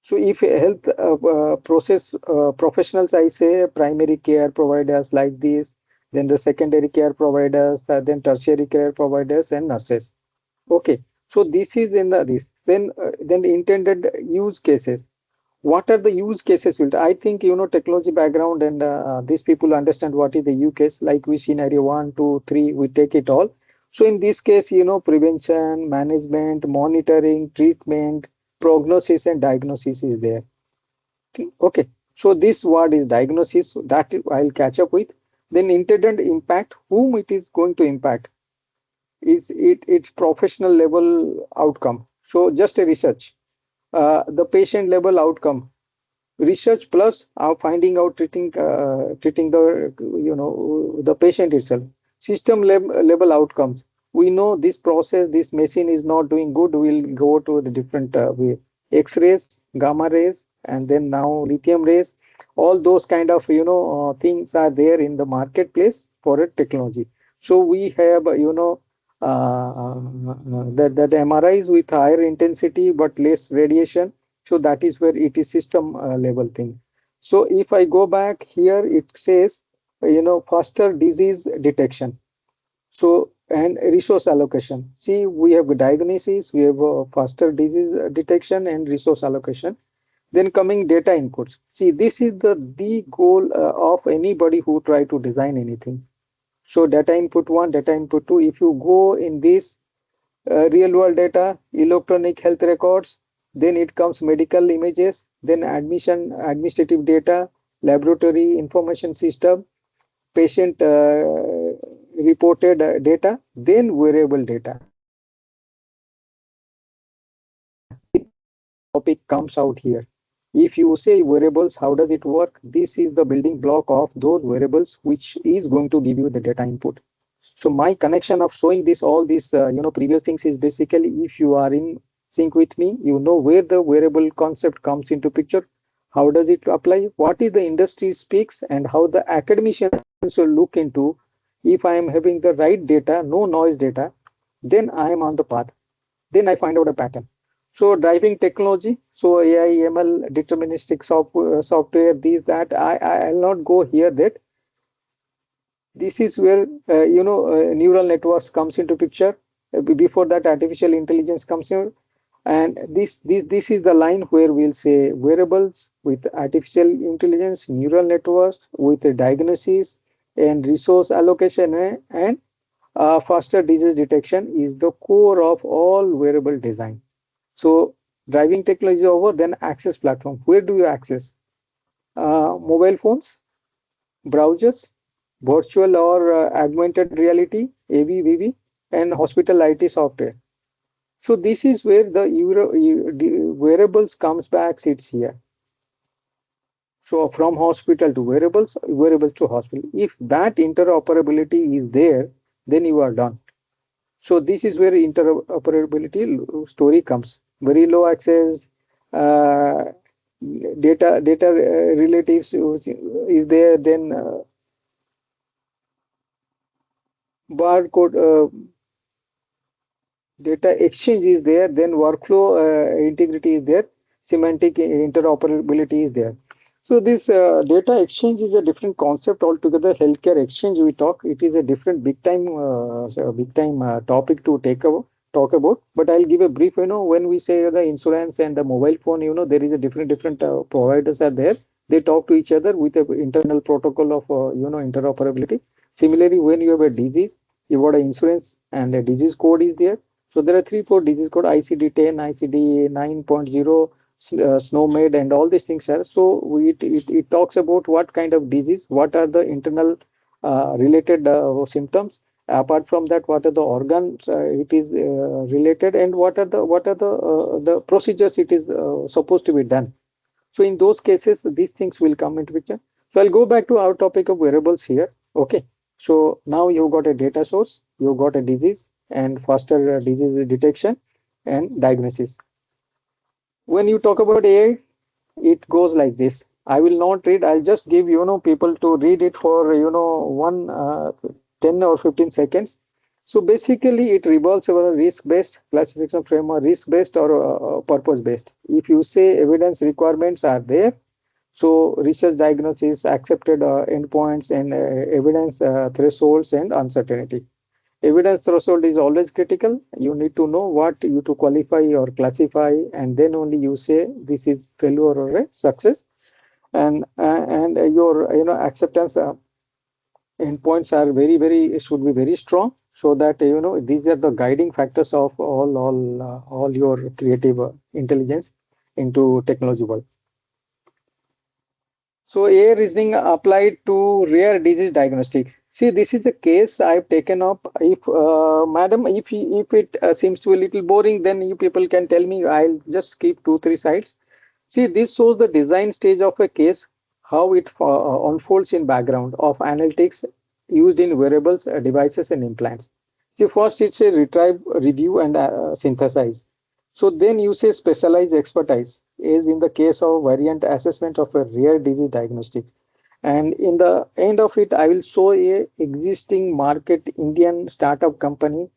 So if a health process professionals, I say primary care providers like this, then the secondary care providers, then tertiary care providers and nurses. Okay, so this is in this. Then the intended use cases. What are the use cases? I think technology background and these people understand what is the use case. Like we scenario 1, 2, 3, we take it all. So in this case, prevention, management, monitoring, treatment, prognosis, and diagnosis is there. Okay, so this word is diagnosis. So that I'll catch up with. Then intended impact, whom it is going to impact. It's professional level outcome. So just a research. The patient level outcome, research plus finding out treating the the patient itself. System level outcomes, we know this process, this machine is not doing good, we'll go to the different way, x-rays, gamma rays, and then now lithium rays. All those kind of things are there in the marketplace for a technology. So we have that MRIs with higher intensity but less radiation. So that is where it is system level thing. So if I go back here, it says, faster disease detection. So, and resource allocation. See, we have diagnosis, we have faster disease detection and resource allocation. Then coming data inputs. See, this is the goal of anybody who try to design anything. So data input 1, data input 2, if you go in this real world data, electronic health records, then it comes medical images, then administrative data, laboratory information system, patient reported data, then wearable data. Topic comes out here. If you say wearables, how does it work? This is the building block of those wearables, which is going to give you the data input. So my connection of showing this, all these, previous things is basically if you are in sync with me, where the wearable concept comes into picture. How does it apply? What is the industry speaks and how the academicians will look into. If I am having the right data, no noise data, then I am on the path. Then I find out a pattern. So driving technology, so AI, ML, deterministic software, these, that, I'll not go here that. This is where, neural networks comes into picture. Before that, artificial intelligence comes in. And this is the line where we'll say wearables with artificial intelligence, neural networks with a diagnosis and resource allocation, and faster disease detection is the core of all wearable design. So driving technology over, then access platform. Where do you access? Mobile phones, browsers, virtual or augmented reality, AV, VV, and hospital IT software. So this is where the wearables comes back, sits here. So from hospital to wearables, wearables to hospital. If that interoperability is there, then you are done. So this is where interoperability story comes. Very low access, data relatives is there, then barcode data exchange is there, then workflow integrity is there, semantic interoperability is there. So this data exchange is a different concept altogether. Healthcare exchange we talk, it is a different big time topic to talk about. But I'll give a brief. When we say the insurance and the mobile phone, there is a different providers are there. They talk to each other with an internal protocol of interoperability. Similarly, when you have a disease, you got an insurance and a disease code is there. So there are 3-4 disease code, ICD-10, ICD 9.0, SNOMED, and all these things are. So it talks about what kind of disease, what are the internal related symptoms. Apart from that, what are the organs it is related, and what are the procedures it is supposed to be done. So in those cases, these things will come into picture. So I'll go back to our topic of wearables here. Okay. So now you've got a data source, you've got a disease and faster disease detection and diagnosis. When you talk about AI, it goes like this. I will not read. I'll just give people to read it for one 10 or 15 seconds. So basically, it revolves around risk-based classification framework, risk-based or purpose-based. If you say evidence requirements are there, so research diagnosis, accepted endpoints, and evidence thresholds and uncertainty. Evidence threshold is always critical. You need to know what you to qualify or classify, and then only you say this is failure or a success. And your acceptance endpoints are very should be very strong, so that these are the guiding factors of all your creative intelligence into technology world. So AI reasoning applied to rare disease diagnostics. See, this is the case I've taken up. If madam, if it seems to be a little boring, then you people can tell me. I'll just skip 2-3 slides. See, this shows the design stage of a case, how it unfolds in background of analytics used in wearables, devices, and implants. See, first it's a retrieve, review, and synthesize. So then you say specialized expertise is in the case of variant assessment of a rare disease diagnostics. And in the end of it, I will show a existing market Indian startup company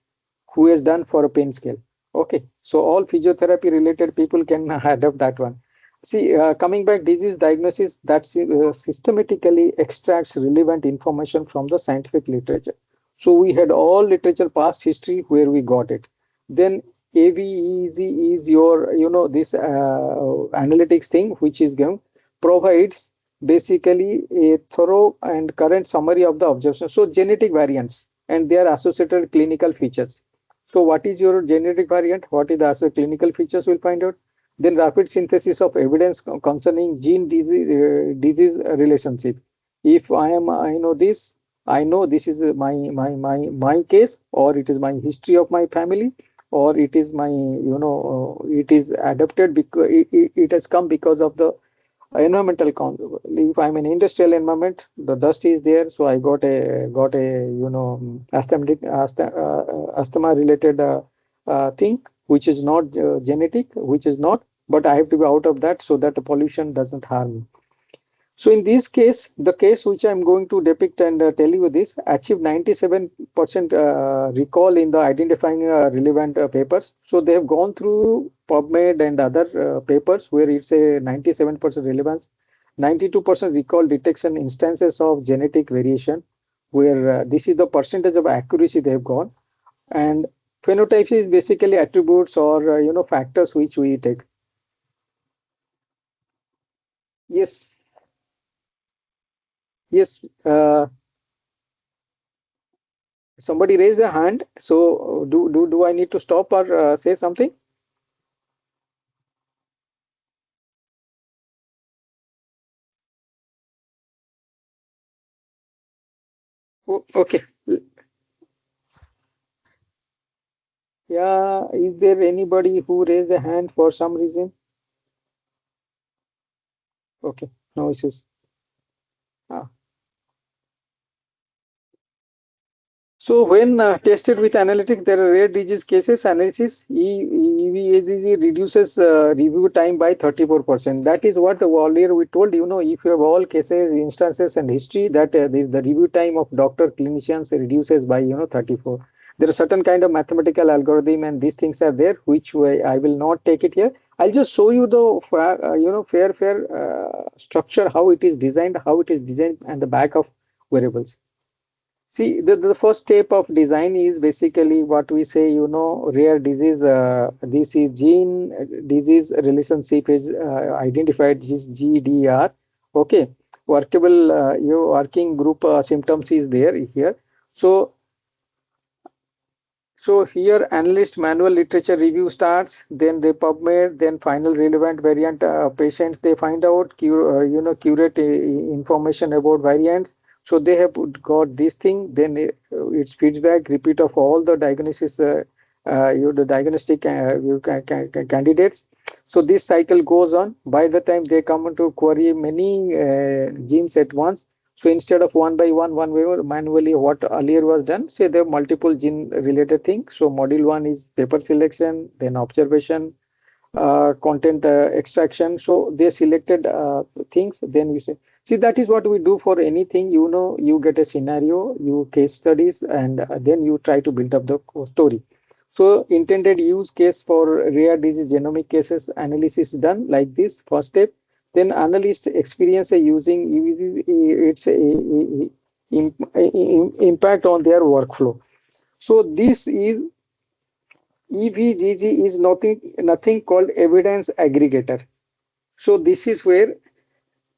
who has done for a pain scale. Okay, so all physiotherapy related people can adopt that one. See, coming back, disease diagnosis that systematically extracts relevant information from the scientific literature. So we had all literature past history where we got it. Then AVEZ is your, this analytics thing, which is given, provides basically a thorough and current summary of the observation. So genetic variants and their associated clinical features. So what is your genetic variant? What is the associated clinical features? We'll find out. Then rapid synthesis of evidence concerning gene disease relationship. If I know this, I know this is my case, or it is my history of my family, or it is my it is adapted because it has come because of the environmental if I'm an industrial environment, the dust is there, so I got a asthma related thing, which is not genetic, which is not, but I have to be out of that so that the pollution doesn't harm me. So in this case, the case which I'm going to depict and tell you this achieved 97% recall in the identifying relevant papers. So they have gone through PubMed and other papers where it's a 97% relevance, 92% recall detection instances of genetic variation, where this is the percentage of accuracy they have gone. And phenotypes is basically attributes or factors which we take. Yes, yes. Somebody raise a hand. So do I need to stop or say something? Okay. Yeah. Is there anybody who raised a hand for some reason? Okay. No issues. Ah. So when tested with analytic, there are rare disease cases analysis. EVAGG reduces review time by 34%. That is what earlier we told, if you have all cases, instances, and history, that the review time of doctor clinicians reduces by 34. There are certain kind of mathematical algorithm, and these things are there, which way I will not take it here. I'll just show you the fair structure, how it is designed, and the back of variables. See, the first step of design is basically what we say, rare disease. This is gene disease relationship is identified, this is GDR. Okay, workable, your working group symptoms is there here. So here analyst manual literature review starts, then they PubMed, then final relevant variant patients, they find out, curate information about variants. So they have got this thing, then it's feedback, repeat of all the diagnosis, the diagnostic candidates. So this cycle goes on. By the time they come to query many genes at once, so instead of one by one, manually what earlier was done, say there are multiple gene related things. So module one is paper selection, then observation, content extraction. So they selected things, then you say, see, that is what we do for anything. You get a scenario, you case studies, and then you try to build up the story. So intended use case for rare disease genomic cases analysis done like this first step. Then analysts experience using its impact on their workflow. So this is EVGG is nothing called evidence aggregator. So this is where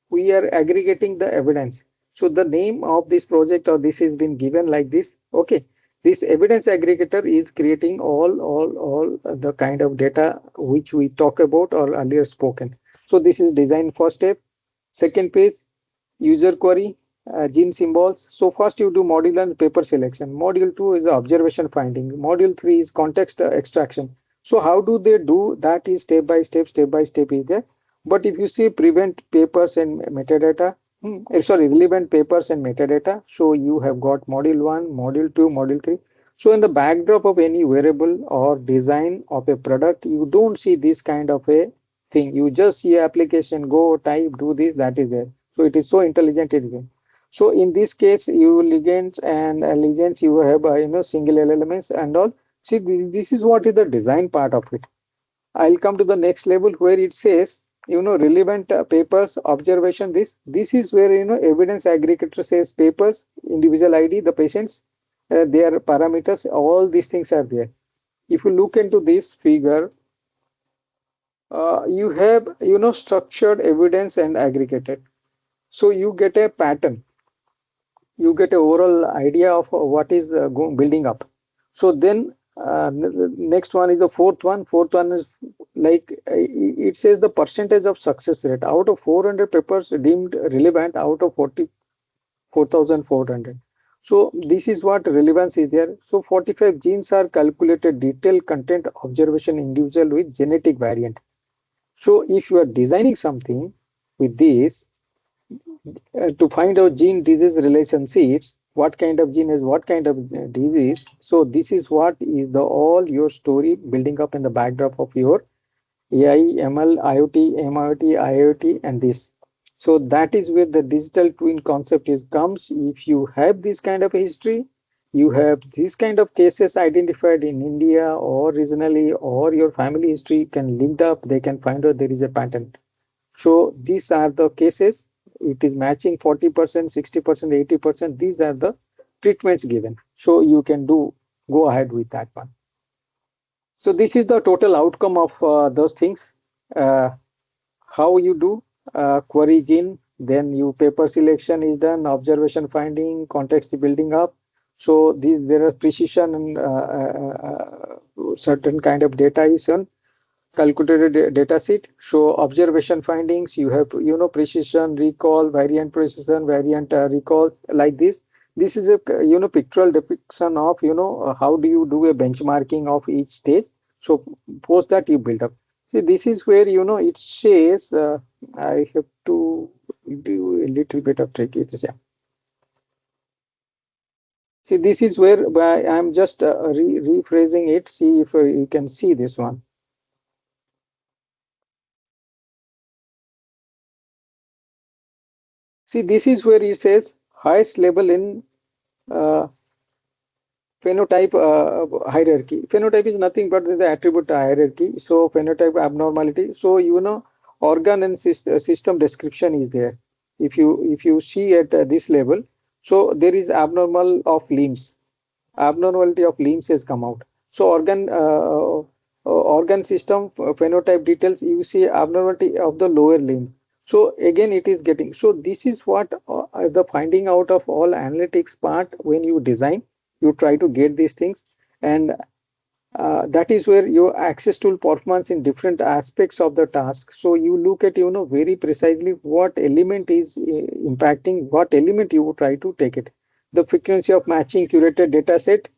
we are aggregating the evidence. So the name of this project or this has been given like this. Okay, this evidence aggregator is creating all the kind of data which we talk about or earlier spoken. So this is design first step. Second page, user query, gene symbols. So first you do module and paper selection. Module 2 is observation finding. Module 3 is context extraction. So how do they do that is step by step is there. But if you see prevent papers and metadata, relevant papers and metadata. So you have got module 1, module 2, module 3. So in the backdrop of any wearable or design of a product, you don't see this kind of a thing. You just see application, go type, do this, that is there. So it is so intelligent it is there. So in this case, you ligands and ligands, you have single elements and all. See, this is what is the design part of it. I'll come to the next level where it says, relevant papers, observation. This is where evidence aggregator says papers, individual ID, the patients, their parameters, all these things are there. If you look into this figure, you have structured evidence and aggregated. So you get a pattern, you get a overall idea of what is building up. So then next one is the fourth one. Fourth one is like it says the percentage of success rate out of 400 papers deemed relevant out of 44,400. So this is what relevance is there. So 45 genes are calculated detailed content observation individual with genetic variant. So if you are designing something with this, to find out gene disease relationships, what kind of gene has what kind of disease. So this is what is the all your story building up in the backdrop of your AI, ML, IoT, MIoT, IoT, and this. So that is where the digital twin concept is comes. If you have this kind of history, you have this kind of cases identified in India or regionally, or your family history can linked up, they can find out there is a pattern. So these are the cases. It is matching 40%, 60%, 80%. These are the treatments given. So you can go ahead with that one. So this is the total outcome of those things. Uh, how you do query gene, then you paper selection is done, observation finding, context building up. So there are precision and certain kind of data is on calculated data set. So observation findings, you have precision, recall, variant recall, like this. This is a pictorial depiction of how do you do a benchmarking of each stage. So post that you build up. See, this is where it says I have to do a little bit of trick. It is, yeah. See, this is where I'm just rephrasing it. See if you can see this one. See, this is where he says highest level in uh, phenotype hierarchy. Phenotype is nothing but the attribute hierarchy. So phenotype abnormality. So organ and system description is there. If you see at this level, so there is abnormality of limbs has come out. So organ system phenotype details, you see abnormality of the lower limb. So again it is getting, so this is what the finding out of all analytics part. When you design, you try to get these things, and that is where your access tool performance in different aspects of the task. So you look at very precisely what element is impacting, what element you try to take it. The frequency of matching curated data set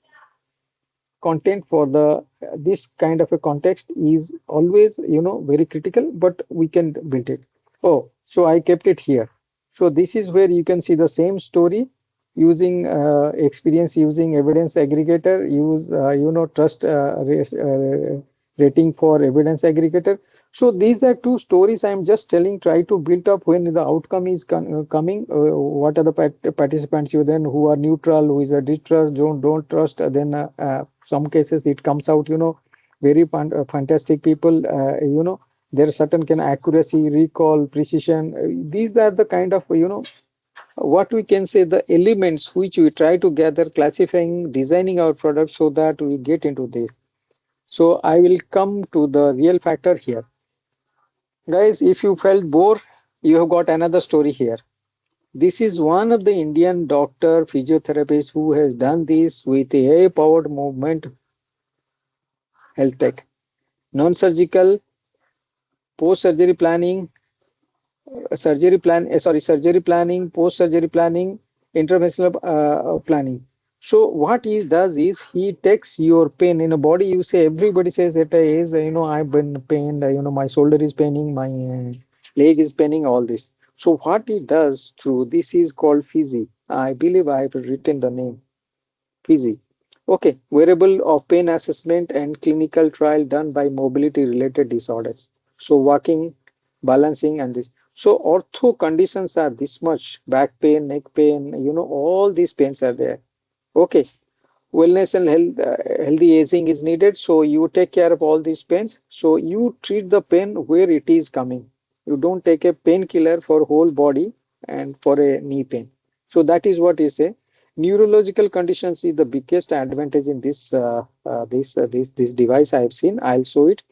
content for the this kind of a context is always very critical, but we can build it. Oh, so I kept it here. So this is where you can see the same story using experience, using evidence aggregator, use trust rating for evidence aggregator. So these are two stories I'm just telling. Try to build up when the outcome is coming. What are the participants you then who are neutral, who is a distrust, don't trust. Then some cases it comes out very fantastic people. There are certain kind of accuracy, recall, precision. These are the kind of what we can say the elements which we try to gather, classifying, designing our product so that we get into this. So I will come to the real factor here. Guys, if you felt bored, you have got another story here. This is one of the Indian doctor physiotherapist who has done this with AI-powered movement health tech, non-surgical, post-surgery planning, surgery planning, post-surgery planning, interventional planning. So what he does is he takes your pain in a body. You say everybody says it is I've been pained. My shoulder is paining, my leg is paining. All this. So what he does through this is called Physi. I believe I have written the name Physi. Okay, wearable of pain assessment and clinical trial done by mobility related disorders. So walking, balancing and this. So ortho conditions are this much, back pain, neck pain, all these pains are there. Okay, wellness and healthy aging is needed. So you take care of all these pains. So you treat the pain where it is coming. You don't take a painkiller for whole body and for a knee pain. So that is what you say. Neurological conditions is the biggest advantage in this device I have seen. I'll show it,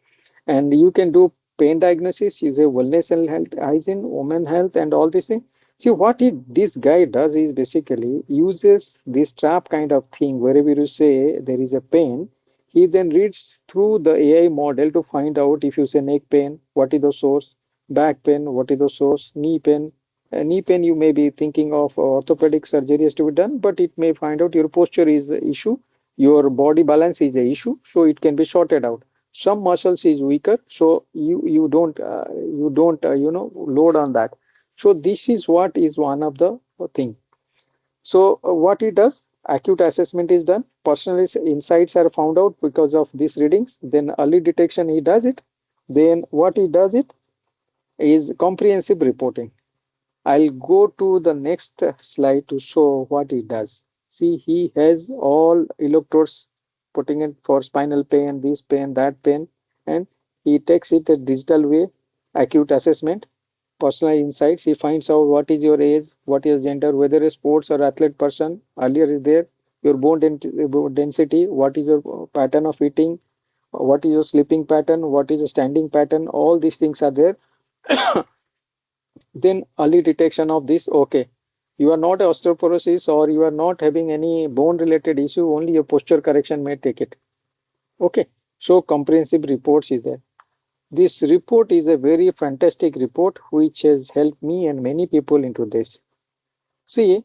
and you can do pain diagnosis, use a wellness and health, hygiene, women health, and all these things. See what this guy does is basically uses this trap kind of thing. Wherever you say there is a pain, he then reads through the AI model to find out if you say neck pain, what is the source, back pain, what is the source, knee pain. Knee pain, you may be thinking of orthopedic surgery has to be done, but it may find out your posture is the issue, your body balance is the issue, so it can be sorted out. Some muscles is weaker, so you don't load on that. So this is what is one of the thing. So what it does, acute assessment is done, personal insights are found out because of these readings, then early detection he does it, then what he does it is comprehensive reporting. I'll go to the next slide to show what he does. See, he has all electrodes putting it for spinal pain, this pain, that pain, and he takes it a digital way, acute assessment, personal insights. He finds out what is your age, what is gender, whether a sports or athlete person. Earlier is there, your bone density, what is your pattern of eating, what is your sleeping pattern, what is your standing pattern. All these things are there. Then early detection of this, okay, you are not osteoporosis or you are not having any bone related issue, only your posture correction may take it. Okay, so comprehensive reports is there. This report is a very fantastic report which has helped me and many people into this. See,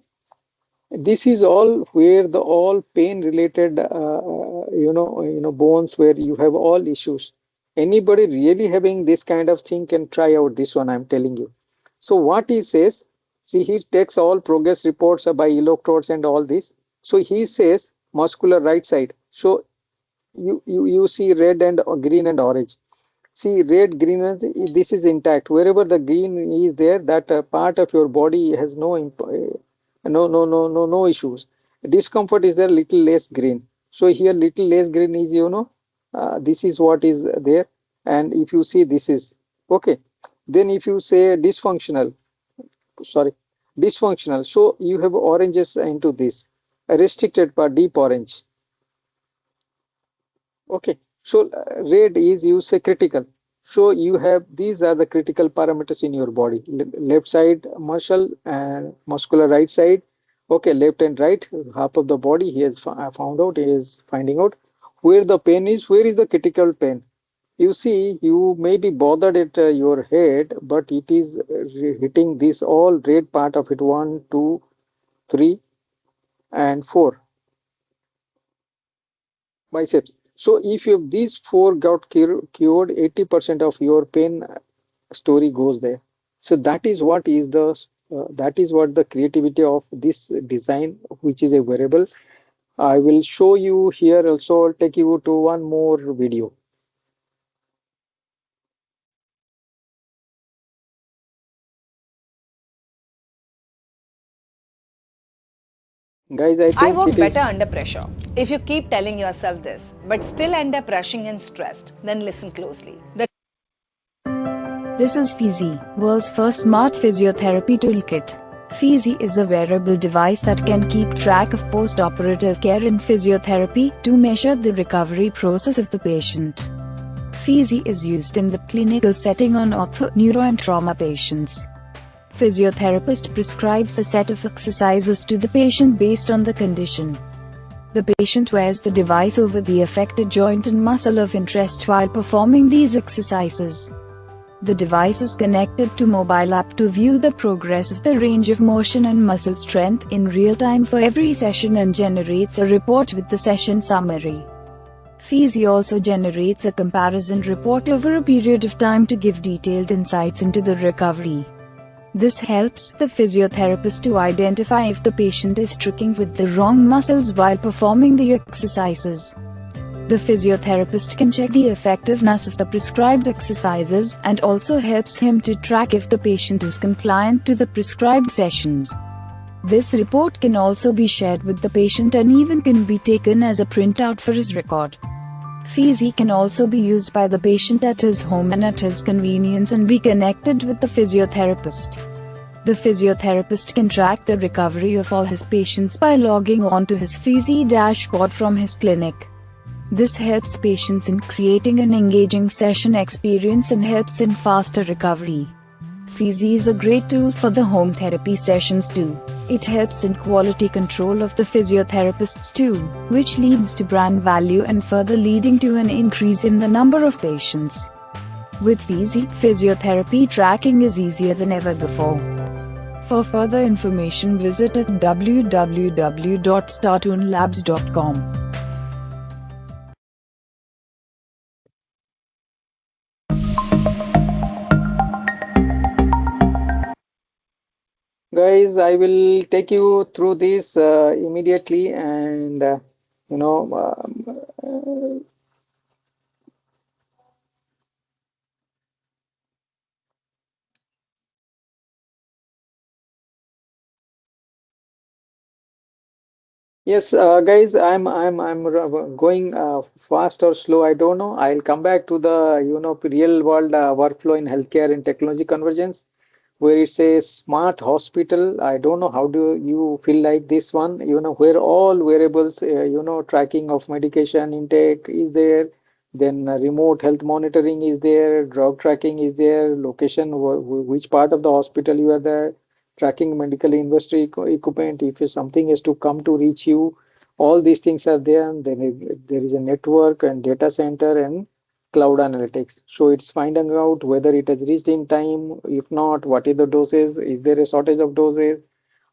this is all where the all pain related bones where you have all issues. Anybody really having this kind of thing can try out this one, I'm telling you. So what he says, see, he takes all progress reports by electrodes and all this. So he says muscular right side. So you see red and green and orange. See, red, green, this is intact. Wherever the green is there, that part of your body has no issues. Discomfort is there, little less green. So here, little less green is, this is what is there. And if you see, this is okay. Then if you say dysfunctional, sorry, dysfunctional. So you have oranges into this. A restricted part, deep orange. Okay, so red is you say critical. So you have these are the critical parameters in your body. Left side muscle and muscular right side. Okay, left and right, half of the body he has found out, he is finding out where the pain is, where is the critical pain. You see, you may be bothered at your head, but it is hitting this all red part of it, 1, 2, 3, and 4 biceps. So if you these four got cured, 80% of your pain story goes there. So that is what the creativity of this design, which is a wearable. I will show you here also. I'll take you to one more video. Guys, I I think work it better is. under pressure. If you keep telling yourself this, but still end up rushing and stressed, then listen closely. This is Fizi, world's first smart physiotherapy toolkit. Fizi is a wearable device that can keep track of post-operative care in physiotherapy to measure the recovery process of the patient. Fizi is used in the clinical setting on ortho, neuro and trauma patients. Physiotherapist prescribes a set of exercises to the patient based on the condition. The patient wears the device over the affected joint and muscle of interest while performing these exercises. The device is connected to mobile app to view the progress of the range of motion and muscle strength in real time for every session and generates a report with the session summary. Fizi also generates a comparison report over a period of time to give detailed insights into the recovery. This helps the physiotherapist to identify if the patient is tricking with the wrong muscles while performing the exercises. The physiotherapist can check the effectiveness of the prescribed exercises and also helps him to track if the patient is compliant to the prescribed sessions. This report can also be shared with the patient and even can be taken as a printout for his record. Fizi can also be used by the patient at his home and at his convenience and be connected with the physiotherapist. The physiotherapist can track the recovery of all his patients by logging on to his Fizi dashboard from his clinic. This helps patients in creating an engaging session experience and helps in faster recovery. Fizi is a great tool for the home therapy sessions too. It helps in quality control of the physiotherapists too, which leads to brand value and further leading to an increase in the number of patients. With Fizi, physiotherapy tracking is easier than ever before. For further information, visit at www.startoonlabs.com. Guys, I will take you through this immediately, and you know, Yes, guys, I'm going fast or slow. I don't know. I'll come back to the real world workflow in healthcare and technology convergence, where it says smart hospital. I don't know how do you feel like this one. Where all variables, tracking of medication intake is there. Then remote health monitoring is there. Drug tracking is there. Location, which part of the hospital you are there, tracking medical industry equipment if something is to come to reach you, all these things are there. And then there is a network and data center and cloud analytics, so it's finding out whether it has reached in time. If not, what is the doses, is there a shortage of doses,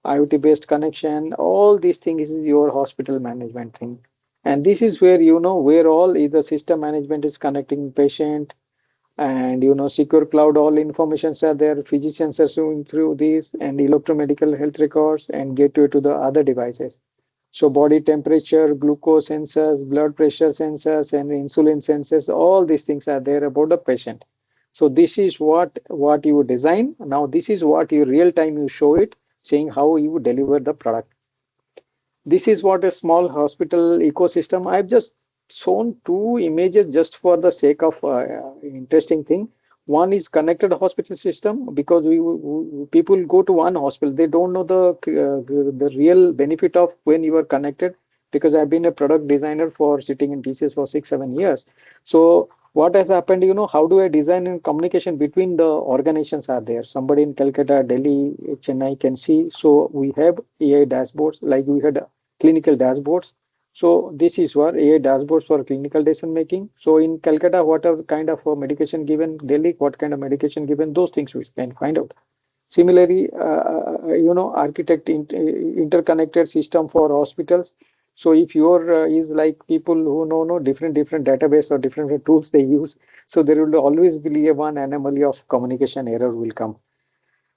IoT based connection, all these things is your hospital management thing. And this is where where all is the system management is connecting patient, and secure cloud, all informations are there, physicians are showing through this, and electromedical health records and gateway to the other devices. So body temperature, glucose sensors, blood pressure sensors, and insulin sensors, all these things are there about the patient. So this is what you design. Now this is what you real time you show it, saying how you deliver the product. This is what a small hospital ecosystem. I've just shown two images just for the sake of interesting thing. One is connected hospital system, because people go to one hospital, they don't know the real benefit of when you are connected. Because I've been a product designer for sitting in TCS for 6 7 years. So what has happened, how do I design and communication between the organizations are there? Somebody in Calcutta, Delhi, Chennai can see. So we have AI dashboards, like we had clinical dashboards. So this is what AI dashboards for clinical decision making. So in Calcutta, what are kind of medication given, Delhi, what kind of medication given, those things we can find out. Similarly, architect interconnected system for hospitals. So if your is like people who know no different database or different tools they use, so there will always be a one anomaly of communication error will come.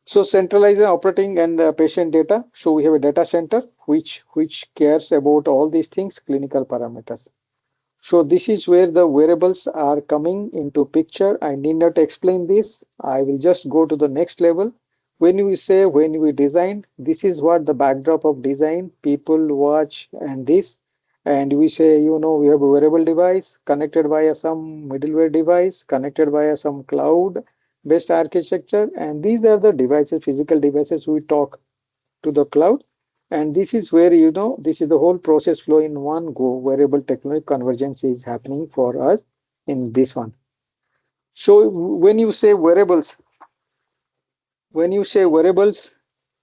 So centralized operating and patient data. So we have a data center which cares about all these things, clinical parameters. So this is where the variables are coming into picture. I need not explain this. I will just go to the next level. When we design, this is what the backdrop of design, people watch and this. And we say, we have a wearable device connected via some middleware device, connected via some cloud based architecture. And these are the devices, physical devices we talk to the cloud. And this is where, this is the whole process flow in one go. Wearable technology convergence is happening for us in this one. So when you say wearables,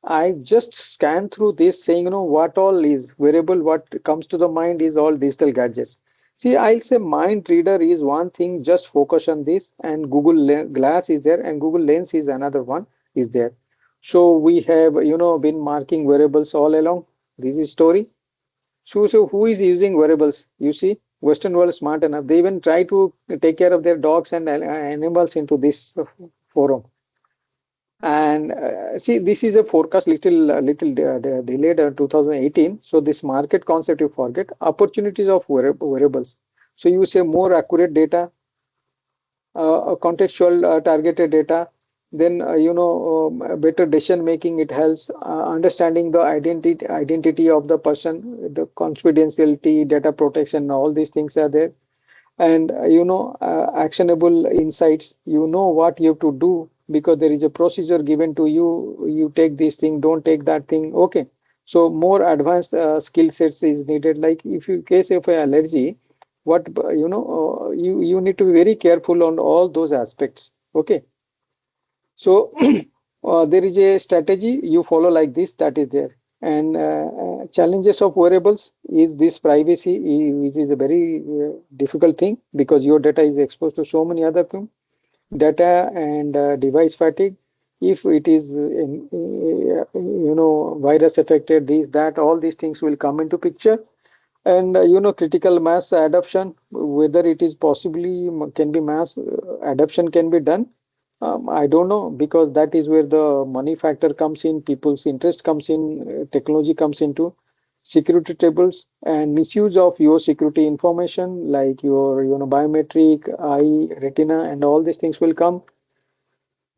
I just scan through this saying, what all is wearable, what comes to the mind is all digital gadgets. See, I'll say mind reader is one thing, just focus on this, and Glass is there, and Google Lens is another one is there. So we have, been marking wearables all along. This is story. So who is using wearables? You see, Western world is smart enough. They even try to take care of their dogs and animals into this forum. And see, this is a forecast little delayed 2018. So this market concept you forget. Opportunities of wearables. So you say more accurate data, contextual targeted data, then better decision making. It helps understanding the identity of the person, the confidentiality, data protection, all these things are there. And actionable insights, what you have to do, because there is a procedure given to you. You take this thing, don't take that thing. Okay. So more advanced skill sets is needed, like if you case of an allergy, what you need to be very careful on all those aspects. Okay. So there is a strategy you follow like this, that is there. And challenges of wearables is this privacy, which is a very difficult thing, because your data is exposed to so many other things. Data and device fatigue. If it is, virus affected, this, that, all these things will come into picture. And critical mass adoption, whether it is possibly can be mass adoption can be done. I don't know, because that is where the money factor comes in, people's interest comes in, technology comes into security tables, and misuse of your security information like your biometric, eye, retina, and all these things will come.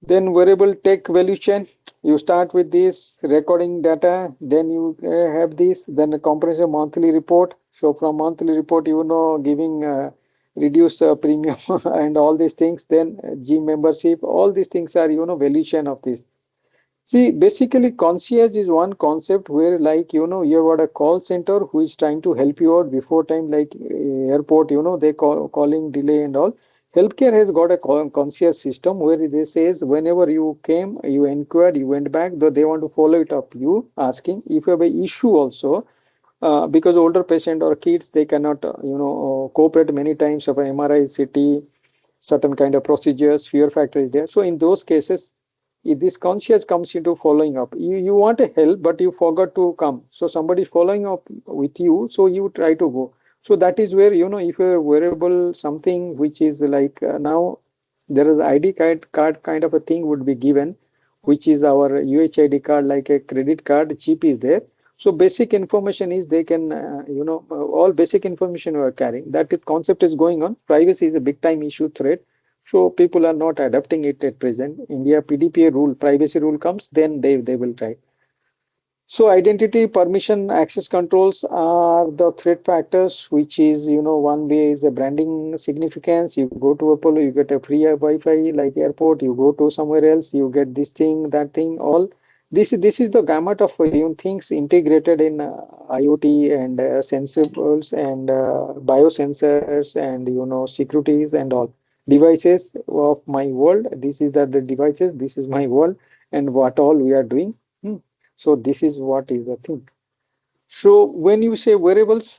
Then wearable tech value chain. You start with this recording data, then you have this, then a comprehensive monthly report. So from monthly report, giving reduced premium and all these things. Then gym membership, all these things are value chain of this. See, basically, concierge is one concept where, like, you have got a call center who is trying to help you out before time, like airport, they calling delay and all. Healthcare has got a concierge system where they says whenever you came, you inquired, you went back, though they want to follow it up. You asking if you have an issue also, because older patient or kids they cannot, cooperate many times of an MRI, CT, certain kind of procedures, fear factor is there. So in those cases, if this concierge comes into following up, you want a help, but you forgot to come. So somebody following up with you, so you try to go. So that is where, if a wearable something which is like now there is card kind of a thing would be given, which is our UHID card, like a credit card chip is there. So basic information is they can, all basic information we are carrying. That is concept is going on. Privacy is a big time issue threat. So people are not adapting it at present. India PDPA rule, privacy rule comes, then they will try. So identity, permission, access controls are the threat factors, which is, one way is the branding significance. You go to Apollo, you get a free Wi-Fi like airport, you go to somewhere else, you get this thing, that thing, all. This is the gamut of things integrated in IoT and sensibles and biosensors and, securities and all. Devices of my world. This is the devices, this is my world and what all we are doing. So this is what is the thing. So when you say wearables,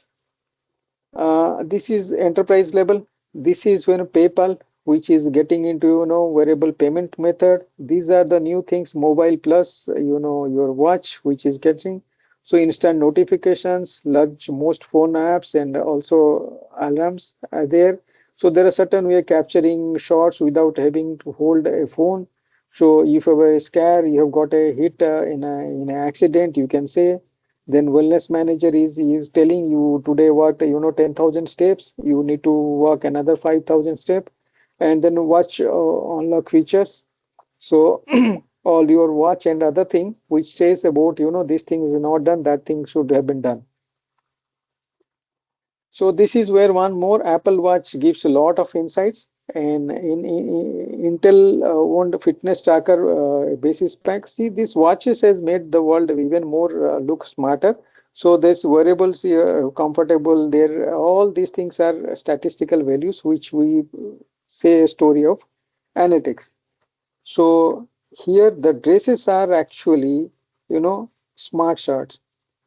this is enterprise level. This is when PayPal, which is getting into wearable payment method. These are the new things. Mobile plus your watch, which is getting so instant notifications, large most phone apps and also alarms are there. So there are certain way capturing shots without having to hold a phone. So if you have a scare, you have got a hit in an accident, you can say then wellness manager is telling you today what 10,000 steps. You need to walk another 5,000 steps, and then watch unlock features. So all your watch and other thing which says about this thing is not done, that thing should have been done. So this is where one more Apple Watch gives a lot of insights. And Intel owned fitness tracker basis pack. See, these watches has made the world even more look smarter. So this wearables comfortable. There, all these things are statistical values which we say a story of analytics. So here the dresses are actually smart charts.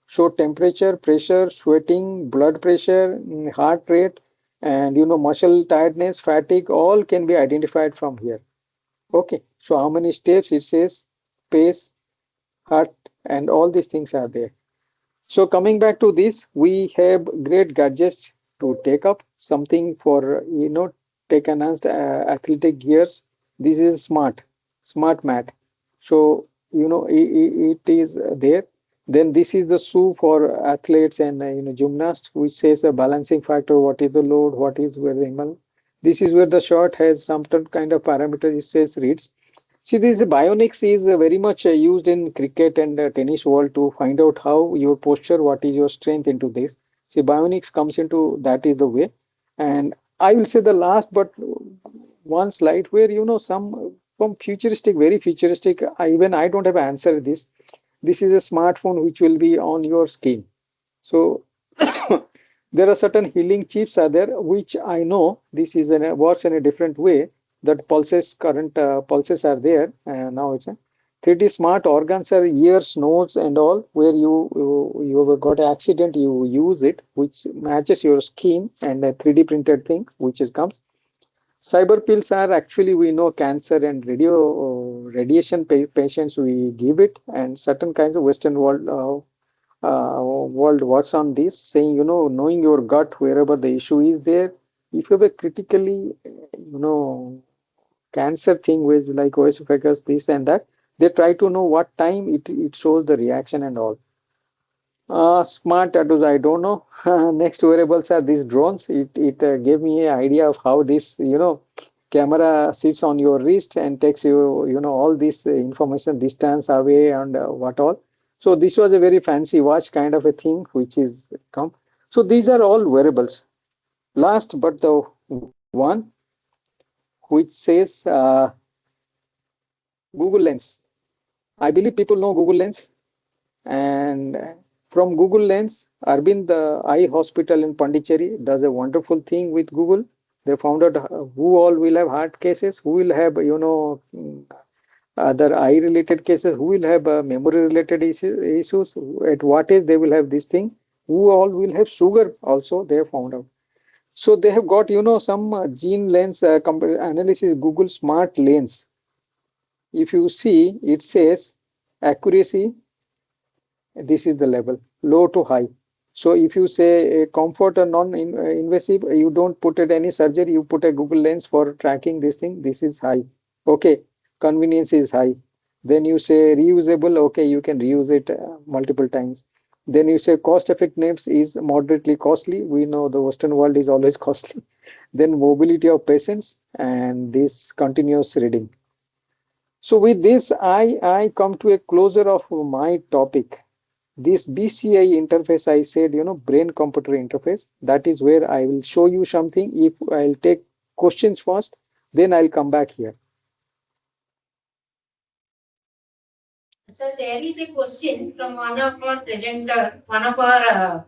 So temperature, pressure, sweating, blood pressure, heart rate, and muscle tiredness, fatigue, all can be identified from here. Okay, so how many steps it says, pace, heart, and all these things are there. So coming back to this, we have great gadgets to take up something for tech enhanced athletic gears. This is smart mat. So it is there. Then this is the shoe for athletes and gymnasts, which says a balancing factor. What is the load? What is where the animal? This is where the shot has some kind of parameters. It says reads. See, this bionics is very much used in cricket and tennis world to find out how your posture, what is your strength into this. See, bionics comes into that is the way. And I will say the last but one slide where some from futuristic, very futuristic. Even I don't have an answer to this. This is a smartphone which will be on your skin. So there are certain healing chips are there, which I know this is works in a different way. That pulses, current pulses are there. Now it's a 3D smart organs are ears, nose, and all. Where you have got an accident, you use it, which matches your skin and a 3D printed thing, which is comes. Cyber pills are actually we know cancer and radiation patients we give it, and certain kinds of Western world works on this, saying knowing your gut wherever the issue is there. If you have a critically cancer thing with like oesophagus, this and that, they try to know what time it shows the reaction and all. Smart tattoos, I don't know. Next wearables are these drones. It gave me an idea of how this camera sits on your wrist and takes you, all this information, distance away and what all. So this was a very fancy watch kind of a thing, which is come. So these are all wearables. Last but the one which says Google Lens. I believe people know Google Lens. And from Google Lens, Arvind, the eye hospital in Pondicherry, does a wonderful thing with Google. They found out who all will have heart cases, who will have, other eye related cases, who will have memory related issues, at what age they will have this thing, who all will have sugar also, they have found out. So they have got, some gene lens analysis, Google Smart Lens. If you see, it says accuracy, this is the level, low to high. So if you say a comfort or non-invasive, you don't put it any surgery, you put a Google Lens for tracking this thing, this is high. Okay, convenience is high. Then you say reusable, okay, you can reuse it multiple times. Then you say cost effectiveness is moderately costly. We know the Western world is always costly. Then mobility of patients and this continuous reading. So with this, I come to a closer of my topic. This BCI interface, I said, brain computer interface. That is where I will show you something. If I'll take questions first, then I'll come back here. Sir, there is a question from one of our presenter, one of our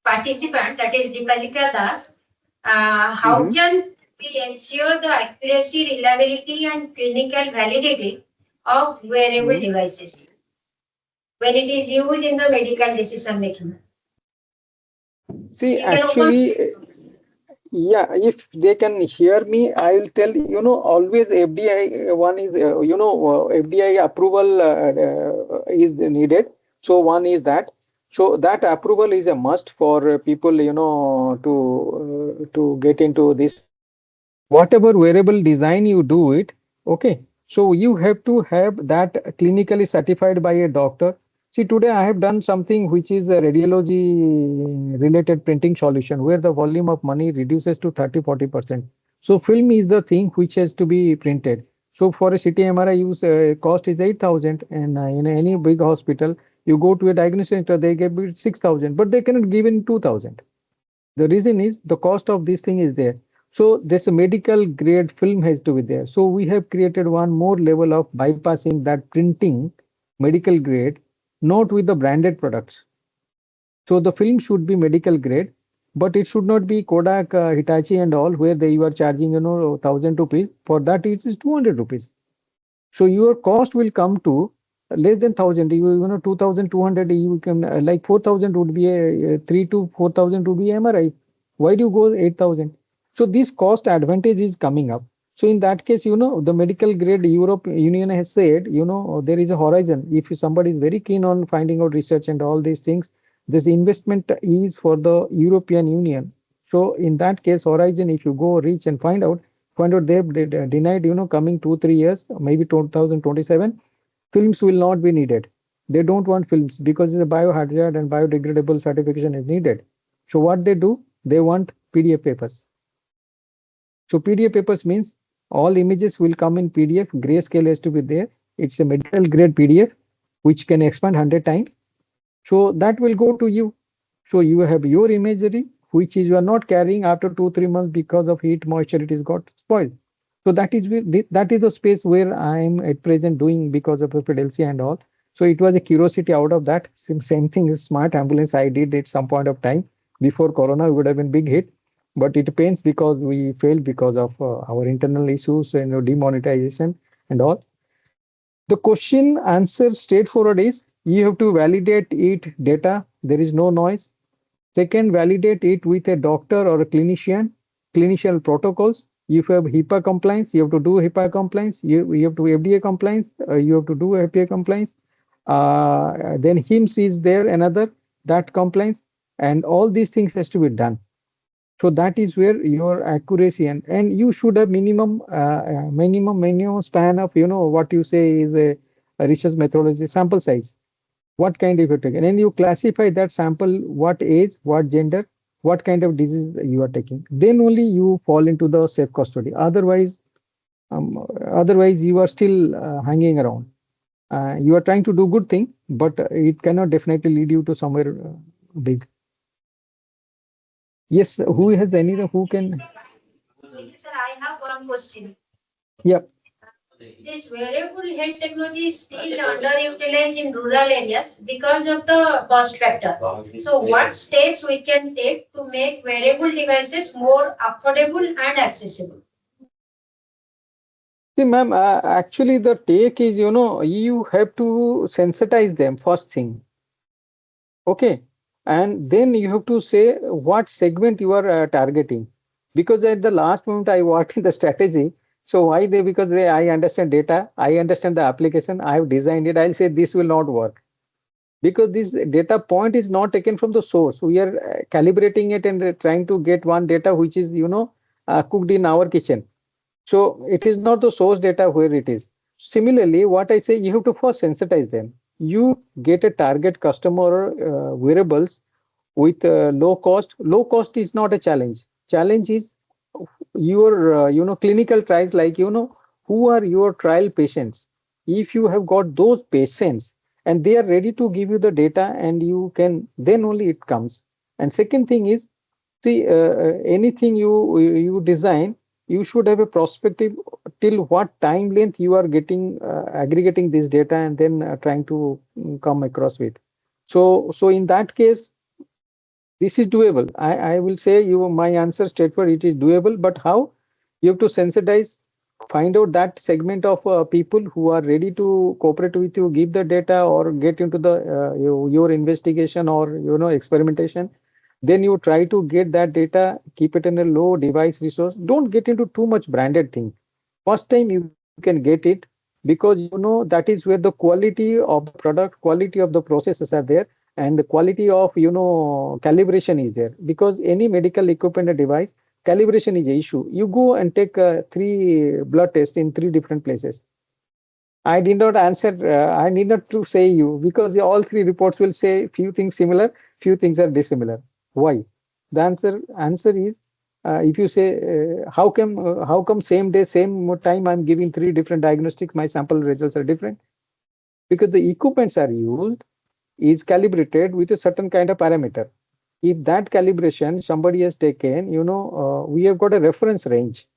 participant, that is Dipalika Das. How can we ensure the accuracy, reliability, and clinical validity of wearable devices when it is used in the medical decision making? See, actually, yeah, if they can hear me, I will tell always FDI one is FDI approval is needed. So one is that. So that approval is a must for people to get into this. Whatever wearable design you do it, okay. So you have to have that clinically certified by a doctor. See, today I have done something which is a radiology related printing solution where the volume of money reduces to 30-40%. So film is the thing which has to be printed. So for a CT MRI use cost is 8,000, and in any big hospital you go to a diagnosis center, they give it 6,000, but they cannot give in 2,000. The reason is the cost of this thing is there. So this medical grade film has to be there. So we have created one more level of bypassing that printing medical grade, not with the branded products. So the film should be medical grade, but it should not be Kodak, Hitachi and all where you are charging 1,000 rupees. For that it is 200 rupees. So your cost will come to less than 1,000. 2,200. You can like 4,000 would be a 3 to 4,000 would be MRI. Why do you go 8,000? So this cost advantage is coming up. So in that case, the medical grade Europe Union has said, there is a horizon. If somebody is very keen on finding out research and all these things, this investment is for the European Union. So in that case, horizon, if you go reach and find out they've denied, coming 2-3 years, maybe 2027, films will not be needed. They don't want films because the biohazard and biodegradable certification is needed. So what they do, they want PDF papers. So PDF papers means all images will come in PDF. Grayscale has to be there. It's a medical grade PDF, which can expand 100 times. So that will go to you. So you have your imagery, which is you are not carrying after 2-3 months because of heat, moisture, it is got spoiled. So that is the space where I am at present doing because of fidelity and all. So it was a curiosity out of that. Same thing is smart ambulance. I did at some point of time before Corona, would have been big hit, but it pains because we failed because of our internal issues and demonetization and all. The question answer straightforward is you have to validate it data. There is no noise. Second, validate it with a doctor or a clinician, clinician protocols. If you have HIPAA compliance, you have to do HIPAA compliance. You have to FDA compliance. You have to do FDA compliance. Then HIMSS is there, another that compliance, and all these things has to be done. So that is where your accuracy and you should have minimum span of what you say is a research methodology sample size. What kind of you taking, and you classify that sample, what age, what gender, what kind of disease you are taking. Then only you fall into the safe custody. Otherwise, Otherwise, you are still hanging around. You are trying to do good thing, but it cannot definitely lead you to somewhere big. Yes, who has any, who can? Sir, I have one question. Yeah. This wearable health technology is still underutilized in rural areas because of the cost factor. So, what steps we can take to make wearable devices more affordable and accessible? See, ma'am, actually the take is, you have to sensitize them first thing. Okay. And then you have to say what segment you are targeting. Because at the last moment I worked in the strategy. So why they? Because I understand data, I understand the application, I have designed it. I'll say this will not work because this data point is not taken from the source. We are calibrating it and trying to get one data which is, cooked in our kitchen. So it is not the source data where it is. Similarly, what I say, you have to first sensitize them. You get a target customer wearables with low cost. Low cost is not a challenge. Challenge is your clinical trials, like who are your trial patients. If you have got those patients and they are ready to give you the data, and you can, then only it comes. And second thing is, see, anything you design, you should have a perspective till what time length you are getting aggregating this data, and then trying to come across with. So in that case, this is doable. I will say you my answer straightforward. It is doable, but how? You have to sensitize, find out that segment of people who are ready to cooperate with you, give the data, or get into the your investigation, or experimentation. Then you try to get that data, keep it in a low device resource. Don't get into too much branded thing. First time you can get it, because that is where the quality of the product, quality of the processes are there, and the quality of calibration is there. Because any medical equipment or device, calibration is a issue. You go and take 3 blood tests in 3 different places. I did not answer. I need not to say you, because all 3 reports will say few things similar, few things are dissimilar. Why? The answer is, if you say how come same day, same time I'm giving 3 different diagnostics, my sample results are different? Because the equipments are used is calibrated with a certain kind of parameter. If that calibration somebody has taken, we have got a reference range.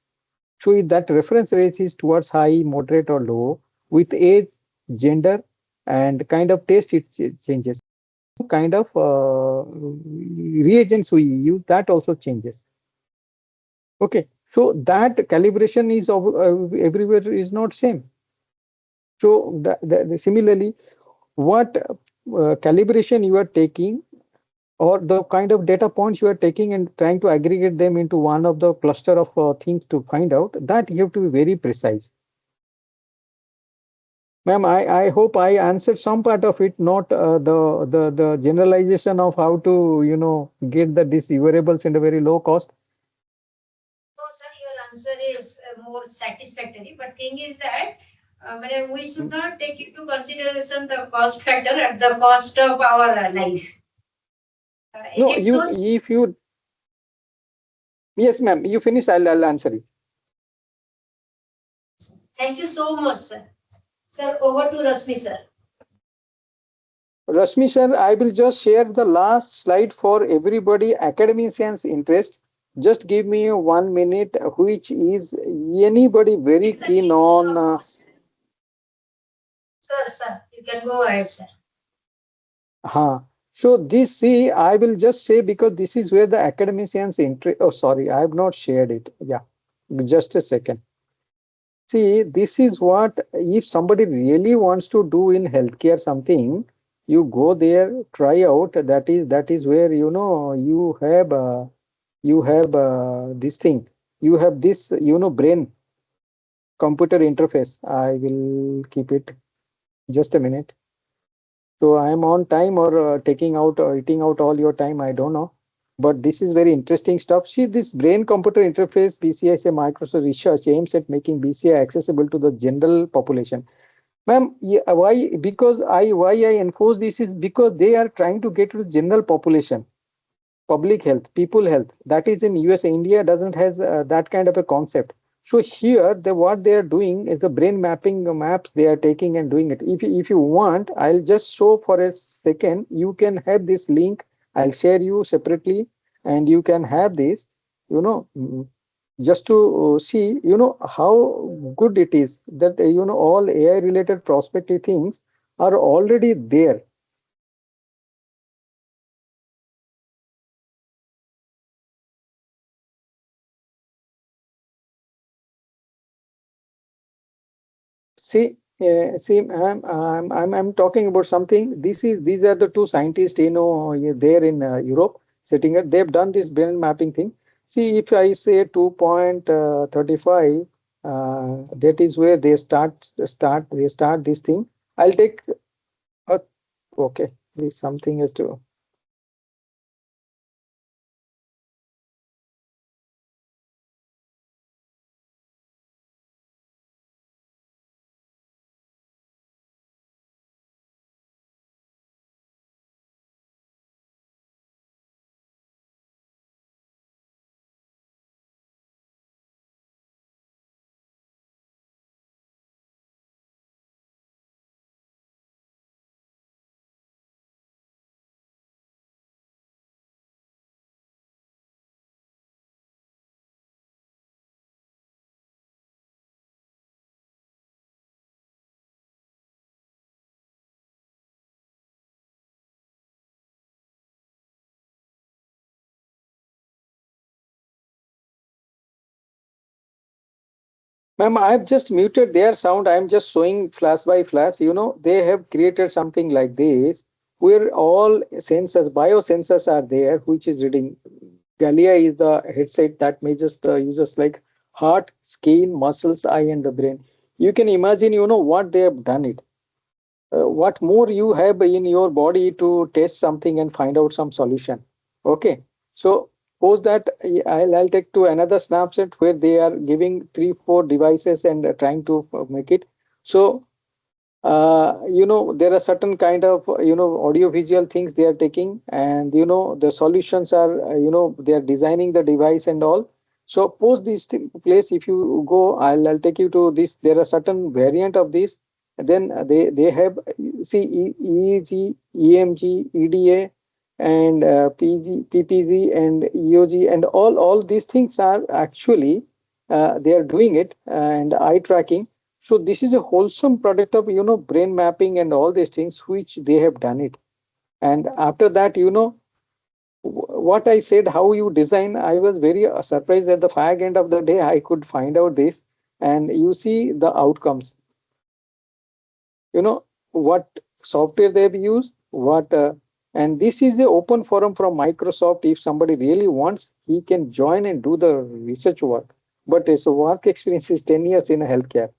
So if that reference range is towards high, moderate, or low, with age, gender, and kind of taste, it changes. Kind of reagents we use, that also changes. Okay, so that calibration is everywhere is not same. So similarly, what calibration you are taking, or the kind of data points you are taking and trying to aggregate them into one of the cluster of things to find out, that you have to be very precise. Ma'am, I hope I answered some part of it, not the generalization of how to get these variables in a very low cost. No, sir, your answer is more satisfactory. But thing is that we should not take into consideration the cost factor at the cost of our life. Is No, it so? if you, yes, ma'am, you finish, I'll answer it. Thank you so much, sir. Sir, over to Rasmi, sir. Rashmi sir, I will just share the last slide for everybody, academicians interest. Just give me 1 minute, which is anybody very Yes, sir, keen please. on. Sir, you can go ahead, sir. So this, see, I will just say, because this is where the academicians interest. Oh, sorry, I have not shared it. Yeah, just a second. See, this is what, if somebody really wants to do in healthcare something, you go there, try out. That is where you have this thing. You have this brain computer interface. I will keep it just a minute. So I am on time, or taking out or eating out all your time, I don't know. But this is very interesting stuff. See, this brain computer interface, BCI, say Microsoft research aims at making BCI accessible to the general population. Ma'am, yeah, why? Because why I enforce this is because they are trying to get to the general population, public health, people health. That is in US. India doesn't has that kind of a concept. So here, what they are doing is the brain mapping maps they are taking and doing it. If you want, I'll just show for a second. You can have this link. I'll share you separately, and you can have this. You know, just to see, how good it is that all AI related prospective things are already there. See, I'm talking about something. These are the two scientists, there in Europe, sitting at. They've done this brain mapping thing. See, if I say 2.35, that is where they start this thing. I'll take. Uh, okay, this something is to. Ma'am, I've just muted their sound. I'm just showing flash by flash. They have created something like this where all sensors, biosensors are there, which is reading. Galia is the headset that measures the users like heart, skin, muscles, eye, and the brain. You can imagine, what they have done it. What more you have in your body to test something and find out some solution. Okay. So post that I'll take to another snapshot where they are giving 3 4 devices and trying to make it. So there are certain kind of audio visual things they are taking, and the solutions are they are designing the device and all. So post this place, if you go, I'll take you to this. There are certain variant of this. Then they have, see, EEG, EMG, EDA, and PPG and EOG, and all these things are actually they are doing it, and eye tracking. So this is a wholesome product of brain mapping and all these things which they have done it. And after that, what I said, how you design, I was very surprised at the fag end of the day. I could find out this, and you see the outcomes. What software they've used, and this is an open forum from Microsoft. If somebody really wants, he can join and do the research work. But his work experience is 10 years in healthcare.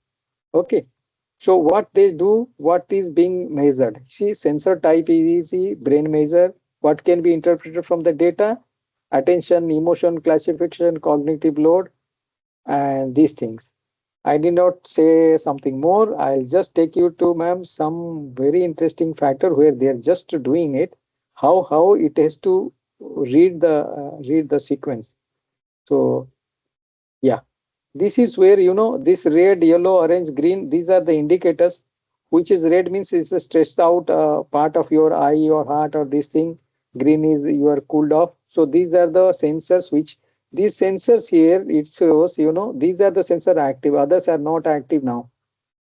Okay. So what they do, what is being measured? See, sensor type EEG, brain measure, what can be interpreted from the data, attention, emotion, classification, cognitive load, and these things. I did not say something more. I'll just take you to, ma'am, some very interesting factor where they're just doing it, how it has to read the sequence. So yeah. This is where, this red, yellow, orange, green, these are the indicators. Which is red means it's a stressed out part of your eye or heart or this thing. Green is you are cooled off. So these are the sensors which, these sensors here, it shows, these are the sensor active, others are not active now.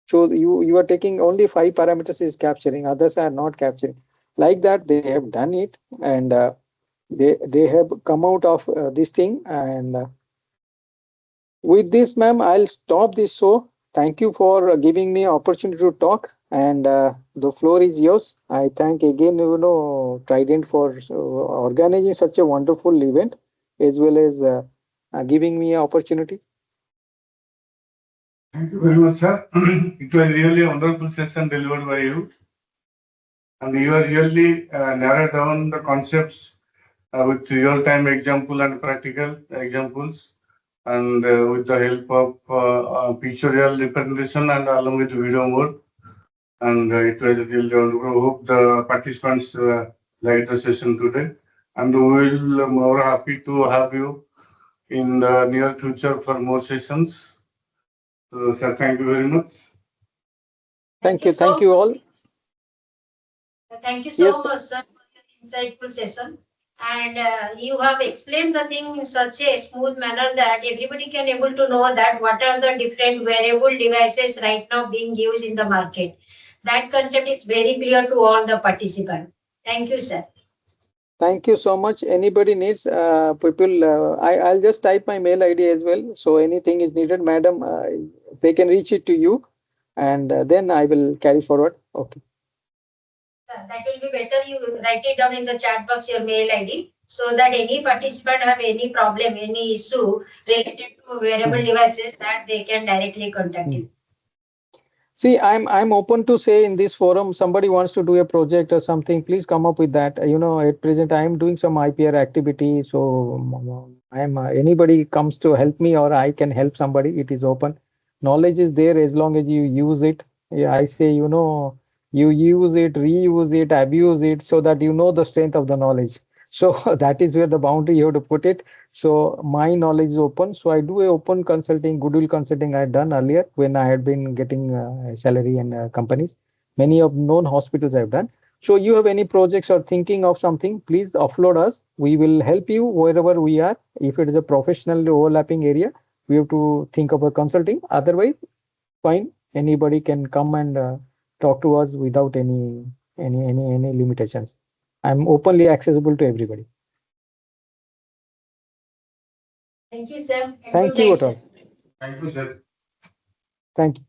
So you are taking only 5 parameters is capturing, others are not capturing. Like that, they have done it, and they have come out of this thing, and with this, ma'am, I'll stop this show. Thank you for giving me opportunity to talk, and the floor is yours. I thank again, Trident for organizing such a wonderful event, as well as giving me an opportunity. Thank you very much, sir. It was really a wonderful session delivered by you. And you are really narrowed down the concepts with real-time example and practical examples, and with the help of pictorial representation and along with video mode. And it was really wonderful. Hope the participants liked the session today. And we will more happy to have you in the near future for more sessions. So, sir, thank you very much. Thank you all. Thank you so Yes. much, sir, for your insightful session. And you have explained the thing in such a smooth manner that everybody can able to know that what are the different wearable devices right now being used in the market. That concept is very clear to all the participants. Thank you, sir. Thank you so much. Anybody needs people, I'll just type my mail ID as well. So anything is needed, madam, they can reach it to you, and then I will carry forward. Okay. That will be better. You write it down in the chat box, your mail ID, so that any participant have any problem, any issue related to wearable devices, that they can directly contact you. See, I'm open to say in this forum, somebody wants to do a project or something, please come up with that. You know, at present I'm doing some IPR activity, so I'm anybody comes to help me or I can help somebody. It is open. Knowledge is there as long as you use it. Yeah, I say, you know, you use it, reuse it, abuse it, so that you know the strength of the knowledge. So that is where the boundary you have to put it. So my knowledge is open. So I do a open consulting, goodwill consulting I had done earlier when I had been getting salary and companies. Many of known hospitals I've done. So you have any projects or thinking of something, please offload us. We will help you wherever we are. If it is a professional overlapping area, we have to think about consulting. Otherwise, fine. Anybody can come and talk to us without any limitations. I'm openly accessible to everybody. Thank you, sir. Thank you, Thank you, sir. Thank you.